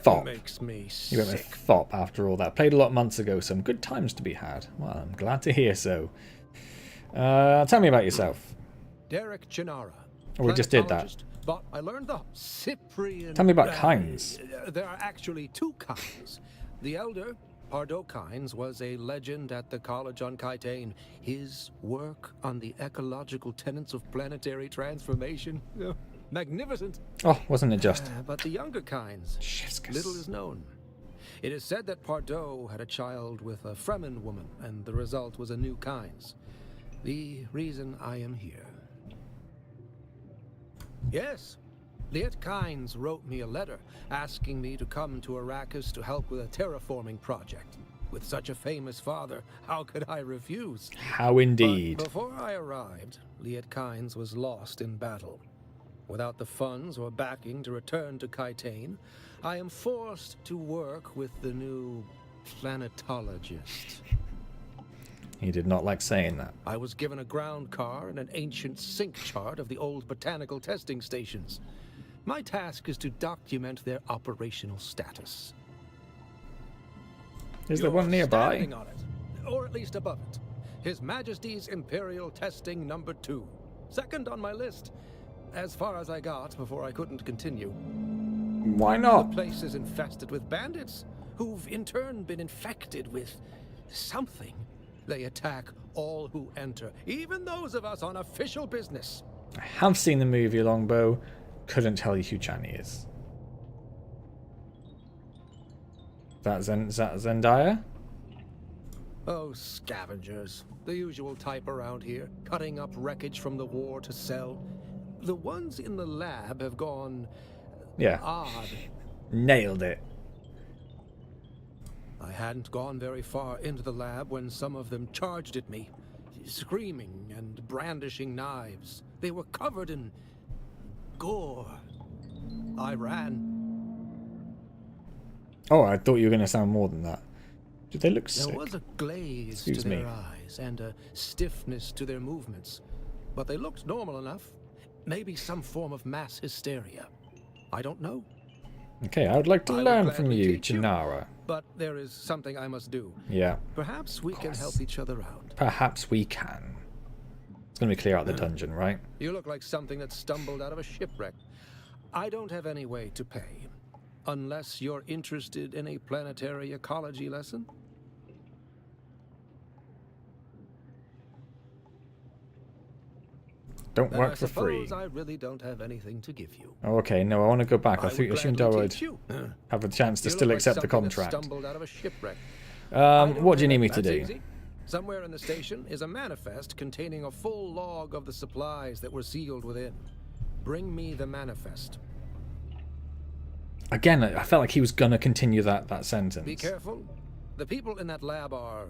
Fop. Makes me sick. You went with fop after all that. Played a lot months ago, some good times to be had. Well, I'm glad to hear so. Tell me about yourself. Derek Chinara. Oh, we just did that. But I learned the Cyprian... Tell me about Kynes. There are actually two Kynes. The elder, Pardo Kynes, was a legend at the college on Kytane. His work on the ecological tenets of planetary transformation. Magnificent. Oh, wasn't it just? But the younger Kynes, little is known. It is said that Pardo had a child with a Fremen woman, and the result was a new Kynes. The reason I am here. Yes, Liet Kynes wrote me a letter asking me to come to Arrakis to help with a terraforming project. With such a famous father, how could I refuse? How indeed. But before I arrived, Liet Kynes was lost in battle. Without the funds or backing to return to Kytane, I am forced to work with the new planetologist. He did not like saying that. I was given a ground car and an ancient sync chart of the old botanical testing stations. My task is to document their operational status. Is there one nearby? Standing on it, or at least above it. His Majesty's Imperial Testing Number 2. Second on my list. As far as I got before I couldn't continue. Why not? The place is infested with bandits, who've in turn been infected with something. They attack all who enter, even those of us on official business. I have seen the movie Longbow. Couldn't tell you who Chani is. Is that Zendaya? Oh, scavengers. The usual type around here, cutting up wreckage from the war to sell. The ones in the lab have gone... odd. Nailed it. I hadn't gone very far into the lab when some of them charged at me, screaming and brandishing knives. They were covered in gore. I ran. Oh, I thought you were going to sound more than that. Did they look sick? There was a glaze to their eyes and a stiffness to their movements, but they looked normal enough. Maybe some form of mass hysteria. I don't know. Okay, I would like to learn from you, Jinara. But there is something I must do. Yeah. Perhaps we can help each other out. Perhaps we can. It's going to be clear out the dungeon, right? You look like something that stumbled out of a shipwreck. I don't have any way to pay. Unless you're interested in a planetary ecology lesson? Don't work for free. I really don't have anything to give you. Oh, okay, no, I want to go back. I think Shinda would have a chance to still accept the contract. What do you need me to do? Easy. Somewhere in the station is a manifest containing a full log of the supplies that were sealed within. Bring me the manifest. Again, I felt like he was going to continue that sentence. Be careful. The people in that lab are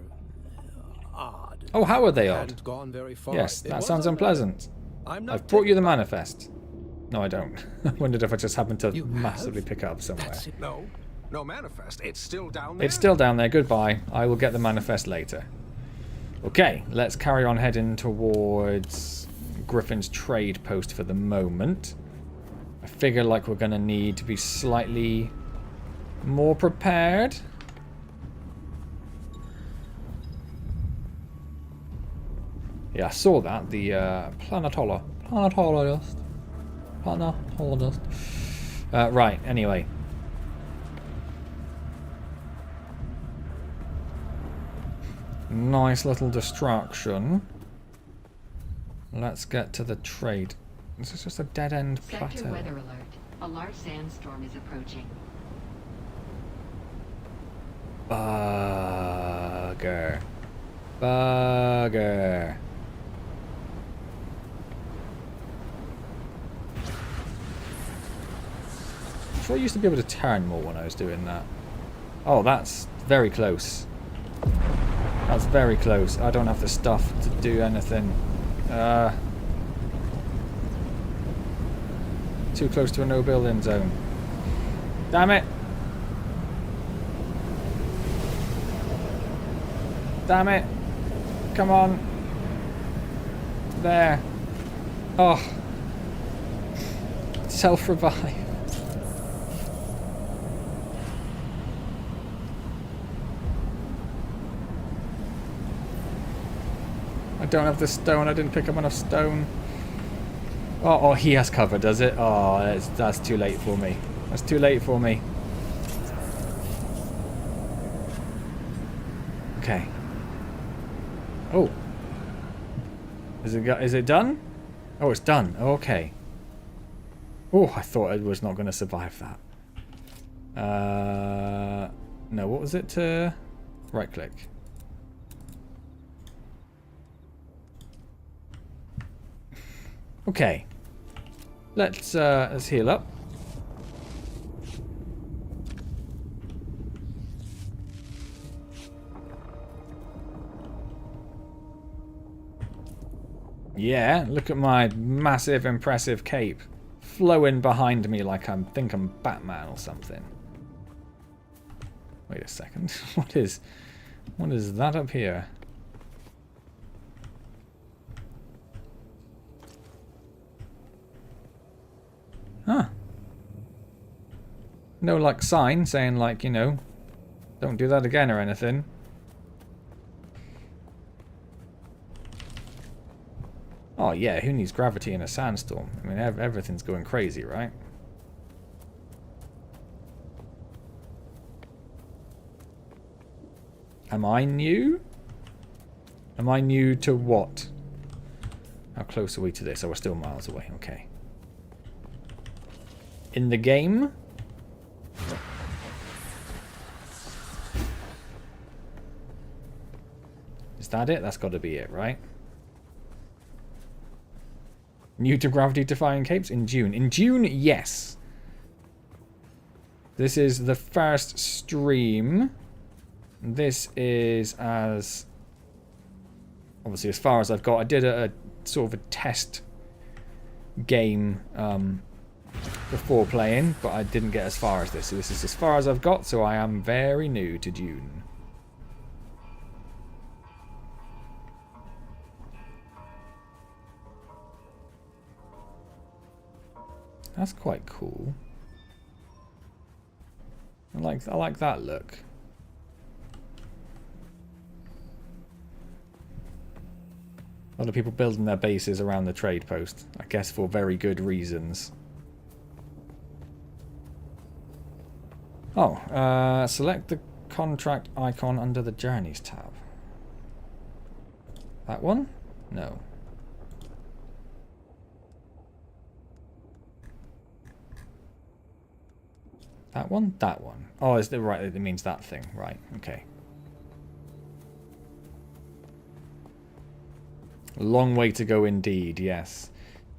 odd. Oh, how are they odd? Gone very far. Yes, that sounds unpleasant. I've brought you the manifest. No, I don't. I wondered if I just happened to massively pick it up somewhere. No manifest. It's still down there. It's still down there. Goodbye. I will get the manifest later. Okay, let's carry on heading towards Griffin's trade post for the moment. I figure like we're going to need to be slightly more prepared. Yeah, I saw that. The planetologist. Right, anyway. Nice little distraction. Let's get to the trade. This is just a dead-end plateau. Sector weather alert. A large sandstorm is approaching. Bugger. Bugger. I'm sure I used to be able to turn more when I was doing that. Oh, that's very close. That's very close. I don't have the stuff to do anything. Too close to a no building zone. Damn it! Damn it! Come on! There. Oh. Self-revive. I don't have the stone. I didn't pick up enough stone. Oh, he has cover, does it? Oh, that's too late for me. That's too late for me. Okay. Oh. Is it done? Oh, it's done. Okay. Oh, I thought I was not going to survive that. No, what was it? Right click. Okay. Let's heal up. Yeah, look at my massive, impressive cape flowing behind me like I think I'm Batman or something. Wait a second. What is that up here? Huh. No, like, sign saying, like, you know, don't do that again or anything. Oh, yeah, who needs gravity in a sandstorm? I mean, everything's going crazy, right? Am I new? Am I new to what? How close are we to this? Oh, we're still miles away. Okay. In the game? Is that it? That's got to be it, right? New to gravity-defying capes in June. In June, yes. This is the first stream. This is as... obviously as far as I've got. I did a sort of a test game before playing, but I didn't get as far as this. So this is as far as I've got, so I am very new to Dune. That's quite cool. I like that look. A lot of people building their bases around the trade post, I guess for very good reasons. Oh, select the contract icon under the Journeys tab. That one? No. That one? That one. Oh, is it right? It means that thing. Right, okay. Long way to go indeed, yes.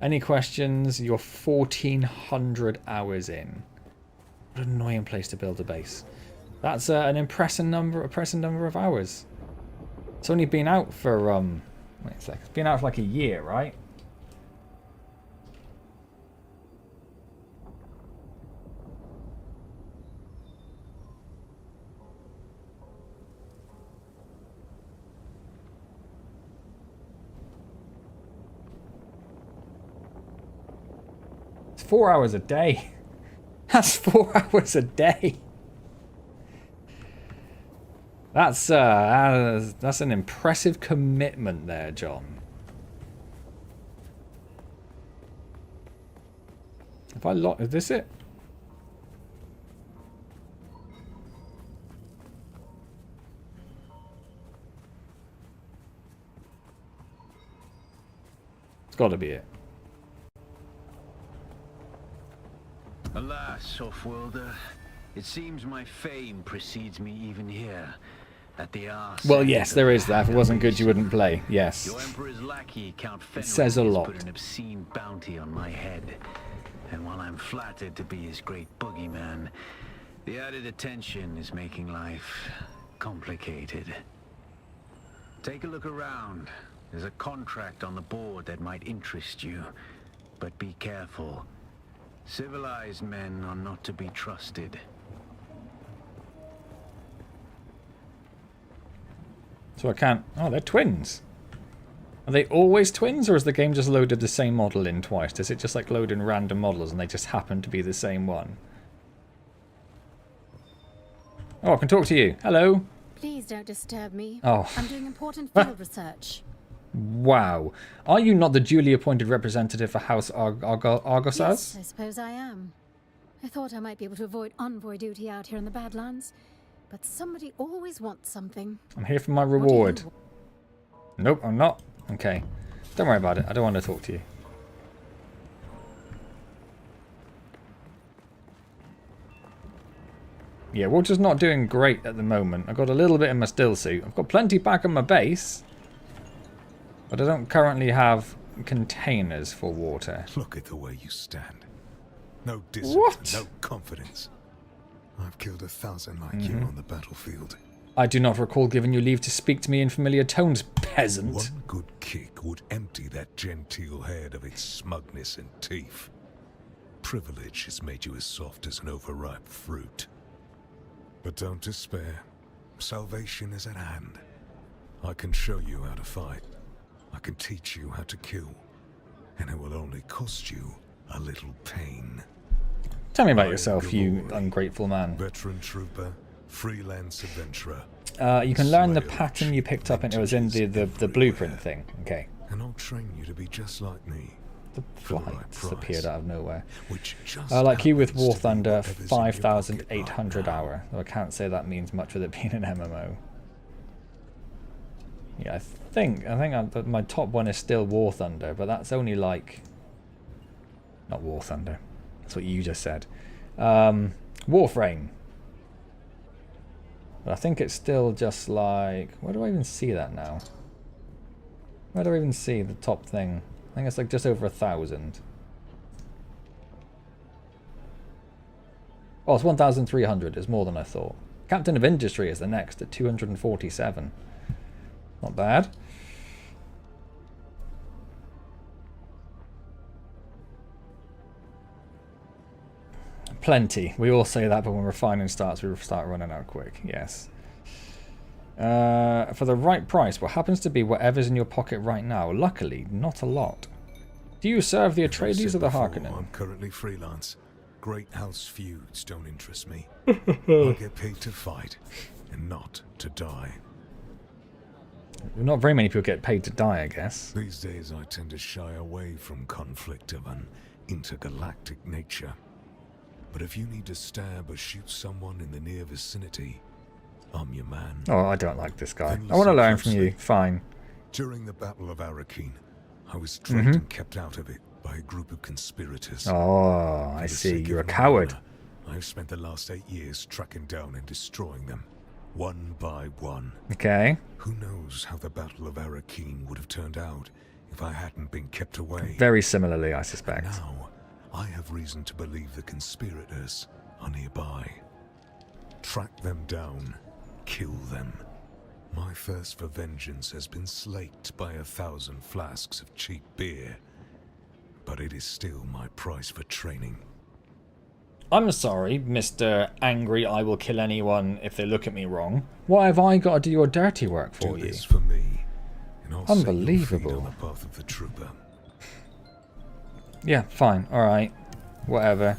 Any questions? You're 1,400 hours in. What an annoying place to build a base. That's an impressive number of hours. It's only been out for wait a sec. It's been out for like a year, right? It's 4 hours a day. That's 4 hours a day. That's an impressive commitment there, John. If I lock, is this it? It's got to be it. Alas, Offworlder, it seems my fame precedes me even here. At the arse. Well, yes, there is that. If it wasn't good, you wouldn't play. Yes. Your Emperor's lackey, Count Fenrir, it says a lot. put an obscene bounty on my head. And while I'm flattered to be his great boogeyman, the added attention is making life complicated. Take a look around. There's a contract on the board that might interest you. But be careful. Civilized men are not to be trusted. So I can't... Oh, they're twins. Are they always twins, or has the game just loaded the same model in twice? Does it just like load in random models and they just happen to be the same one? Oh, I can talk to you. Hello. Please don't disturb me. Oh. I'm doing important field research. Wow. Are you not the duly appointed representative for House Argosas? Yes, I suppose I am. I thought I might be able to avoid envoy duty out here in the Badlands. But somebody always wants something. I'm here for my reward. Nope, I'm not. Okay. Don't worry about it. I don't want to talk to you. Yeah, water's not doing great at the moment. I've got a little bit in my still suit. I've got plenty back on my base. But I don't currently have containers for water. Look at the way you stand. No discipline, no confidence. I've killed 1,000 like you on the battlefield. I do not recall giving you leave to speak to me in familiar tones, peasant. One good kick would empty that genteel head of its smugness and teeth. Privilege has made you as soft as an overripe fruit. But don't despair. Salvation is at hand. I can show you how to fight. I can teach you how to kill. And it will only cost you a little pain. Tell me about yourself, you ungrateful man. Veteran trooper, freelance adventurer. You can learn the pattern you picked up, and it was in the blueprint thing. Okay. And I'll train you to be just like me. The flights appeared out of nowhere. Like you with War Thunder, 5,800 hour. Though I can't say that means much with it being an MMO. Yeah, I think my top one is still War Thunder, but that's only like... Not War Thunder. That's what you just said. Warframe. But I think it's still just like... Where do I even see that now? Where do I even see the top thing? I think it's like just over 1,000. Oh, it's 1,300. It's more than I thought. Captain of Industry is the next at 247. Not bad. Plenty. We all say that, but when refining starts, we start running out quick. Yes. For the right price, what happens to be whatever's in your pocket right now? Luckily, not a lot. Do you serve the Atreides or the Harkonnen? I'm currently freelance. Great house feuds don't interest me. I get paid to fight, and not to die. Not very many people get paid to die, I guess. These days I tend to shy away from conflict of an intergalactic nature. But if you need to stab or shoot someone in the near vicinity, I'm your man. Oh, I don't like this guy. I want to learn from you. Fine. During the Battle of Arakeen, I was trapped and kept out of it by a group of conspirators. Oh, I see. You're a coward. I've spent the last 8 years tracking down and destroying them, one by one. Okay. Who knows how the Battle of Arakeen would have turned out if I hadn't been kept away. Very similarly, I suspect. Now, I have reason to believe the conspirators are nearby. Track them down, kill them. My thirst for vengeance has been slaked by 1,000 flasks of cheap beer, but it is still my price for training. I'm sorry, Mr. Angry, I will kill anyone if they look at me wrong. Why have I got to do your dirty work for you? Do this for me, and I'll Unbelievable. set your feet on the path of the trooper. Yeah, fine. Alright. Whatever.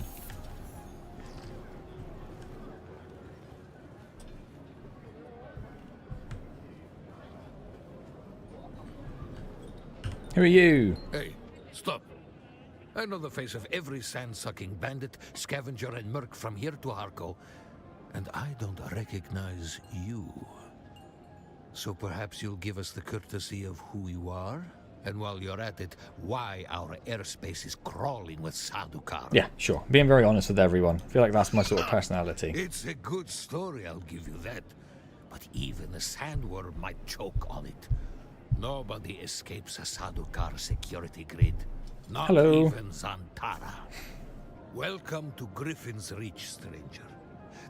Who are you? Hey, stop. I know the face of every sand-sucking bandit, scavenger, and merc from here to Harko, and I don't recognize you. So perhaps you'll give us the courtesy of who you are? And while you're at it, why our airspace is crawling with Sadukar. Yeah, sure. Being very honest with everyone. I feel like that's my sort of personality. It's a good story, I'll give you that. But even a sandworm might choke on it. Nobody escapes a Sadukar security grid. Not even Zantara. Welcome to Griffin's Reach, stranger.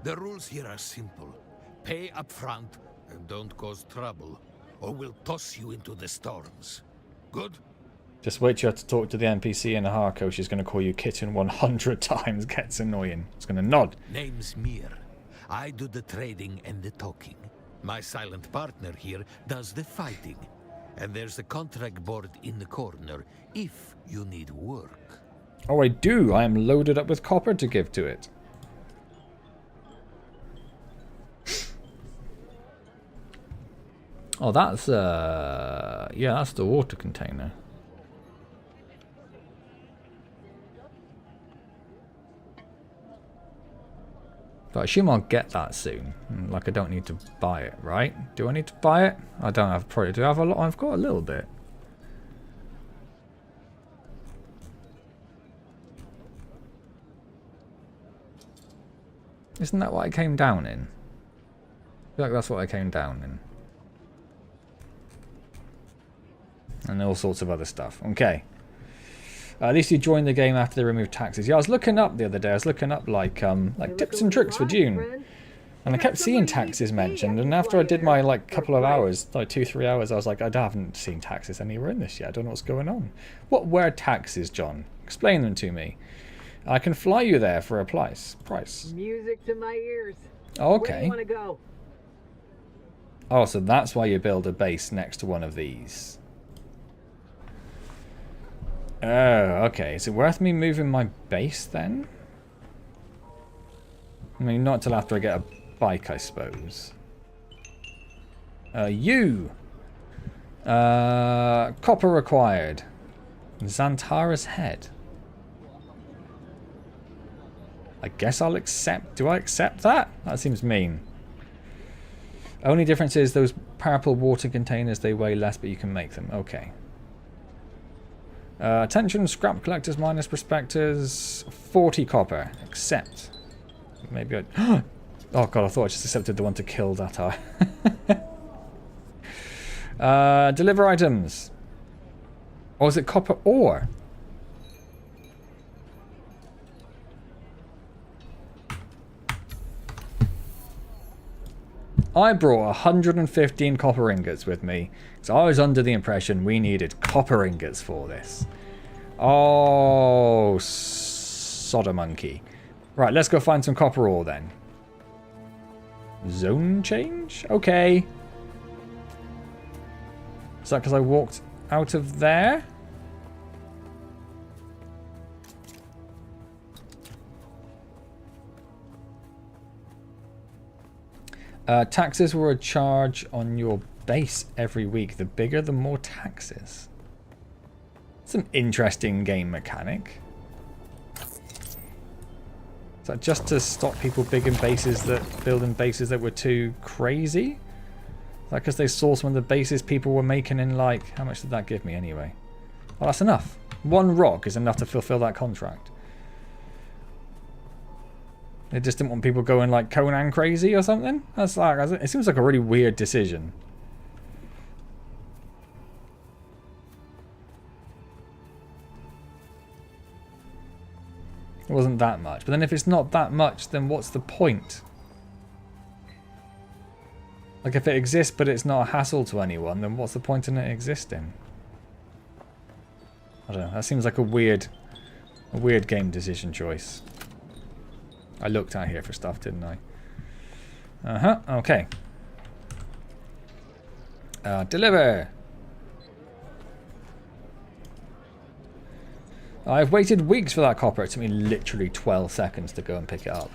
The rules here are simple. Pay up front and don't cause trouble, or we'll toss you into the storms. Good? Just wait till you have to talk to the NPC in a Harko. She's going to call you kitten 100 times. Gets annoying. It's going to nod. Name's Mir. I do the trading and the talking. My silent partner here does the fighting. And there's the contract board in the corner if you need work. Oh, I do. I am loaded up with copper to give to it. Oh, that's yeah, that's the water container. But I assume I'll get that soon. Like, I don't need to buy it, right? Do I need to buy it? I don't have probably. Do I have a lot? I've got a little bit. Isn't that what I came down in? I feel like that's what I came down in. And all sorts of other stuff. Okay. At least you joined the game after they removed taxes. Yeah, I was looking up the other day. I was looking up like tips and tricks for Dune, and I kept seeing taxes mentioned. And after I did my couple of hours, like 2-3 hours, I was like, I haven't seen taxes anywhere in this yet. I don't know what's going on. What were taxes, John? Explain them to me. I can fly you there for a price. Music to my ears. Oh, okay. Where do you want to go? Oh, so that's why you build a base next to one of these. Oh, okay. Is it worth me moving my base then? I mean, not till after I get a bike, I suppose. Copper required. Xantara's head. I guess I'll accept. Do I accept that? That seems mean. Only difference is those purple water containers. They weigh less, but you can make them. Okay. Attention, scrap collectors, miners, prospectors. 40 copper. Accept. Maybe I... Oh god, I thought I just accepted the one to kill that eye. Deliver items. Or is it copper ore? I brought 115 copper ingots with me, so I was under the impression we needed copper ingots for this. Oh, sodder monkey. Right, let's go find some copper ore then. Zone change? Okay. Is that because I walked out of there? Taxes were a charge on your base every week. The bigger, the more taxes. It's an interesting game mechanic. Is that just to stop people building bases that were too crazy? Is that because they saw some of the bases people were making in, like, how much did that give me anyway? Well, that's enough. One rock is enough to fulfill that contract. They just didn't want people going like Conan crazy or something? That's like, it seems like a really weird decision. It wasn't that much. But then if it's not that much, then what's the point? Like if it exists but it's not a hassle to anyone, then what's the point in it existing? I don't know. That seems like a weird game decision choice. I looked out here for stuff, didn't I? Okay. Deliver! I've waited weeks for that copper. It took me literally 12 seconds to go and pick it up.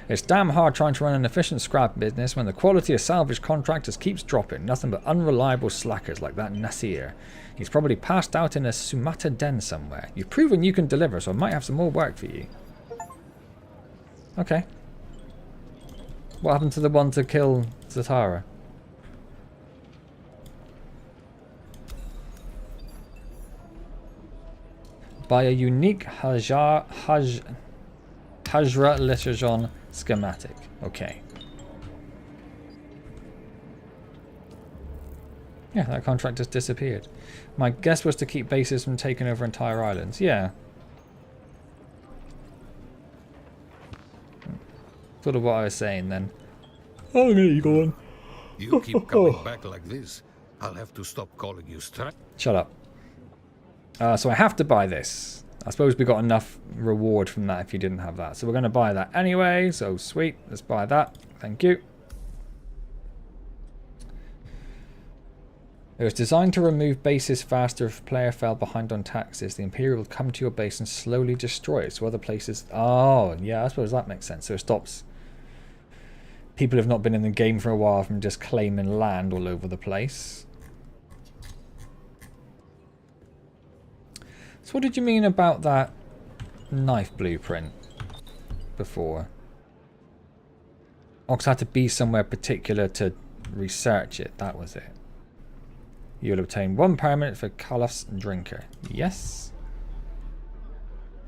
It's damn hard trying to run an efficient scrap business when the quality of salvage contractors keeps dropping. Nothing but unreliable slackers like that Nasir. He's probably passed out in a Sumata den somewhere. You've proven you can deliver, so I might have some more work for you. Okay. What happened to the one to kill Zatara? By a unique Hajra Liturgon schematic. Okay. Yeah, that contract just disappeared. My guess was to keep bases from taking over entire islands. Yeah. Sort of what I was saying then. Oh, I'm gonna get you going. You keep coming back like this, I'll have to stop calling you Strap. Shut up. So I have to buy this. I suppose we got enough reward from that if you didn't have that. So we're going to buy that anyway. So sweet. Let's buy that. Thank you. It was designed to remove bases faster if a player fell behind on taxes. The Imperial will come to your base and slowly destroy it. So other places... Oh, yeah, I suppose that makes sense. So it stops people who have not been in the game for a while from just claiming land all over the place. So what did you mean about that knife blueprint before? Ox had to be somewhere particular to research it. That was it. You'll obtain 1 permit for Calif's Drinker. Yes.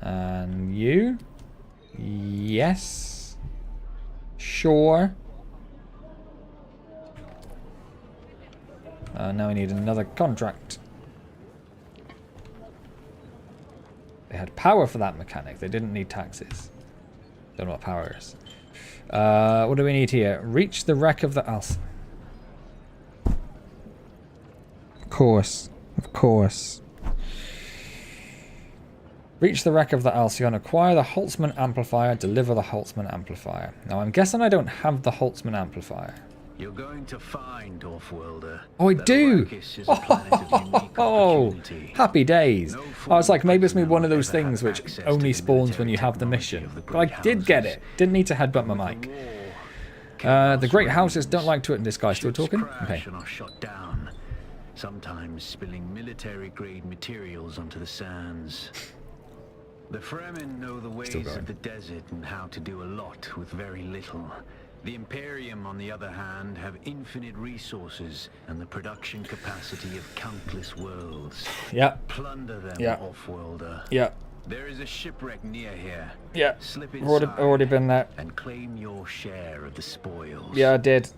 And you? Yes. Sure. Now we need another contract. They had power for that mechanic. They didn't need taxes. Don't know what power is. What do we need here? Reach the wreck of the Alce. Of course. Of course. Reach the wreck of the Alcyon. Acquire the Holtzman amplifier. Deliver the Holtzman amplifier. Now I'm guessing I don't have the Holtzman amplifier. You're going to find, Offworlder. Oh, I do! Oh, happy days. I was like, maybe it's one of those things which only spawns when you have the mission. But I did get it. Didn't need to headbutt my mic. The great houses don't like to... This guy's still talking? Okay. Shot down, sometimes spilling military-grade materials onto the sands. The Fremen know the ways of the desert and how to do a lot with very little. The Imperium, on the other hand, have infinite resources and the production capacity of countless worlds. Yeah. Plunder them, Yeah. off-worlder. Yeah. There is a shipwreck near here. Yeah. Slip Already been there. and claim your share of the spoils. Yeah, I did,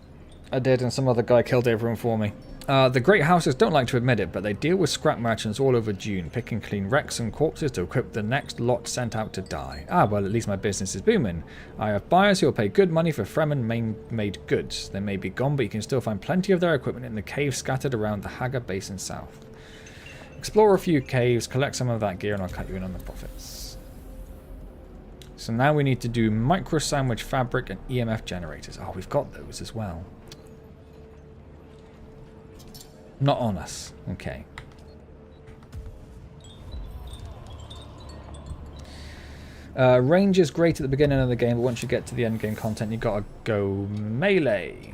and some other guy killed everyone for me. The great houses don't like to admit it, but they deal with scrap merchants all over Dune, picking clean wrecks and corpses to equip the next lot sent out to die. Ah, well, at least my business is booming. I have buyers who will pay good money for Fremen-made goods. They may be gone, but you can still find plenty of their equipment in the caves scattered around the Haga Basin south. Explore a few caves, collect some of that gear, and I'll cut you in on the profits. So now we need to do micro sandwich fabric and EMF generators. Oh, we've got those as well. Not on us. Okay. Range is great at the beginning of the game, but once you get to the end game content, you gotta go melee.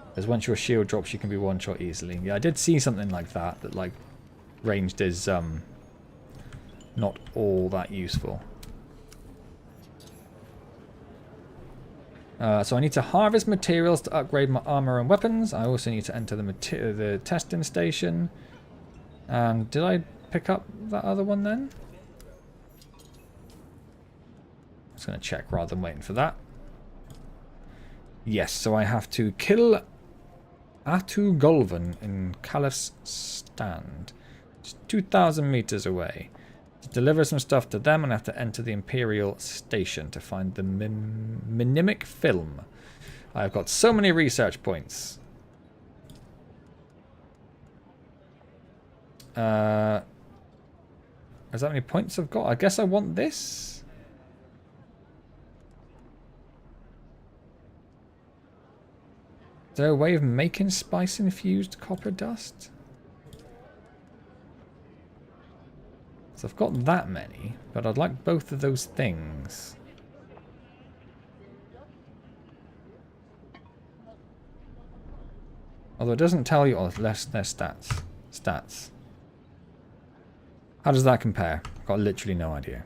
Because once your shield drops, you can be one shot easily. Yeah, I did see something like that. That like ranged is not all that useful. So I need to harvest materials to upgrade my armor and weapons. I also need to enter the testing station. And did I pick up that other one then? I'm just going to check rather than waiting for that. Yes, so I have to kill Atu Golvan in Caliph's Stand. It's 2,000 meters away. To deliver some stuff to them, and I have to enter the Imperial Station to find the Minimic film. I've got so many research points. Is that many points I've got? I guess I want this. Is there a way of making spice-infused copper dust? So I've got that many, but I'd like both of those things. Although it doesn't tell you, oh, less their stats. Stats. How does that compare? I've got literally no idea.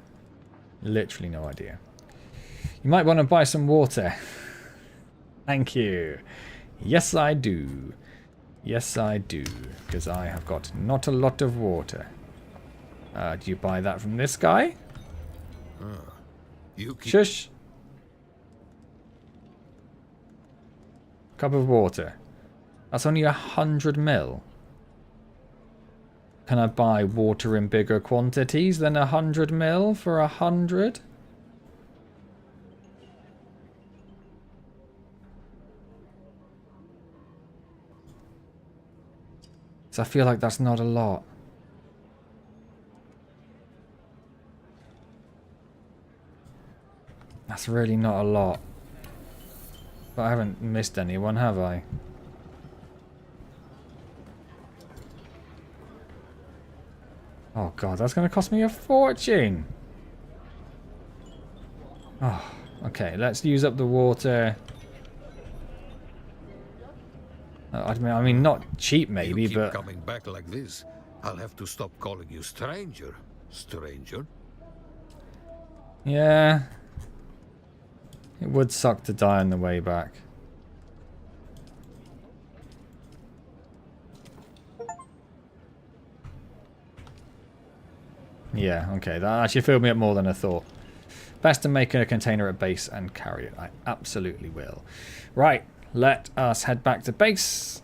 Literally no idea. You might want to buy some water. Thank you. Yes, I do. Yes, I do. Because I have got not a lot of water. Do you buy that from this guy? Shush. Cup of water. That's only 100 mil. Can I buy water in bigger quantities than 100 mil for 100? So I feel like that's not a lot. That's really not a lot. But I haven't missed anyone, have I? Oh god, that's going to cost me a fortune. Oh, okay, let's use up the water. I mean, not cheap maybe, you keep but... coming back like this, I'll have to stop calling you stranger. Stranger? Yeah. It would suck to die on the way back. Yeah, okay. That actually filled me up more than I thought. Best to make a container at base and carry it. I absolutely will. Right, let us head back to base.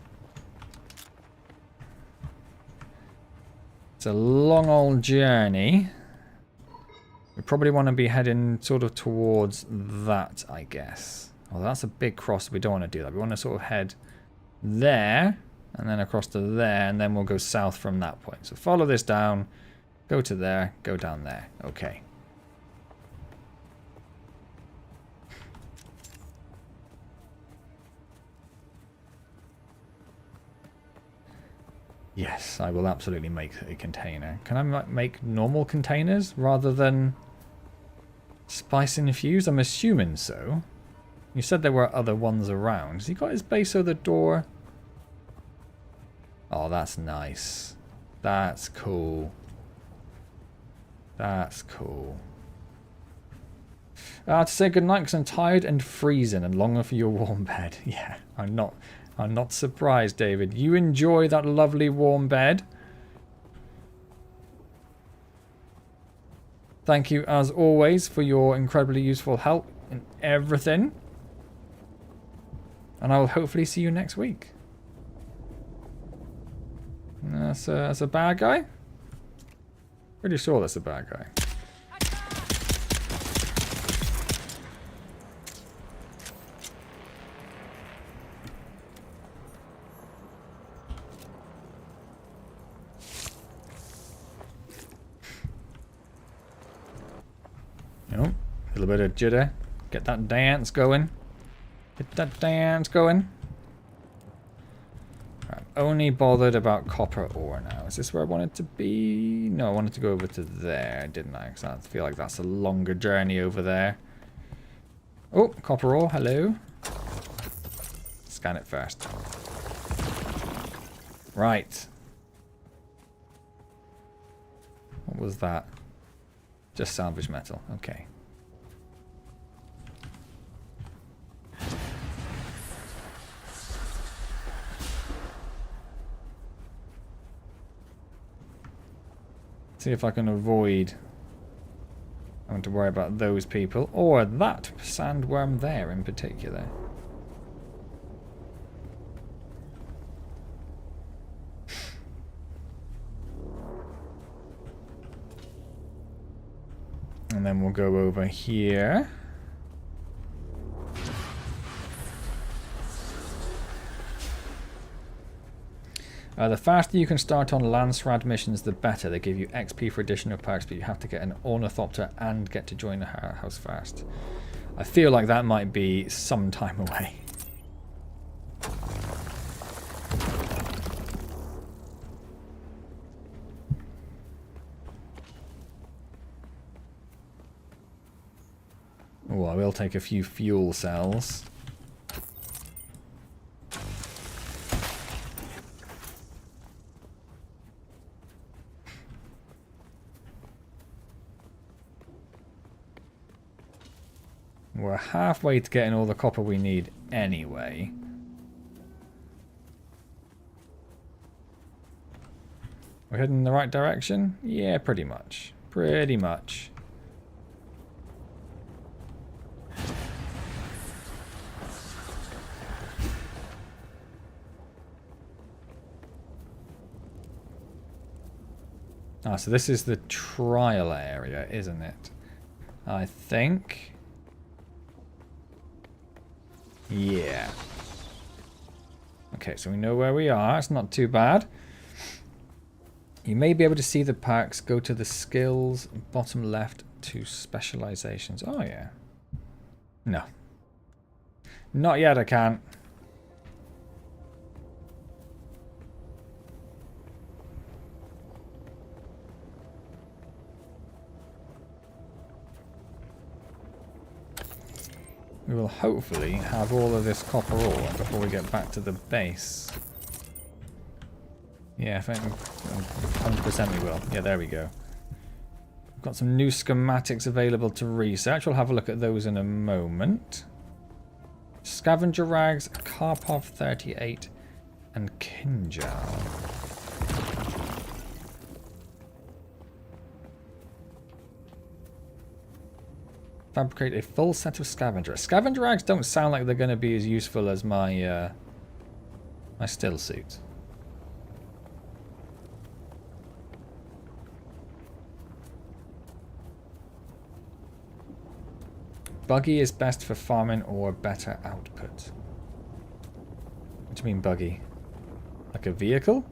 It's a long old journey. We probably want to be heading sort of towards that, I guess. Oh, that's a big cross. We don't want to do that. We want to sort of head there and then across to there, and then we'll go south from that point. So follow this down, go to there, go down there. Okay. Yes, I will absolutely make a container. Can I make normal containers rather than spice infused? I'm assuming so. You said there were other ones around. Has he got his base over the door? Oh, that's nice. That's cool. That's cool. To say goodnight because I'm tired and freezing and longing for your warm bed. Yeah, I'm not surprised, David. You enjoy that lovely warm bed. Thank you, as always, for your incredibly useful help in everything. And I will hopefully see you next week. That's a bad guy? Pretty sure that's a bad guy. Oh, a little bit of jitter. Get that dance going. Get that dance going. I'm only bothered about copper ore now. Is this where I wanted to be? No, I wanted to go over to there, didn't I? Because I feel like that's a longer journey over there. Oh, copper ore, hello. Scan it first. Right. What was that? Just salvage metal, okay. See if I can avoid having to worry about those people or that sandworm there in particular. And then we'll go over here. The faster you can start on Landsrad missions, the better. They give you XP for additional perks, but you have to get an Ornithopter and get to join the house fast. I feel like that might be some time away. Oh, I will take a few fuel cells. We're halfway to getting all the copper we need anyway. We're heading in the right direction? Yeah, pretty much. Pretty much. Ah, so this is the trial area, isn't it? I think. Yeah. Okay, so we know where we are. It's not too bad. You may be able to see the perks. Go to the skills, bottom left to specializations. Oh, yeah. No. Not yet, I can't. We will hopefully have all of this copper ore before we get back to the base. Yeah, I think 100% we will. Yeah, there we go. We've got some new schematics available to research. We'll have a look at those in a moment. Scavenger rags, Karpov 38, and Kinjal. Fabricate a full set of scavenger. Scavenger rags don't sound like they're going to be as useful as my my still suit. Buggy is best for farming or better output. What do you mean buggy? Like a vehicle?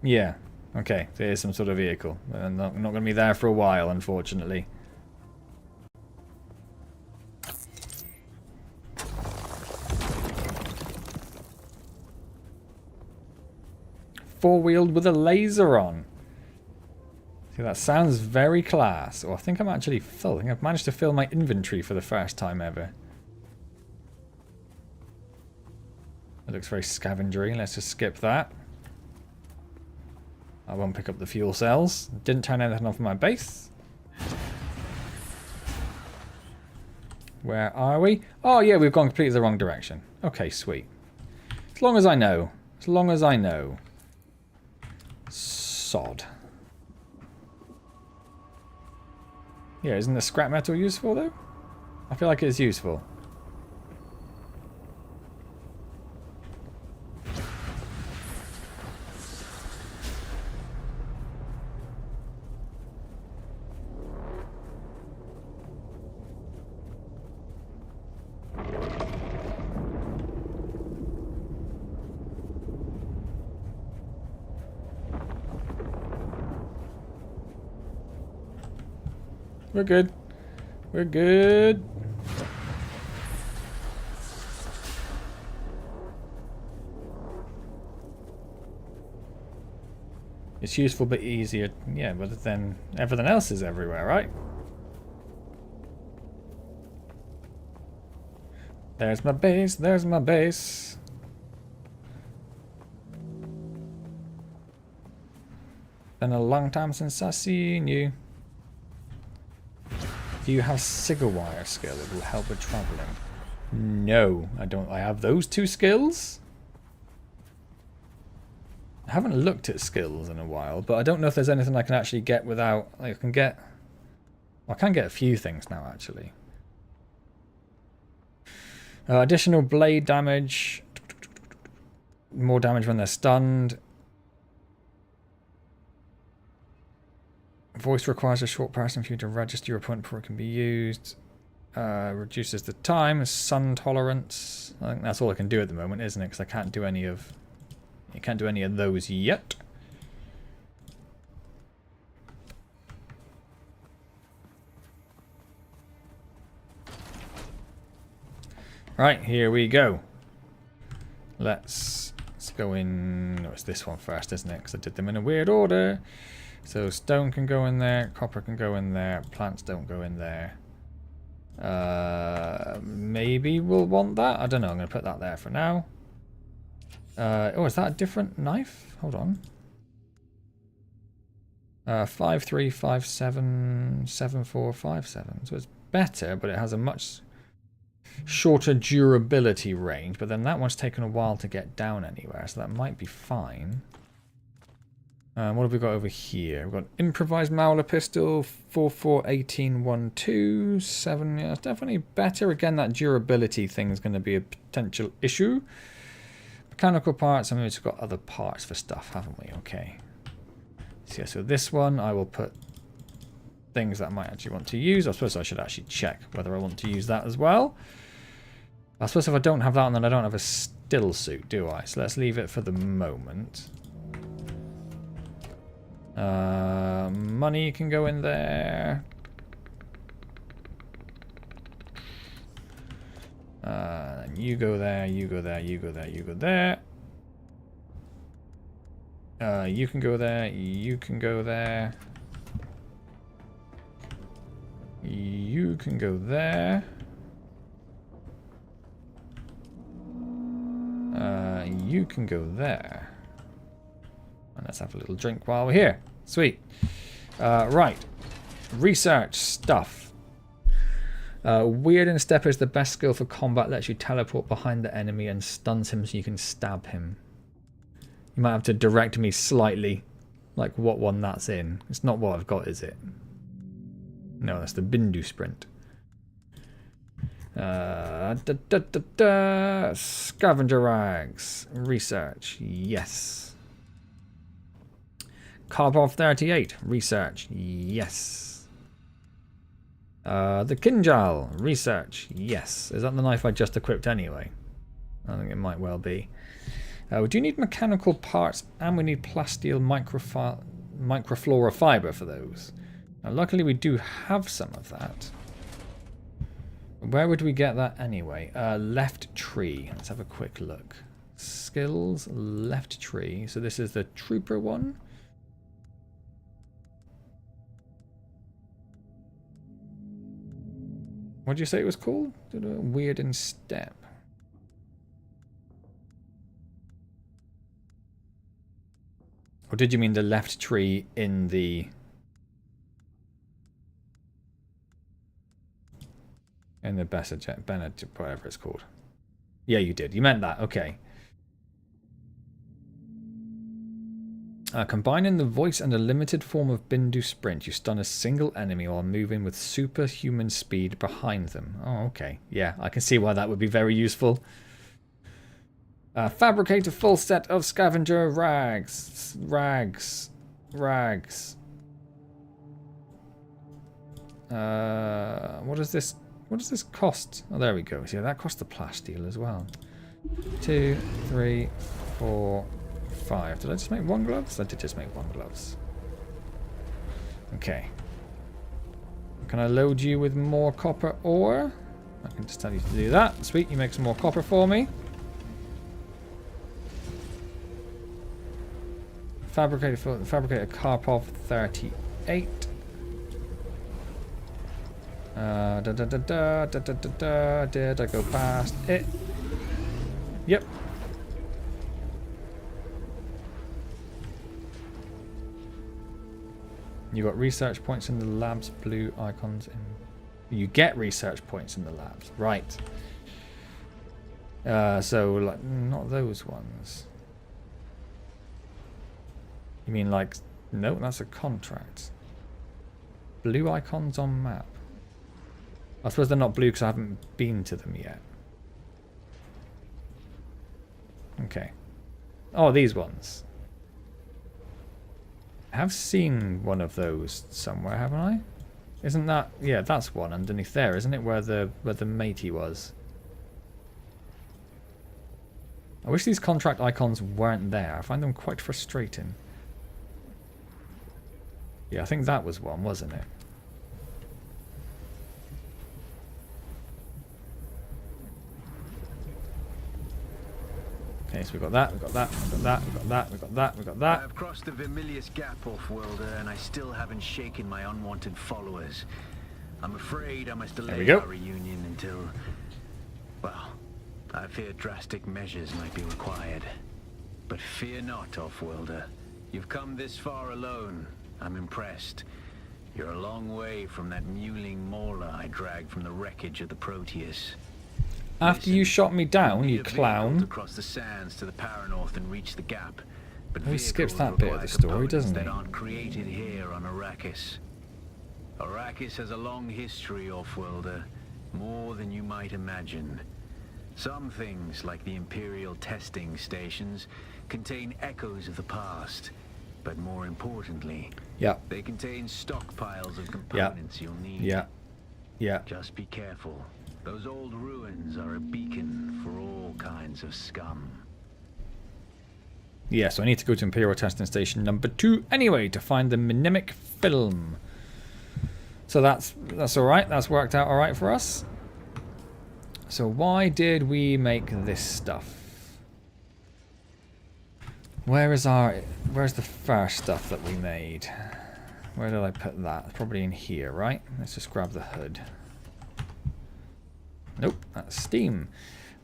Yeah, okay, there is some sort of vehicle. I'm not going to be there for a while, unfortunately. Four-wheeled with a laser on. Okay, that sounds very class. Oh, I think I'm actually full. I think I've managed to fill my inventory for the first time ever. It looks very scavengery. Let's just skip that. I won't pick up the fuel cells. Didn't turn anything off my base. Where are we? Oh yeah, we've gone completely the wrong direction. Okay, sweet. As long as I know. As long as I know. Sod. Yeah, isn't the scrap metal useful though? I feel like it's useful. We're good. We're good. It's useful but easier. Yeah, but then everything else is everywhere, right? There's my base. There's my base. Been a long time since I've seen you. Do you have Sigil Wire skill? It will help with traveling. No, I don't. I have those two skills. I haven't looked at skills in a while, but I don't know if there's anything I can actually get without. Like, I can get. Well, I can get a few things now, actually. Additional blade damage. More damage when they're stunned. Voice requires a short person for you to register your opponent before it can be used. Reduces the time. Sun tolerance. I think that's all I can do at the moment, isn't it? Because I can't do any of. You can't do any of those yet. Right, here we go. Let's go in. No, it's this one first, isn't it? Because I did them in a weird order. So stone can go in there, copper can go in there, plants don't go in there. Maybe we'll want that. I don't know. I'm going to put that there for now. Oh, is that a different knife? Hold on. 5357 7457. So it's better, but it has a much shorter durability range. But then that one's taken a while to get down anywhere, so that might be fine. What have we got over here? We've got improvised Mauler pistol, 441812, 7. Yeah, it's definitely better. Again, that durability thing is going to be a potential issue. Mechanical parts. I mean, we've got other parts for stuff, haven't we? Okay. So, yeah, so this one, I will put things that I might actually want to use. I suppose I should actually check whether I want to use that as well. I suppose if I don't have that, then I don't have a still suit, do I? So let's leave it for the moment. Money can go in there. You go there, you go there, you go there, you go there. You can go there, you can go there. You can go there. You can go there. And let's have a little drink while we're here. Sweet. Right. Research stuff. Weird in step is the best skill for combat. Lets you teleport behind the enemy and stuns him so you can stab him. You might have to direct me slightly. Like what one that's in. It's not what I've got, is it? No, that's the Bindu sprint. Scavenger rags. Research. Yes. Karpov 38. Research. Yes. The Kinjal. Research. Yes. Is that the knife I just equipped anyway? I think it might well be. We do need mechanical parts and we need plasteel microflora fiber for those. Now, luckily we do have some of that. Where would we get that anyway? Left tree. Let's have a quick look. Skills, left tree. So this is the trooper one. What did you say it was called? Weird in Step. Or did you mean the left tree in the... in the Bennett, whatever it's called. Yeah, you did. You meant that. Okay. Combining the voice and a limited form of Bindu Sprint, you stun a single enemy while moving with superhuman speed behind them. Oh, okay. Yeah, I can see why that would be very useful. Fabricate a full set of scavenger rags. Rags. What does this cost? Oh, there we go. See, that costs the plasteel as well. 2, 3, 4, 5. Did I just make 1 gloves? I did just make 1 gloves. Okay. Can I load you with more copper ore? I can just tell you to do that. Sweet, you make some more copper for me. Fabricate a Karpov 38. Did I go past it? Yep. You got research points in the labs, blue icons in... You get research points in the labs. Right. So, like, not those ones. You mean like... No, that's a contract. Blue icons on map. I suppose they're not blue because I haven't been to them yet. Okay. Oh, these ones. I have seen one of those somewhere, haven't I? Isn't that... Yeah, that's one underneath there, isn't it? Where the matey was. I wish these contract icons weren't there. I find them quite frustrating. Yeah, I think that was one, wasn't it? Okay, so we've got that, we've got that, we've got that, we've got that, we've got that, we've got that. I've crossed the Vermilius Gap, off-worlder, and I still haven't shaken my unwanted followers. I'm afraid I must delay our reunion until... Well, I fear drastic measures might be required. But fear not, off-worlder. You've come this far alone. I'm impressed. You're a long way from that mewling mauler I dragged from the wreckage of the Proteus. After you shot me down, you clown. Across the sands to the Paranorth and reach the gap. But he skips that bit of the story, doesn't he? That aren't created here on Arrakis. Arrakis has a long history, off-worlder, more than you might imagine. Some things, like the Imperial testing stations, contain echoes of the past. But more importantly, they contain stockpiles of components you'll need. Yeah. Just be careful. Those old ruins are a beacon for all kinds of scum. Yeah, so I need to go to Imperial Testing Station number 2 anyway to find the mnemic film. So that's alright. That's worked out alright for us. So why did we make this stuff? Where's the first stuff that we made? Where did I put that? Probably in here, right? Let's just grab the hood. Nope, that's Steam.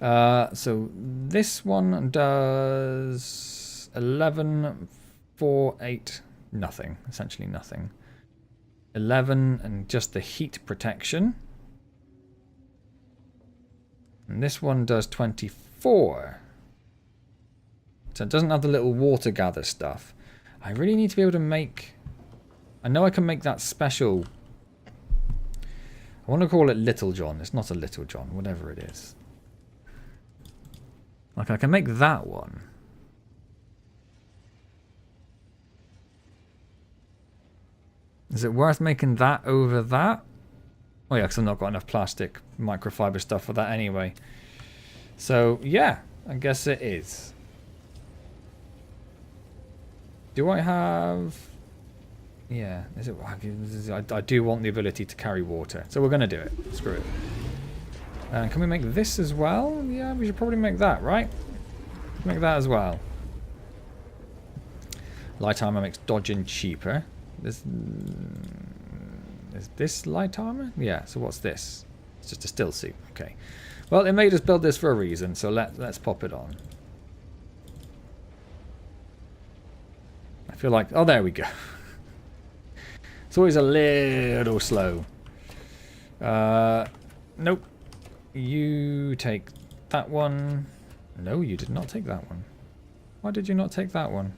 So this one does 11, 4, 8, nothing. Essentially nothing. 11 and just the heat protection. And this one does 24. So it doesn't have the little water gather stuff. I really need to be able to make... I know I can make that special... I want to call it Little John. It's not a Little John, whatever it is. Like, I can make that one. Is it worth making that over that? Oh yeah, because I've not got enough plastic microfiber stuff for that anyway. So, yeah, I guess it is. Do I have... Yeah, is it? I do want the ability to carry water, so we're going to do it. Screw it. And can we make this as well? Yeah, we should probably make that, right? Make that as well. Light armor makes dodging cheaper. Is this light armor? Yeah, so what's this? It's just a still suit. Okay. Well, they made us build this for a reason, so let's pop it on. I feel like... Oh, there we go. It's always a little slow. Nope. You take that one. No, you did not take that one. Why did you not take that one?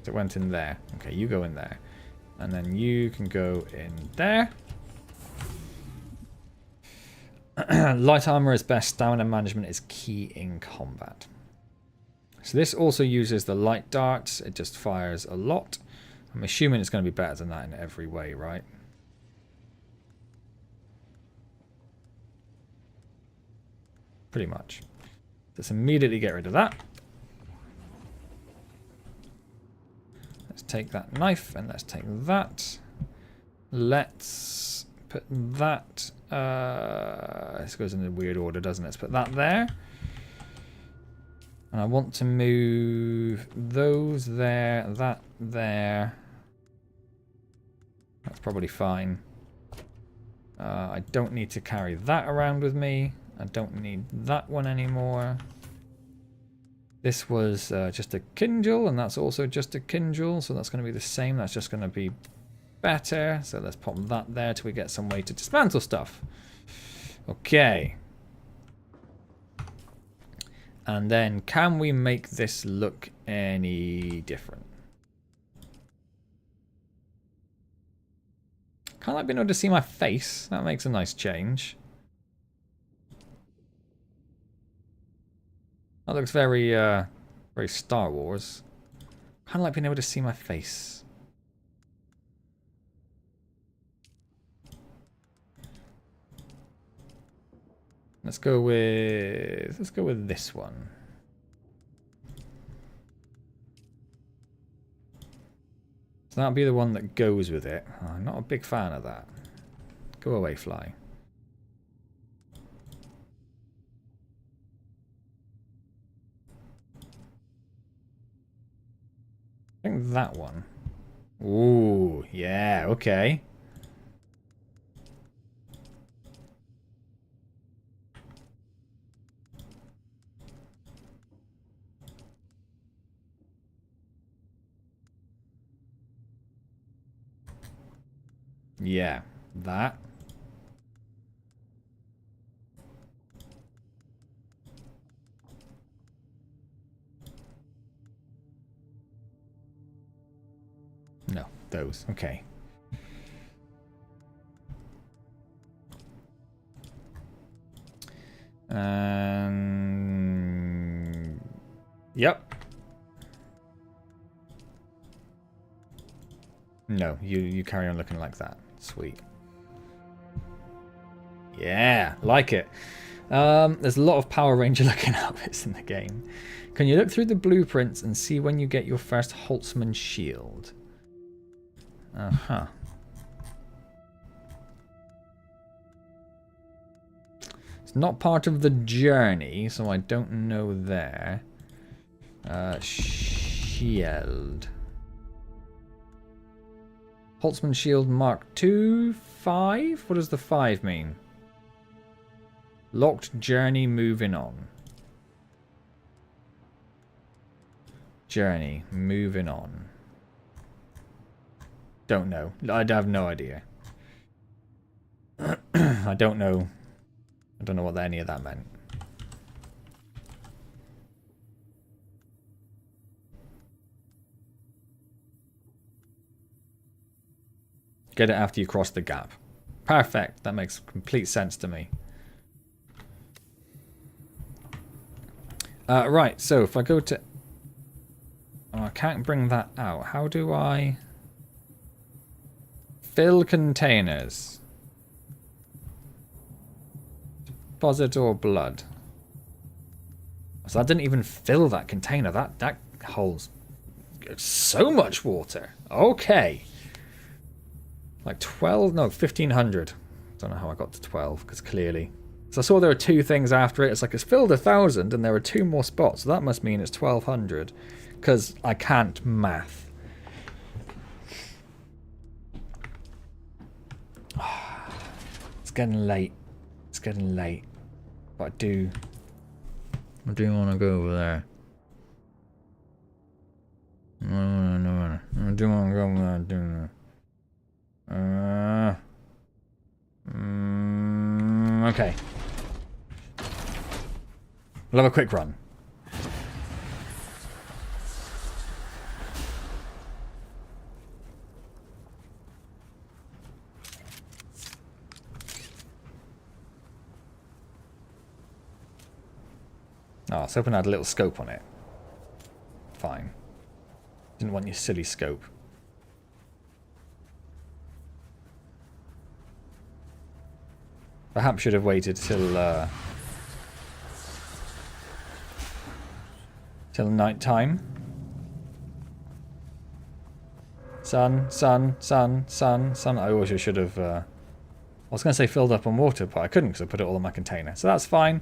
It went in there. Okay, you go in there. And then you can go in there. Light armor is best. Stamina management is key in combat. So this also uses the light darts. It just fires a lot. I'm assuming it's going to be better than that in every way, right? Pretty much. Let's immediately get rid of that. Let's take that knife and let's take that. Let's put that... this goes in a weird order, doesn't it? Let's put that there. And I want to move those there, that there. That's probably fine. I don't need to carry that around with me. I don't need that one anymore. This was just a Kindle, and that's also just a Kindle, so that's going to be the same. That's just going to be better. So let's pop that there till we get some way to dismantle stuff. Okay. And then, can we make this look any different? Kind of like being able to see my face. That makes a nice change. That looks very, very Star Wars. Kind of like being able to see my face. Let's go with this one. So that'll be the one that goes with it. I'm not a big fan of that. Go away, fly. I think that one. Ooh, yeah, okay. Yeah, that. No, those. Okay. Yep. No, you carry on looking like that. Sweet. Yeah, like it. There's a lot of Power Ranger looking outfits in the game. Can you look through the blueprints and see when you get your first Holtzman shield? Uh-huh. It's not part of the journey, so I don't know there. Shield. Holtzman shield Mark II, 5? What does the 5 mean? Locked journey, moving on. Journey, moving on. Don't know. I have no idea. I don't know. I don't know what any of that meant. Get it after you cross the gap. Perfect. That makes complete sense to me. Right, so if I go to... Oh, I can't bring that out. How do I... Fill containers. Deposit or blood. So I didn't even fill that container. That holds so much water. Okay. Like 12? No, 1,500. Don't know how I got to 12, because clearly... So I saw there were 2 things after it. It's like it's filled 1,000 and there are 2 more spots. So that must mean it's 1,200. Because I can't math. getting late. It's getting late. But I do want to go over there. I do want to go over there. Okay. We'll have a quick run. Oh, I was hoping I had a little scope on it. Fine. Didn't want your silly scope. Perhaps should have waited till night time. Sun. I always should have. I was going to say filled up on water, but I couldn't because I put it all in my container. So that's fine.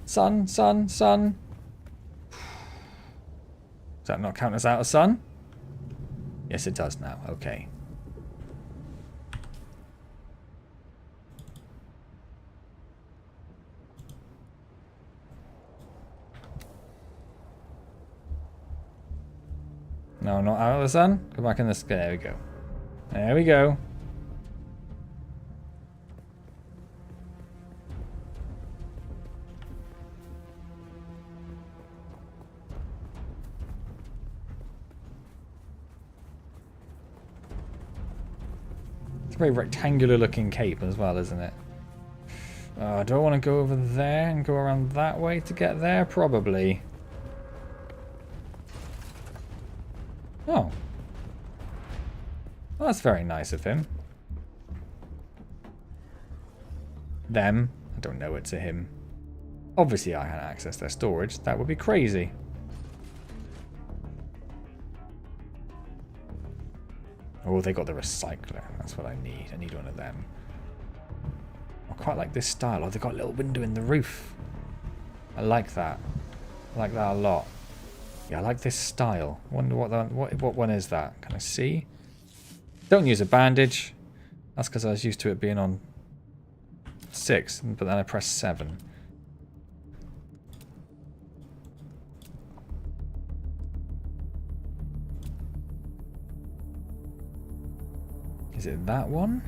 Sun. Does that not count as out of sun? Yes, it does now. Okay. No, not out of the sun. Go back in the sky. There we go. There we go. It's a very rectangular looking cape as well, isn't it? Do I want to go over there and go around that way to get there? Probably. Oh. Well, that's very nice of him. Them. I don't know it's a him. Obviously I had access to their storage. That would be crazy. Oh, they got the recycler. That's what I need. I need one of them. I quite like this style. Oh, they've got a little window in the roof. I like that. I like that a lot. Yeah, I like this style. Wonder what one is that? Can I see? Don't use a bandage. That's because I was used to it being on 6, but then I pressed 7. Is it that one?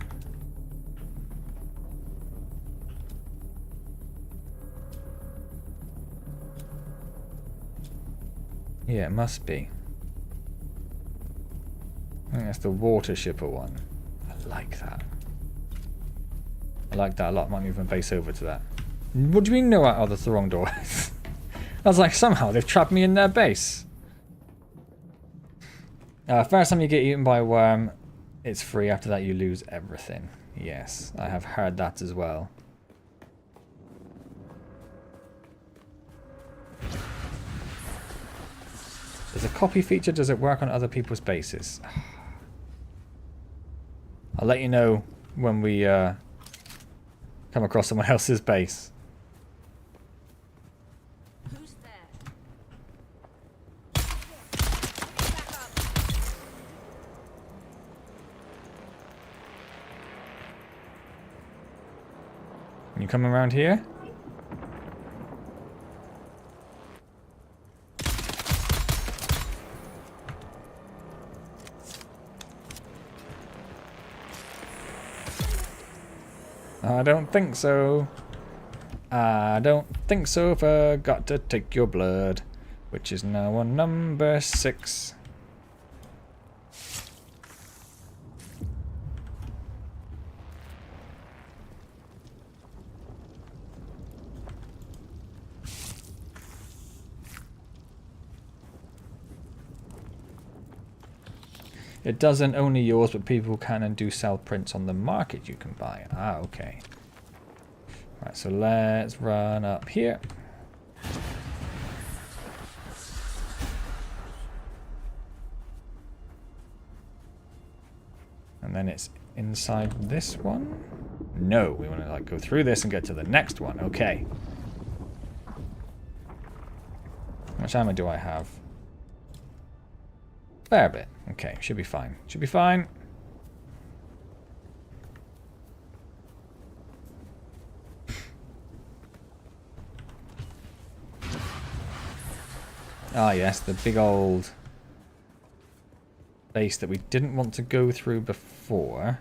Yeah, it must be. I think that's the water shipper one. I like that. I like that a lot. Might move my base over to that. What do you mean no? Oh, that's the wrong door. I was like, somehow they've trapped me in their base. First time you get eaten by a worm, it's free. After that you lose everything. Yes, I have heard that as well. There's a copy feature. Does it work on other people's bases? I'll let you know when we come across someone else's base. Who's there? Can you come around here? I don't think so. I don't think so. Forgot to take your blood, which is now on number 6. It doesn't only yours, but people can and do sell prints on the market you can buy. Ah, okay. Right, so let's run up here. And then it's inside this one? No, we want to like go through this and get to the next one. Okay. How much ammo do I have? Fair bit. Okay, should be fine. Should be fine. Ah, yes, the big old base that we didn't want to go through before.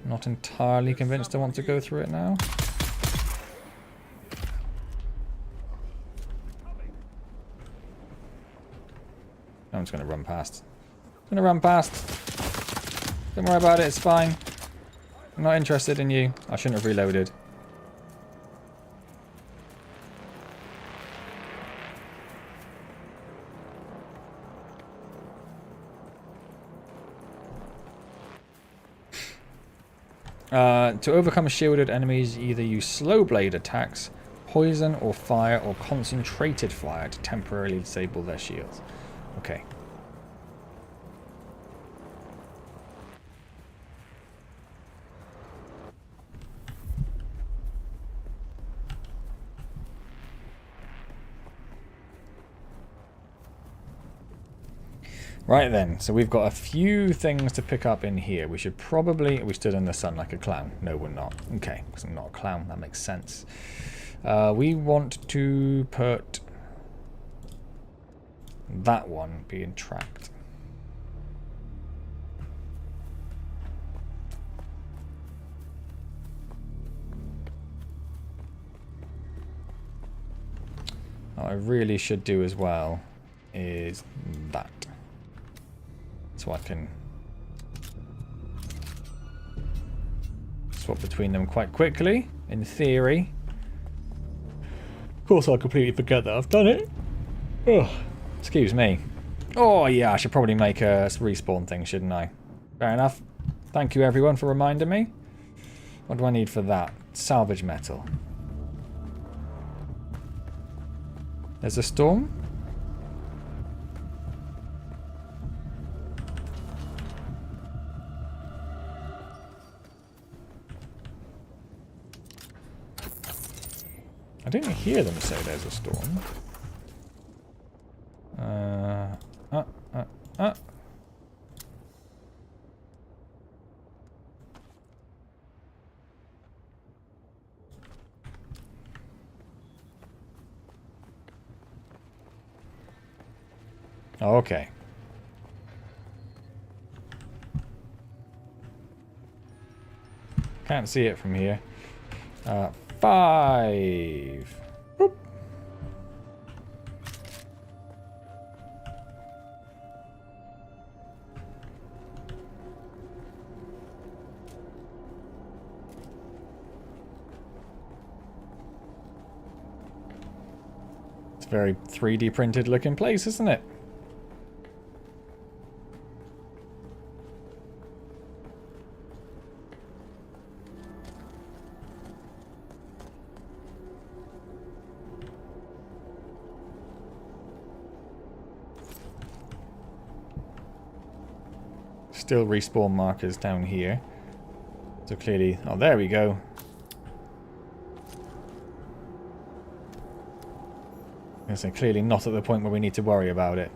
Not entirely convinced I want to go through it now. I'm just going to run past. I'm going to run past. Don't worry about it, it's fine. I'm not interested in you. I shouldn't have reloaded. To overcome shielded enemies, either use slow blade attacks, poison or fire, or concentrated fire to temporarily disable their shields. Okay. Right then, so we've got a few things to pick up in here. We should probably... We stood in the sun like a clown. No, we're not. Okay, because I'm not a clown. That makes sense. We want to put that one being tracked. What I really should do as well is that. So I can swap between them quite quickly, in theory. Of course, I'll completely forget that I've done it. Ugh. Excuse me. Oh, yeah, I should probably make a respawn thing, shouldn't I? Fair enough. Thank you, everyone, for reminding me. What do I need for that? Salvage metal. There's a storm. I didn't hear them say there's a storm. Okay. Can't see it from here. 5. Boop. It's a very 3D printed looking place, isn't it? Still respawn markers down here. So clearly... Oh, there we go. So clearly not at the point where we need to worry about it.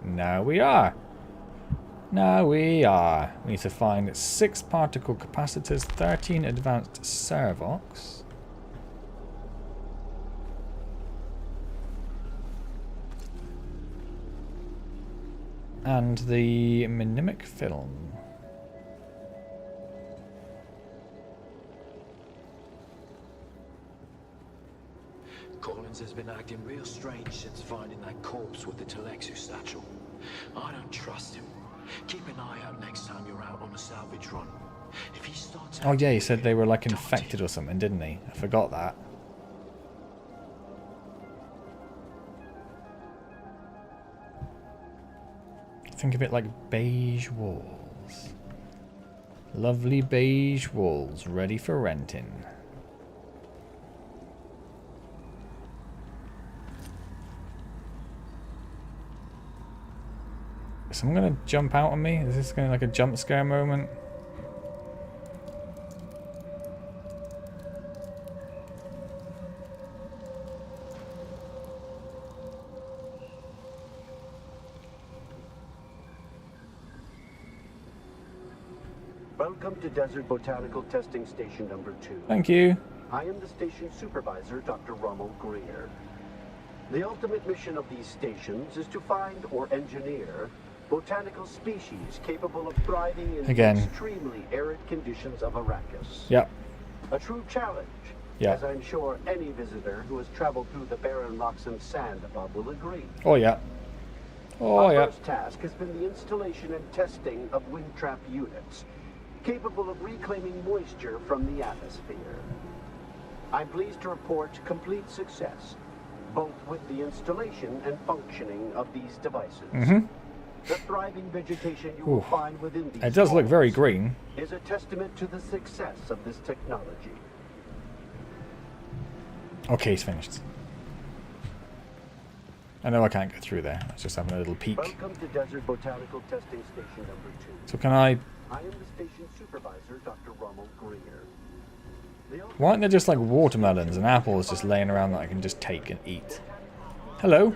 Now we are. Now we are. We need to find 6 particle capacitors, 13 advanced servox. And the minimic film. Collins has been acting real strange since finding that corpse with the Telexu satchel. I don't trust him. Keep an eye out next time you're out on a salvage run. If he starts... Oh yeah, he said they were like infected or something, didn't he? I forgot that. Think of it like beige walls. Lovely beige walls ready for renting. Is someone gonna jump out on me? Is this gonna be like a jump scare moment? Welcome to Desert Botanical Testing Station number 2. Thank you. I am the station supervisor, Dr. Rommel Greer. The ultimate mission of these stations is to find or engineer botanical species capable of thriving in the extremely arid conditions of Arrakis. Yep. A true challenge, as I'm sure any visitor who has traveled through the barren rocks and sand above will agree. Oh yeah. Our first task has been the installation and testing of wind trap units, capable of reclaiming moisture from the atmosphere. I'm pleased to report complete success, both with the installation and functioning of these devices. The thriving vegetation you will find within these it does look very green. Is a testament to the success of this technology. Okay, he's finished. I know I can't go through there. Let's just have a little peek. Welcome to Desert Botanical Testing Station number 2. So can I... I am the station supervisor, Dr. Rommel Greer. Why aren't there just like watermelons and apples just laying around that I can just take and eat? Hello?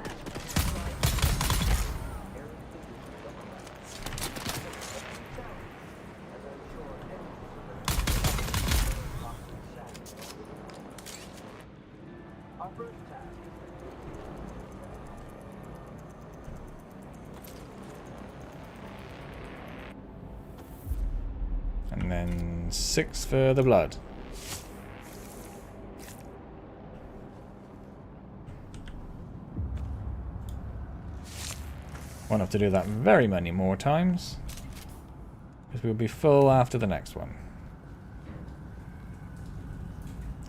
And then 6 for the blood. Won't have to do that very many more times, because we'll be full after the next one.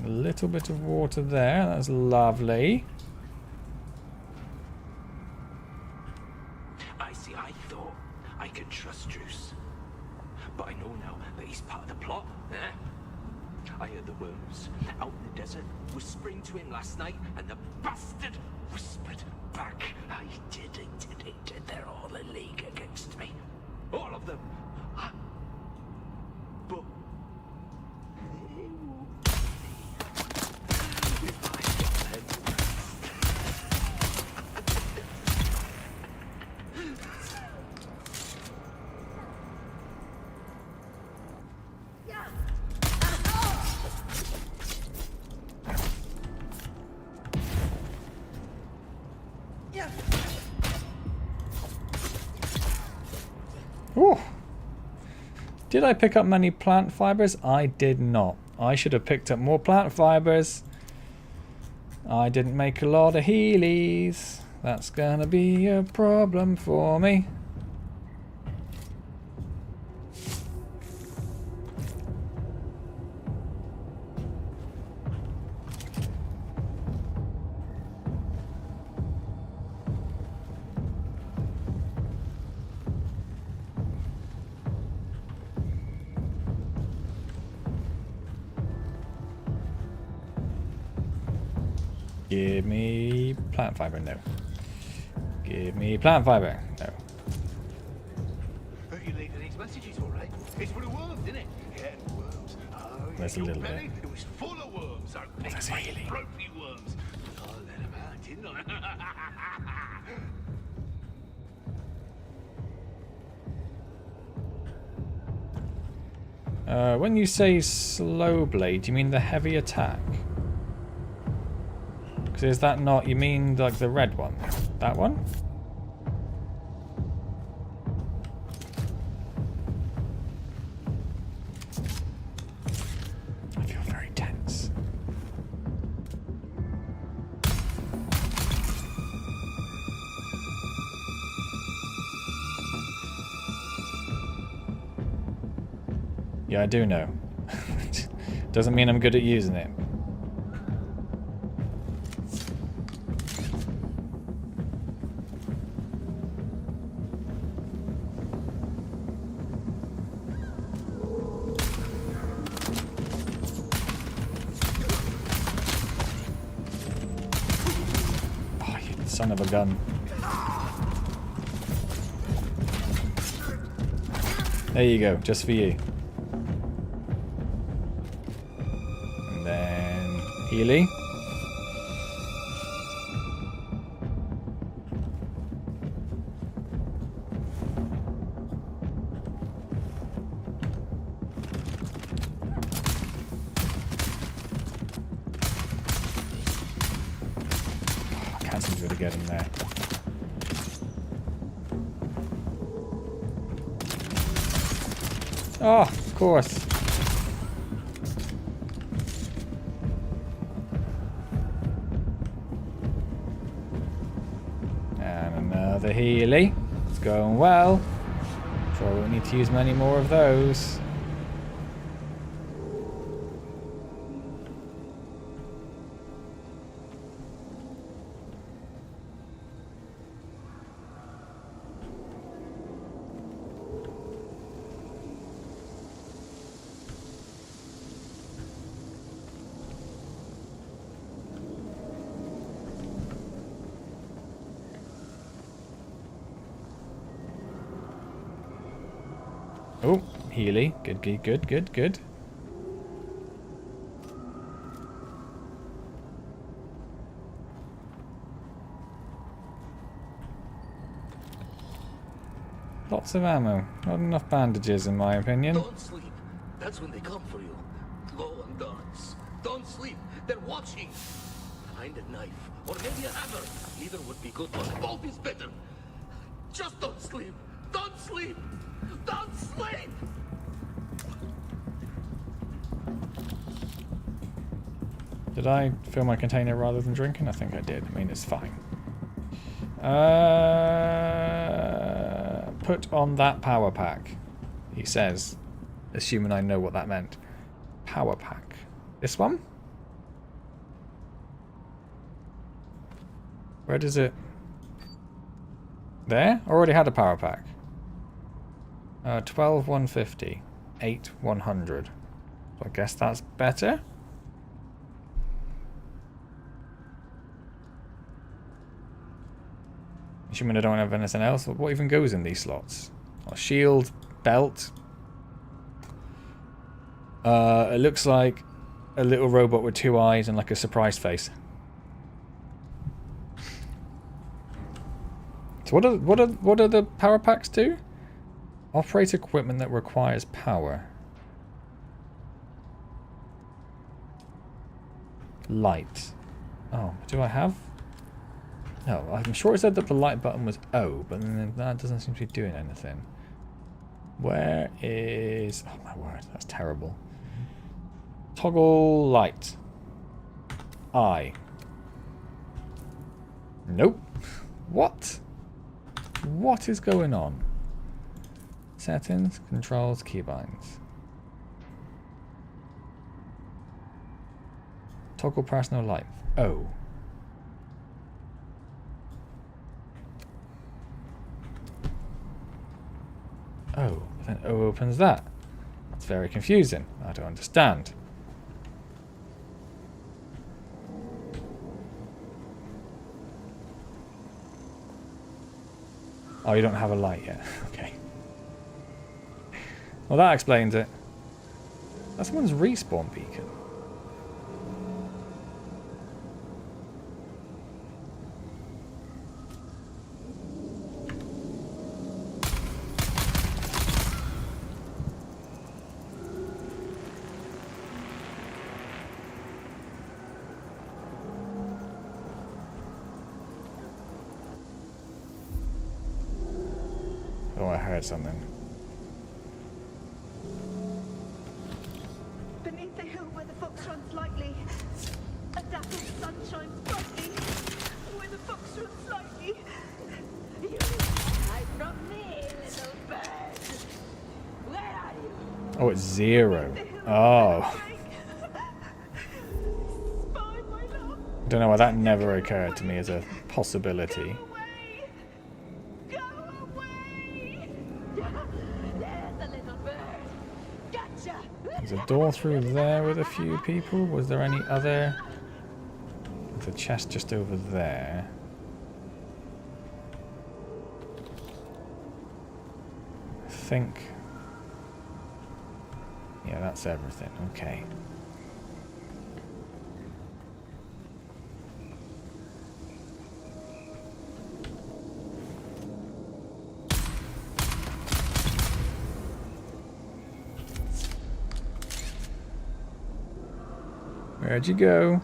A little bit of water there, that's lovely. I thought I could trust Druce, but I know now that he's part of the plot. I heard the worms out in the desert whispering to him last night, and the bastard whispered back. I didn't. They're all in league against me. All of them. But Ooh. Did I pick up many plant fibers? I did not. I should have picked up more plant fibers. I didn't make a lot of healies. That's gonna be a problem for me. Give me plant fiber, no. Give me plant fiber, no. you leaving these messages, all right? It's for the worms, isn't it? Yeah, worms. Oh, There's a little bit. It was full of worms. There's healing. Ropey worms. I let them out, didn't I? When you say slow blade, do you mean the heavy attack? Because is that not, you mean like the red one? That one? I feel very tense. Yeah, I do know. Doesn't mean I'm good at using it. Son of a gun. There you go, just for you. And then Healy. can't seem to really get in there. Oh, of course. And another Healy. It's going well. Sure, we won't need to use many more of those. Oh, Healy. Good, good, good, good, good. Lots of ammo. Not enough bandages, in my opinion. Don't sleep. That's when they come for you. Low on guns. Don't sleep. They're watching. Find a knife. Or maybe a hammer. Either would be good, but both is better. Just don't sleep. Don't sleep. Don't sleep! Did I fill my container rather than drinking? I think I did. I mean, it's fine. Put on that power pack, he says, assuming I know what that meant. Power pack. This one? Where does it... There? Already had a power pack. 12 150, 8 100. So I guess that's better. Assuming I don't have anything else. What even goes in these slots? Oh, shield, belt. It looks like a little robot with 2 eyes and like a surprised face. So what do the power packs do? Operate equipment that requires power. Light. Oh, do I have? No, I'm sure it said that the light button was O, but then that doesn't seem to be doing anything. Where is... Oh my word, that's terrible. Toggle light. I. Nope. What? What is going on? Settings, controls, keybinds. Toggle personal light. O. Oh, then O opens that. That's very confusing. I don't understand. Oh, you don't have a light yet. Okay. Well, that explains it. That's someone's respawn beacon. Oh, I heard something. Beneath the hill where the fox runs lightly, a dappled sun shines brightly. Where the fox runs lightly, you hide from me, little bird. Where are you? Oh, it's 0. Oh. Don't know why that never occurred to me as a possibility. There's a door through there with a few people. Was there any other? There's a chest just over there. I think. Yeah, that's everything. Okay. Where'd you go?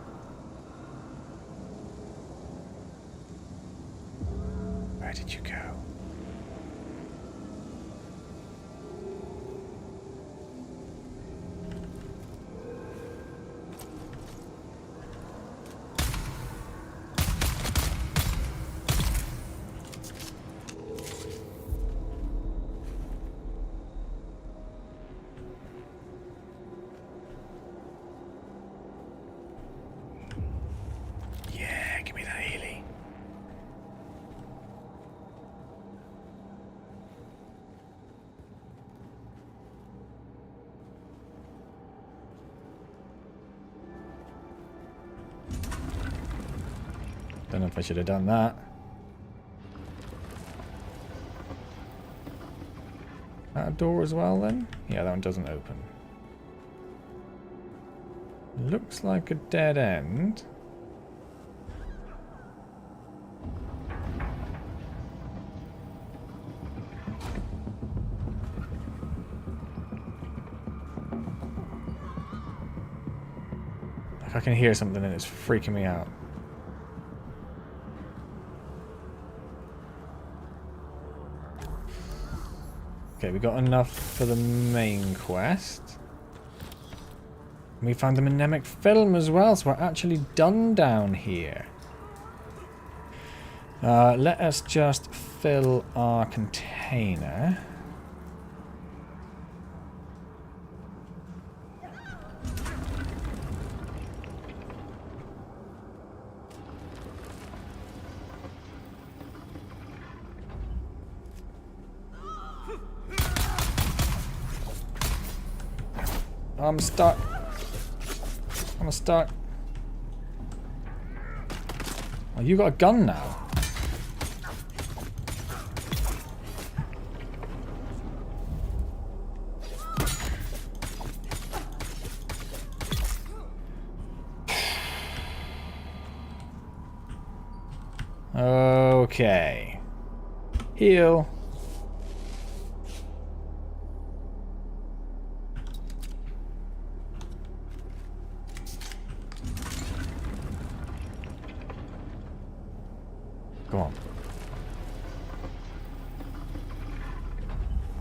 if I should have done that. That a door as well then? Yeah, that one doesn't open. Looks like a dead end. Like I can hear something and it's freaking me out. Okay, we got enough for the main quest. We found the mnemonic film as well, so we're actually done down here. Let us just fill our container. I'm stuck. I'm stuck. Oh, you got a gun now. Okay. Heal. Go on.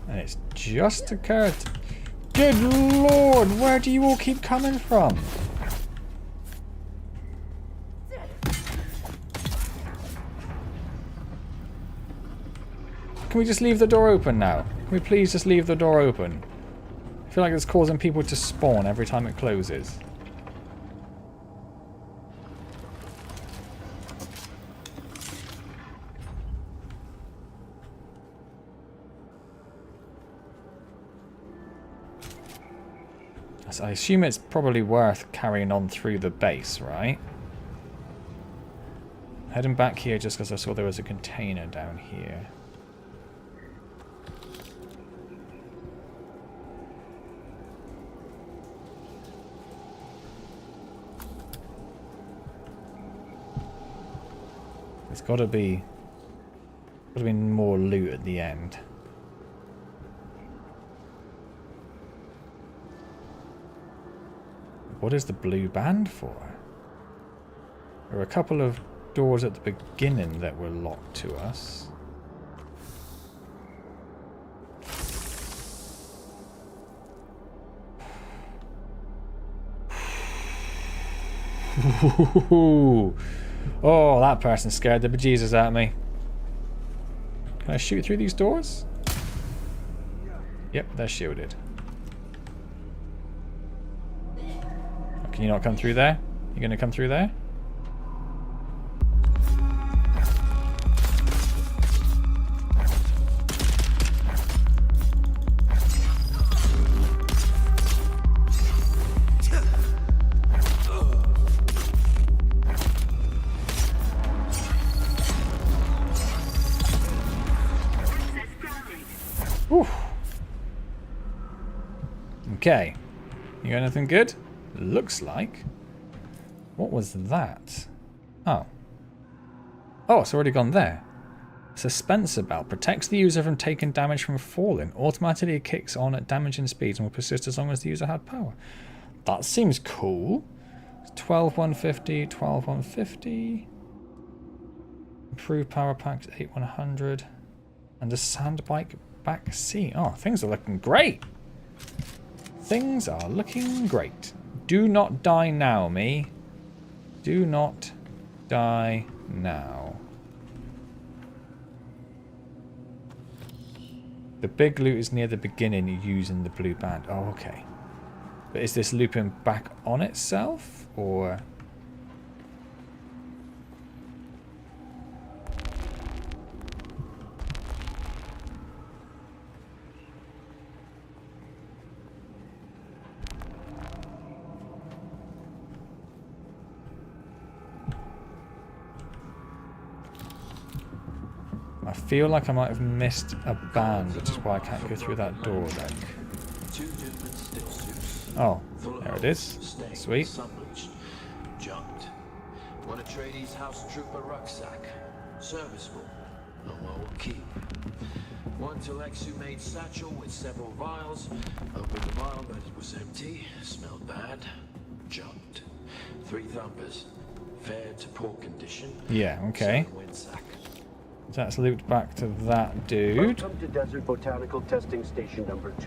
And it's just occurred. Good lord, where do you all keep coming from? Can we just leave the door open now? Can we please just leave the door open? I feel like it's causing people to spawn every time it closes. So I assume it's probably worth carrying on through the base, right? Heading back here just because I saw there was a container down here. There's got to be more loot at the end. What is the blue band for? There are a couple of doors at the beginning that were locked to us. Oh, that person scared the bejesus out of me. Can I shoot through these doors? Yep, they're shielded. Can you not come through there? You gonna come through there? Oof. Okay. You got anything good? Looks like. What was that? Oh. Oh, it's already gone there. Suspenser belt protects the user from taking damage from falling. Automatically kicks on at damaging speeds and will persist as long as the user had power. That seems cool. 12,150, 12,150. Improved power packs 8,100. And a sandbike back seat. Oh, things are looking great. Things are looking great. Do not die now, me. Do not die now. The big loot is near the beginning using the blue band. Oh, okay. But is this looping back on itself? Or... feel like I might have missed a band, which is why I can't go through that door then. Oh, there it is. Sweet. Junked. One of Tradee's house trooper rucksack. Serviceable. No more will keep. One Telexu made satchel with several vials. Opened the vial, but it was empty. Smelled bad. Junked. 3 thumpers. Fair to poor condition. Yeah, okay. That's looped back to that dude. Welcome to Desert Botanical Testing Station number 2.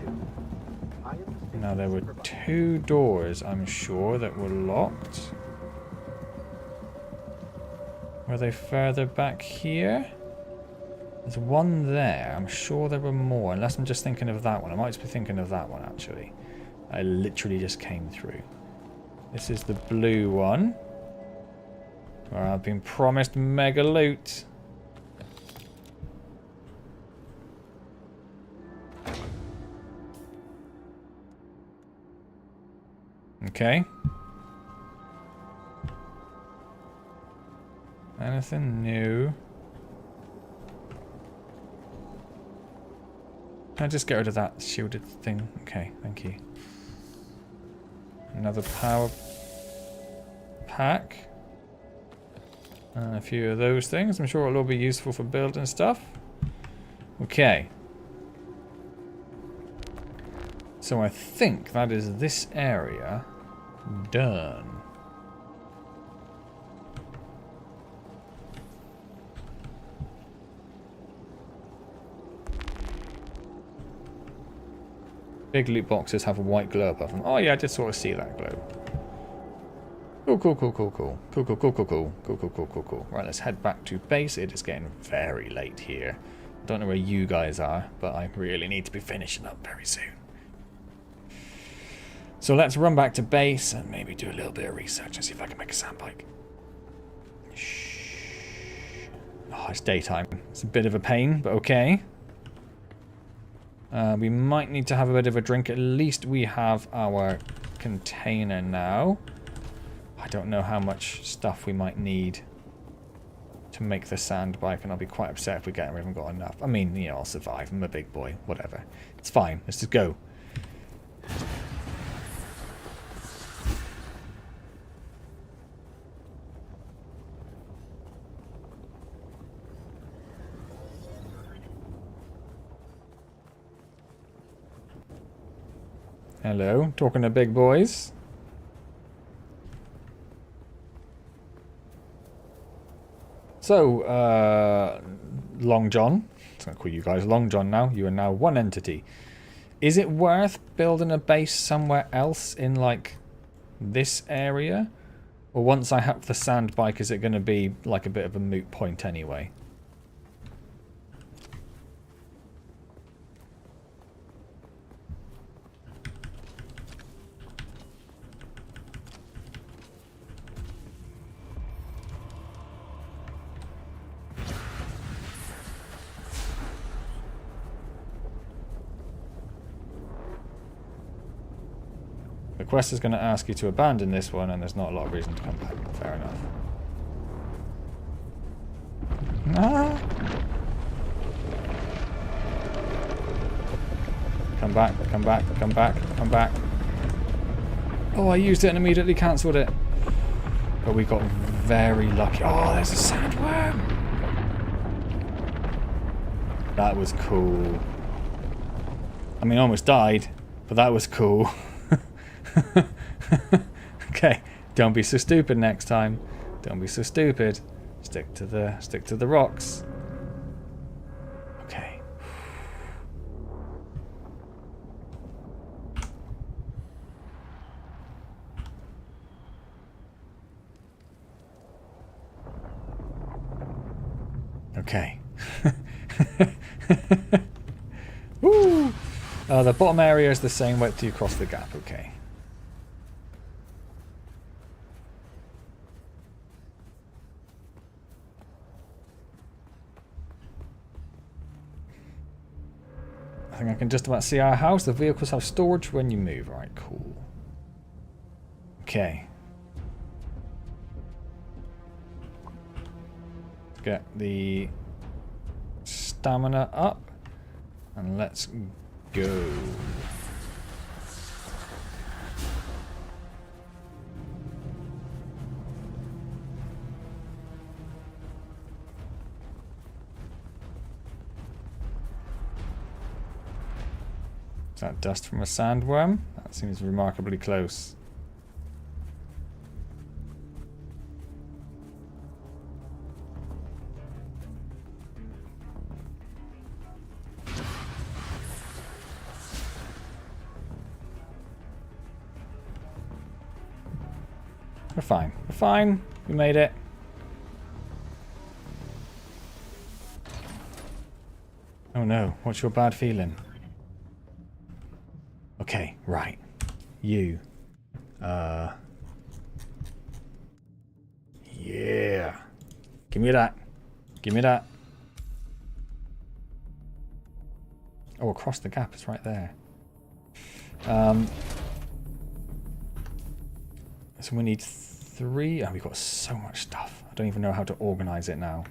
Now there were 2 doors, I'm sure, that were locked. Were they further back here? There's one there. I'm sure there were more, unless I'm just thinking of that one. I might just be thinking of that one, actually. I literally just came through. This is the blue one, where I've been promised mega loot. Okay. Anything new? Can I just get rid of that shielded thing? Okay, thank you. Another power pack. And a few of those things. I'm sure it'll all be useful for building stuff. Okay. So I think that is this area done. Big loot boxes have a white glow above them. Oh yeah, I did sort of see that glow. Cool, cool, cool, cool, cool. Cool, cool, cool, cool, cool. Cool, cool, cool, cool, cool. Right, let's head back to base. It is getting very late here. I don't know where you guys are, but I really need to be finishing up very soon. So let's run back to base and maybe do a little bit of research and see if I can make a sandbike. Shh. Oh, it's daytime. It's a bit of a pain, but okay. We might need to have a bit of a drink. At least we have our container now. I don't know how much stuff we might need to make the sand bike, and I'll be quite upset if we haven't got enough. I mean, you know, I'll survive. I'm a big boy. Whatever. It's fine. Let's just go. Hello, talking to big boys. So, Long John, I'm going to call you guys Long John now. You are now one entity. Is it worth building a base somewhere else in, like, this area? Or once I have the sand bike, is it going to be, like, a bit of a moot point anyway? The quest is going to ask you to abandon this one, and there's not a lot of reason to come back. Fair enough. Ah. Come back, come back, come back, come back. Oh, I used it and immediately cancelled it. But we got very lucky. Oh, there's a sandworm. That was cool. I mean, I almost died, but that was cool. Okay, don't be so stupid next time. Don't be so stupid. Stick to the rocks. Okay. Okay. Woo! The bottom area is the same width you cross the gap. Okay. I think I can just about see our house. The vehicles have storage when you move. Alright, cool. Okay. Let's get the stamina up. And let's go. Is that dust from a sandworm? That seems remarkably close. We're fine. We're fine. We made it. Oh no, what's your bad feeling? Okay, right. You. Yeah. Give me that. Give me that. Oh, across the gap, it's right there. So we need 3. Oh, we've got so much stuff. I don't even know how to organize it now.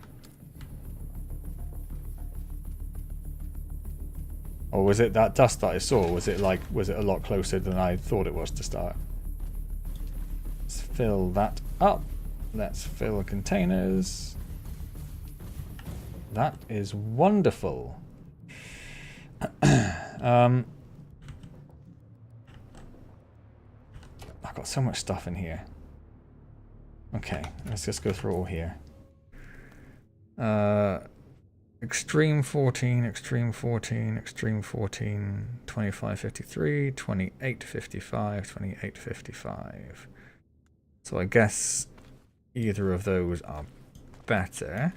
Or was it that dust that I saw? Was it a lot closer than I thought it was to start? Let's fill that up. Let's fill containers. That is wonderful. I've got so much stuff in here. Okay, let's just go through all here. Extreme 14, Extreme 14, Extreme 14, 2553, 2855, 2855. So I guess either of those are better.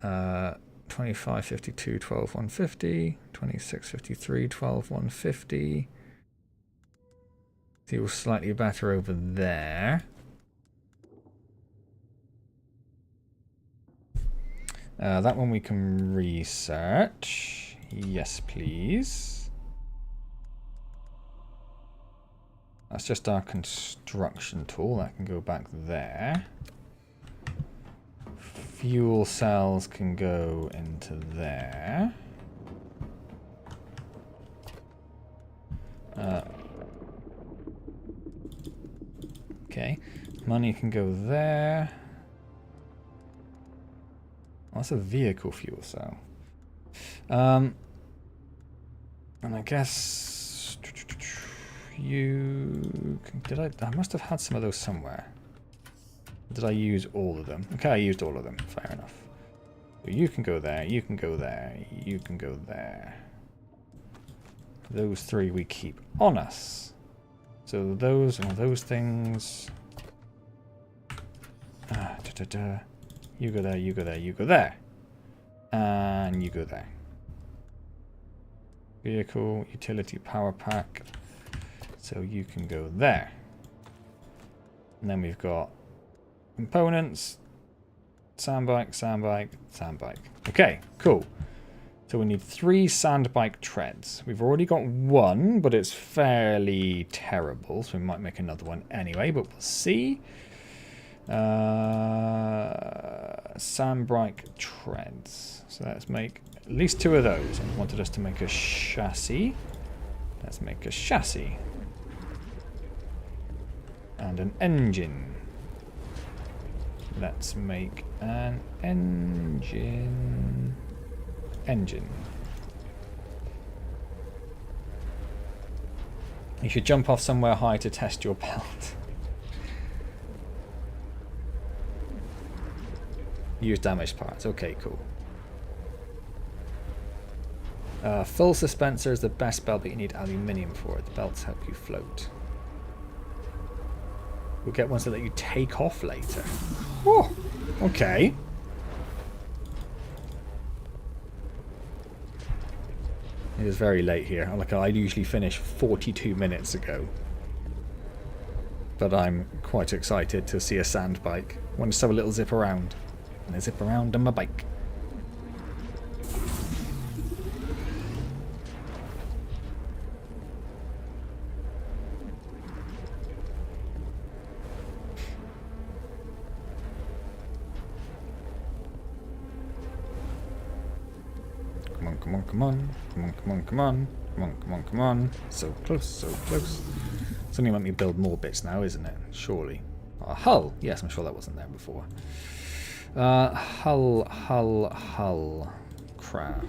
2552, 12150, 2653, 12150. Feels slightly better over there. That one we can research. Yes, please. That's just our construction tool. That can go back there. Fuel cells can go into there. Okay. Money can go there. That's a vehicle fuel cell. And I guess you I must have had some of those somewhere. Did I use all of them? Okay, I used all of them. Fair enough. So you can go there, you can go there, you can go there. Those 3 we keep on us. So those and those things. You go there, you go there, you go there. And you go there. Vehicle, utility power pack. So you can go there. And then we've got components. Sandbike, sandbike, sandbike. Okay, cool. So we need 3 sandbike treads. We've already got 1, but it's fairly terrible. So we might make another one anyway, but we'll see. Sandbike treads. So let's make at least 2 of those. I wanted us to make a chassis. Let's make a chassis. And an engine. Let's make an engine. You should jump off somewhere high to test your belt. Use damaged parts. Okay, cool. Full suspensor is the best belt, but you need aluminium for it. The belts help you float. We'll get ones that let you take off later. Oh, okay. It is very late here. Like, I usually finish 42 minutes ago. But I'm quite excited to see a sand bike. I want to just have a little zip around. And a zip around on my bike. come on, come on. Come on, come on, come on. Come on, come on, come on. So close, so close. It's only let me build more bits now, isn't it? Surely. Oh, hull. Yes, I'm sure that wasn't there before. Hull. Craft.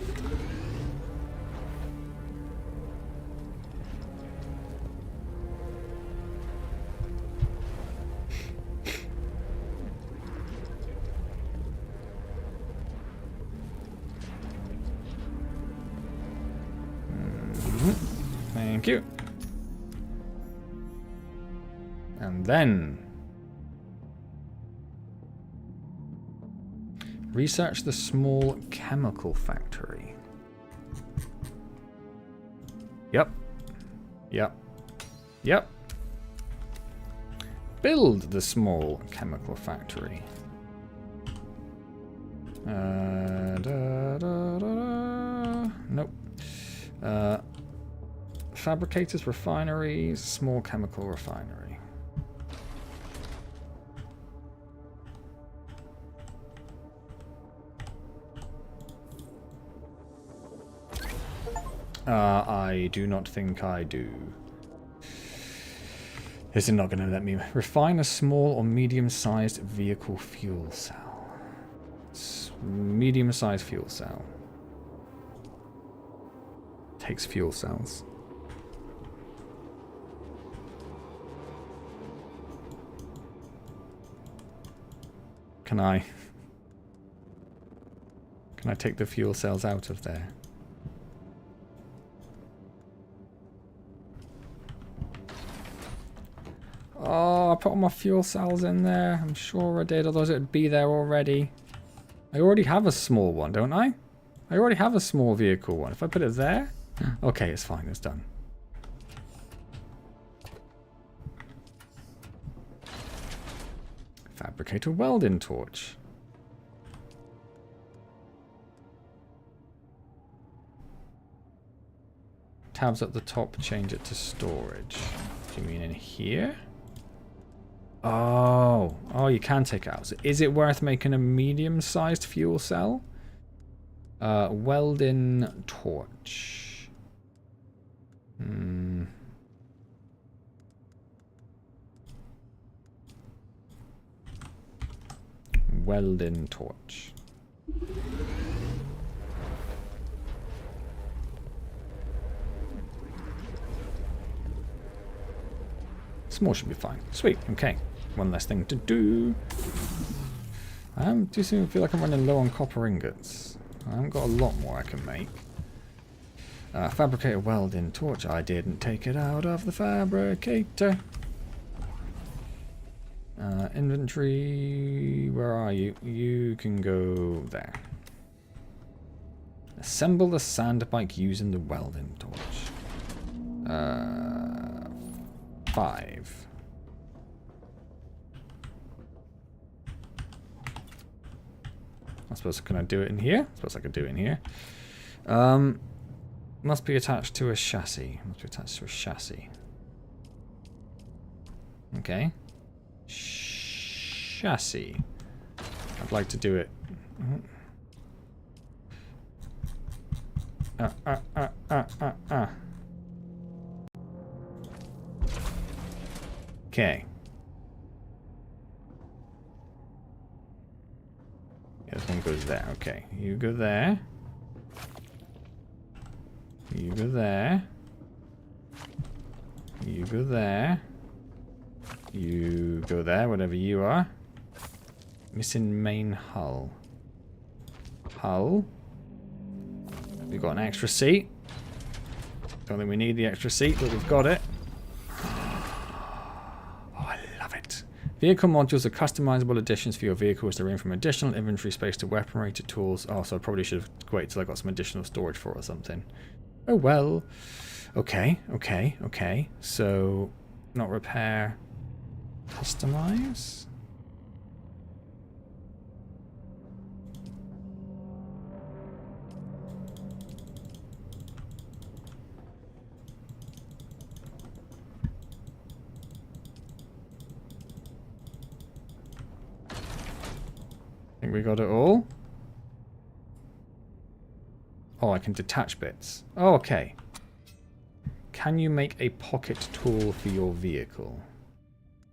Thank you. And then research the small chemical factory. Yep. Yep. Yep. Build the small chemical factory. Nope. Fabricators, refineries, small chemical refinery. I do not think I do. This is not going to let me refine a small or medium-sized vehicle fuel cell. Medium-sized fuel cell. Takes fuel cells. Can I take the fuel cells out of there? Oh, I put all my fuel cells in there. I'm sure I did, otherwise it would be there already. I already have a small one, don't I? I already have a small vehicle one. If I put it there? Okay, it's fine. It's done. Fabricate a welding torch. Tabs at the top, change it to storage. Do you mean in here? Oh, you can take it out. So is it worth making a medium-sized fuel cell? Welding torch. Welding torch. Small should be fine. Sweet. Okay. One less thing to do. I do seem to feel like I'm running low on copper ingots. I haven't got a lot more I can make. Fabricate a welding torch. I didn't take it out of the fabricator. Inventory. Where are you? You can go there. Assemble the sand bike using the welding torch. 5. I suppose, can I do it in here? I suppose I could do it in here. Must be attached to a chassis. Must be attached to a chassis. Okay. Chassis. I'd like to do it. Okay. Yeah, this one goes there. Okay. You go there. You go there. You go there. You go there, whatever you are. Missing main hull. Hull. We've got an extra seat. Don't think we need the extra seat, but we've got it. Vehicle modules are customizable additions for your vehicles to range from additional inventory space to weaponry to tools. Oh, so I probably should have waited till I got some additional storage for it or something. Oh well. Okay, okay, okay. So, not repair. Customize? I think we got it all. Oh, I can detach bits. Oh, okay. Can you make a pocket tool for your vehicle?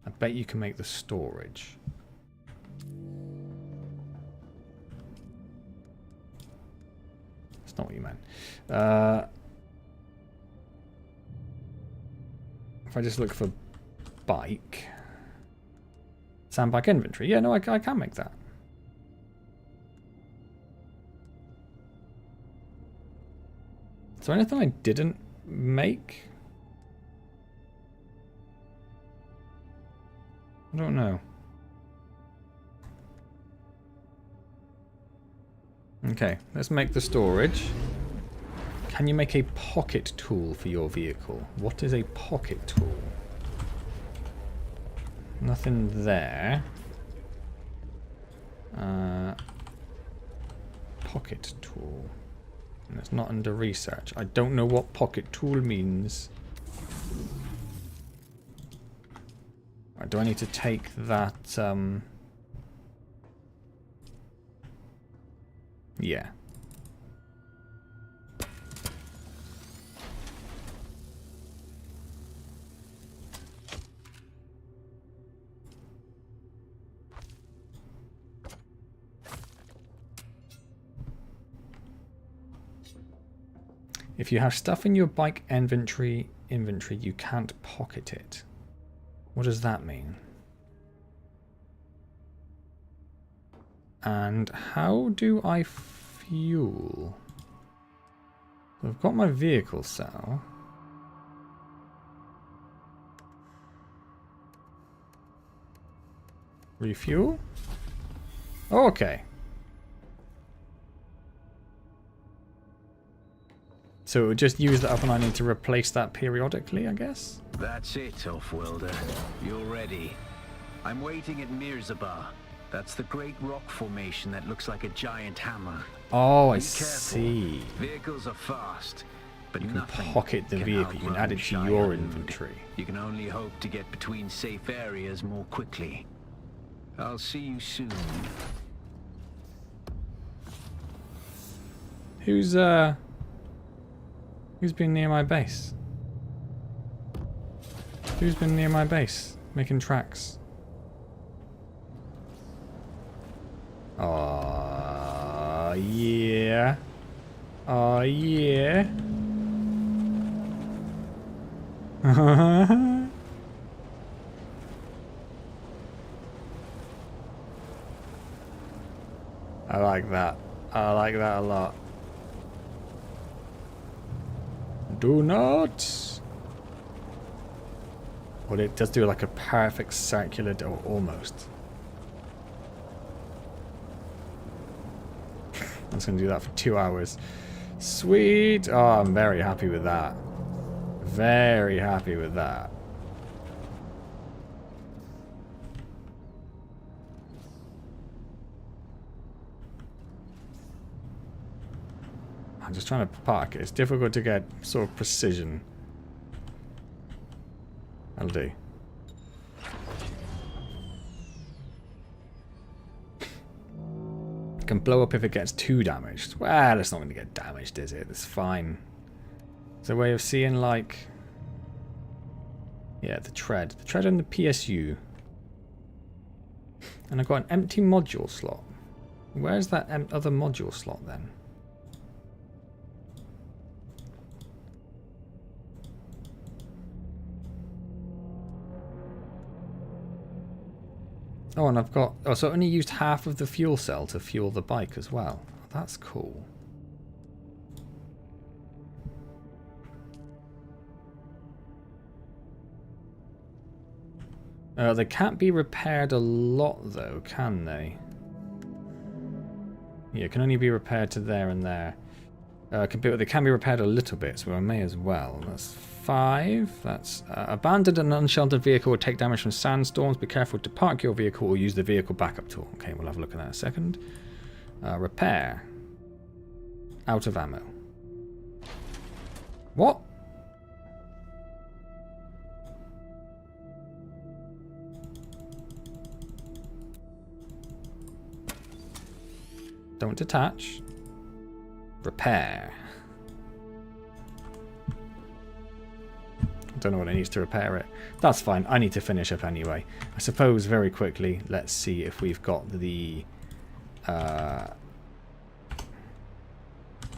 I bet you can make the storage. That's not what you meant. If I just look for bike. Sandbike inventory. Yeah, no, I can make that. Is there anything I didn't make? I don't know. Okay, let's make the storage. Can you make a pocket tool for your vehicle? What is a pocket tool? Nothing there. Pocket tool. And it's not under research. I don't know what pocket tool means. Right, do I need to take that? Yeah. If you have stuff in your bike inventory, you can't pocket it. What does that mean? And how do I fuel? I've got my vehicle cell. Refuel? Oh, okay. So it would just use that up and I need to replace that periodically, I guess? That's it, Off-Worlder. You're ready. I'm waiting at Mirzabar. That's the great rock formation that looks like a giant hammer. Oh, I Be careful. see. Vehicles are fast, but You can nothing pocket the can vehicle. You can add it to outrun your Cheyenne. inventory. You can only hope to get between safe areas more quickly. I'll see you soon. Who's been near my base? Who's been near my base? Making tracks. Oh yeah. Oh yeah. I like that. I like that a lot. Do not. Well, it does do like a perfect circular door, almost. I was going to do that for 2 hours. Sweet. Oh, I'm very happy with that. Very happy with that. I'm just trying to park it. It's difficult to get sort of precision. That'll do. It can blow up if it gets too damaged. Well, it's not going to get damaged, is it? It's fine. It's a way of seeing, like... Yeah, the tread. The tread and the PSU. And I've got an empty module slot. Where's that other module slot, then? Oh, and I've got... Oh, so I only used half of the fuel cell to fuel the bike as well. That's cool. They can't be repaired a lot, though, can they? Yeah, it can only be repaired to there and there. They can be repaired a little bit, so I may as well. That's 5. That's abandoned and unsheltered vehicle will take damage from sandstorms. Be careful to park your vehicle or use the vehicle backup tool. Okay, we'll have a look at that in a second. Repair. Out of ammo. What? Don't detach. Repair. I don't know what it needs to repair it. That's fine. I need to finish up anyway. I suppose very quickly, let's see if we've got the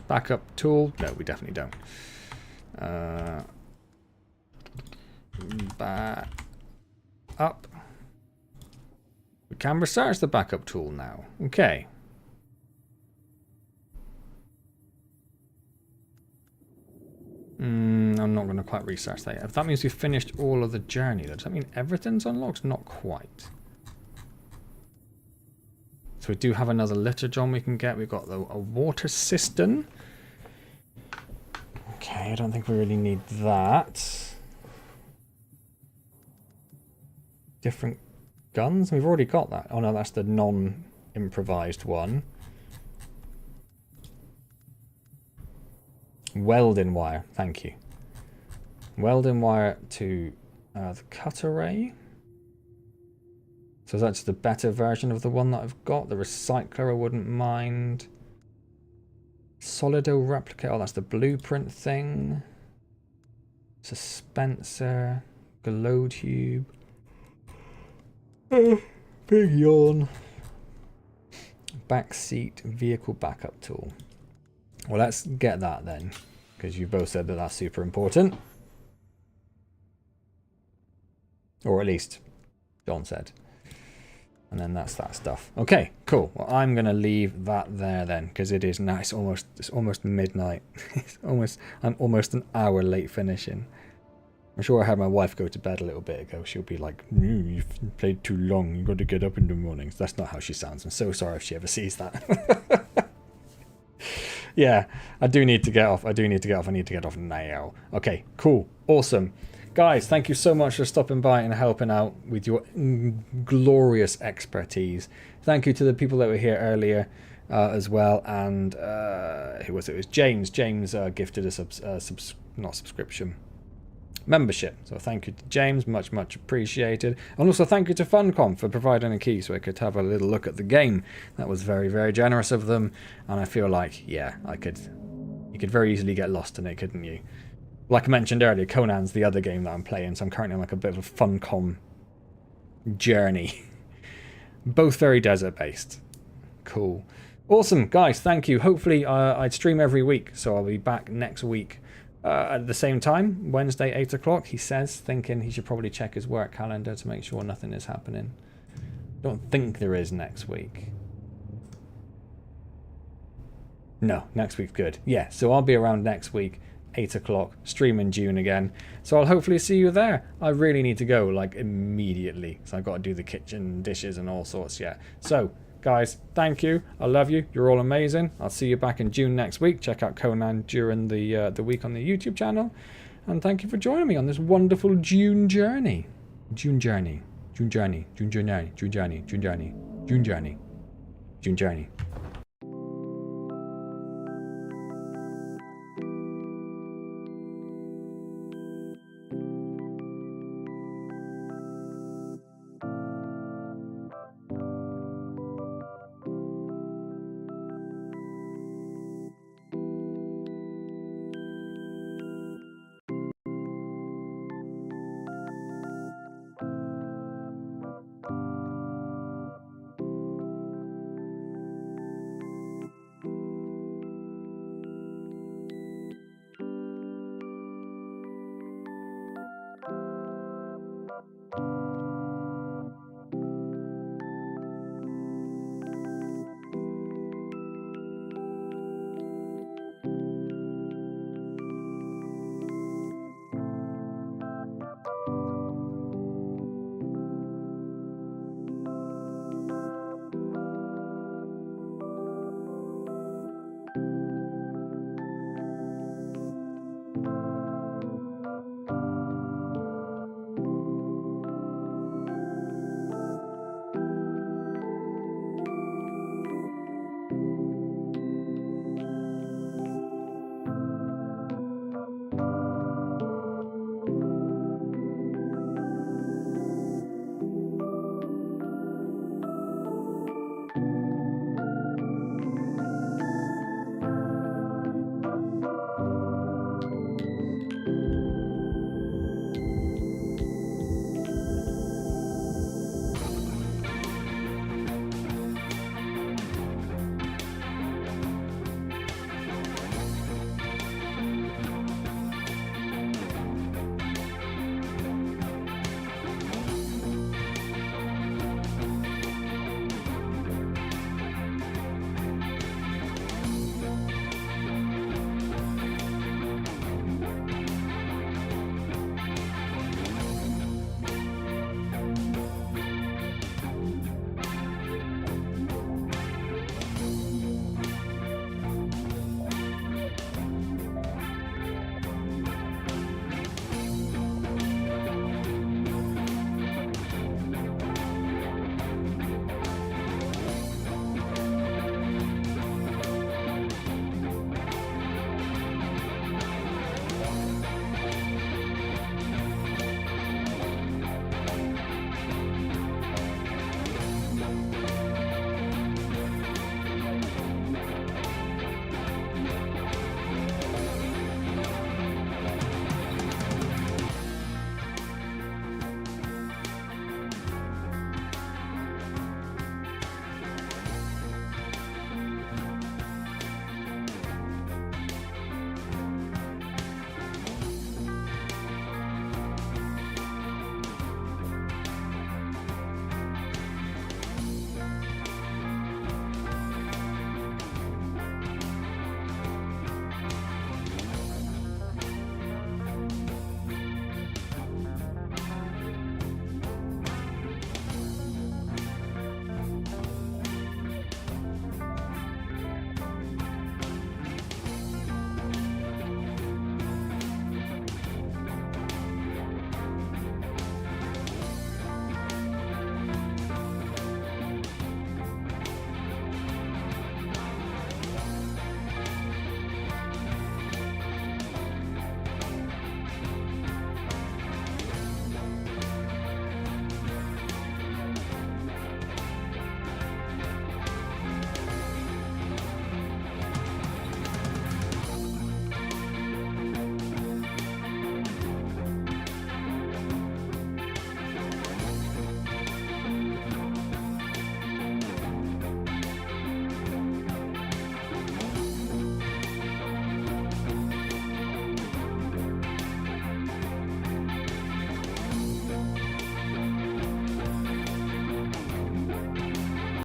backup tool. No, we definitely don't. Back up. We can research the backup tool now. Okay. I'm not going to quite research that yet. If that means we've finished all of the journey, does that mean everything's unlocked? Not quite. So we do have another litter John we can get. We've got a water cistern. Okay, I don't think we really need that. Different guns? We've already got that. Oh no, that's the non-improvised one. Welding wire, thank you. Welding wire to the cut array. So that's the better version of the one that I've got. The recycler I wouldn't mind. Solido replicator, oh that's the blueprint thing. Dispenser, glow tube. Big yawn. Backseat vehicle backup tool. Well, let's get that then, because you both said that that's super important. Or at least John said. And then that's that stuff. Okay, cool. Well, I'm going to leave that there then, because it is now, it's almost midnight. I'm almost an hour late finishing. I'm sure I had my wife go to bed a little bit ago. She'll be like, you've played too long. You've got to get up in the mornings. That's not how she sounds. I'm so sorry if she ever sees that. Yeah, I do need to get off. I need to get off now. Okay, cool. Awesome. Guys, thank you so much for stopping by and helping out with your glorious expertise. Thank you to the people that were here earlier as well. And who was it? It was James. James gifted us not subscription, membership. So thank you to James, much appreciated. And also thank you to Funcom for providing a key so I could have a little look at the game. That was very generous of them, and I feel like, yeah, you could very easily get lost in it, couldn't you? Like I mentioned earlier, Conan's the other game that I'm playing, so I'm currently on like a bit of a Funcom journey. Both very desert based. Cool. Awesome, guys, thank you. Hopefully I'd stream every week, so I'll be back next week at the same time, Wednesday, 8 o'clock, he says, thinking he should probably check his work calendar to make sure nothing is happening. Don't think there is next week. No, next week's good. Yeah, so I'll be around next week, 8 o'clock, streaming Dune again. So I'll hopefully see you there. I really need to go, like, immediately. So I've got to do the kitchen dishes and all sorts, yeah. So, guys, thank you. I love you. You're all amazing. I'll see you back in June next week. Check out Conan during the week on the YouTube channel. And thank you for joining me on this wonderful Dune journey. Dune journey. Dune journey. Dune journey. Dune journey. Dune journey. Dune journey. Dune journey.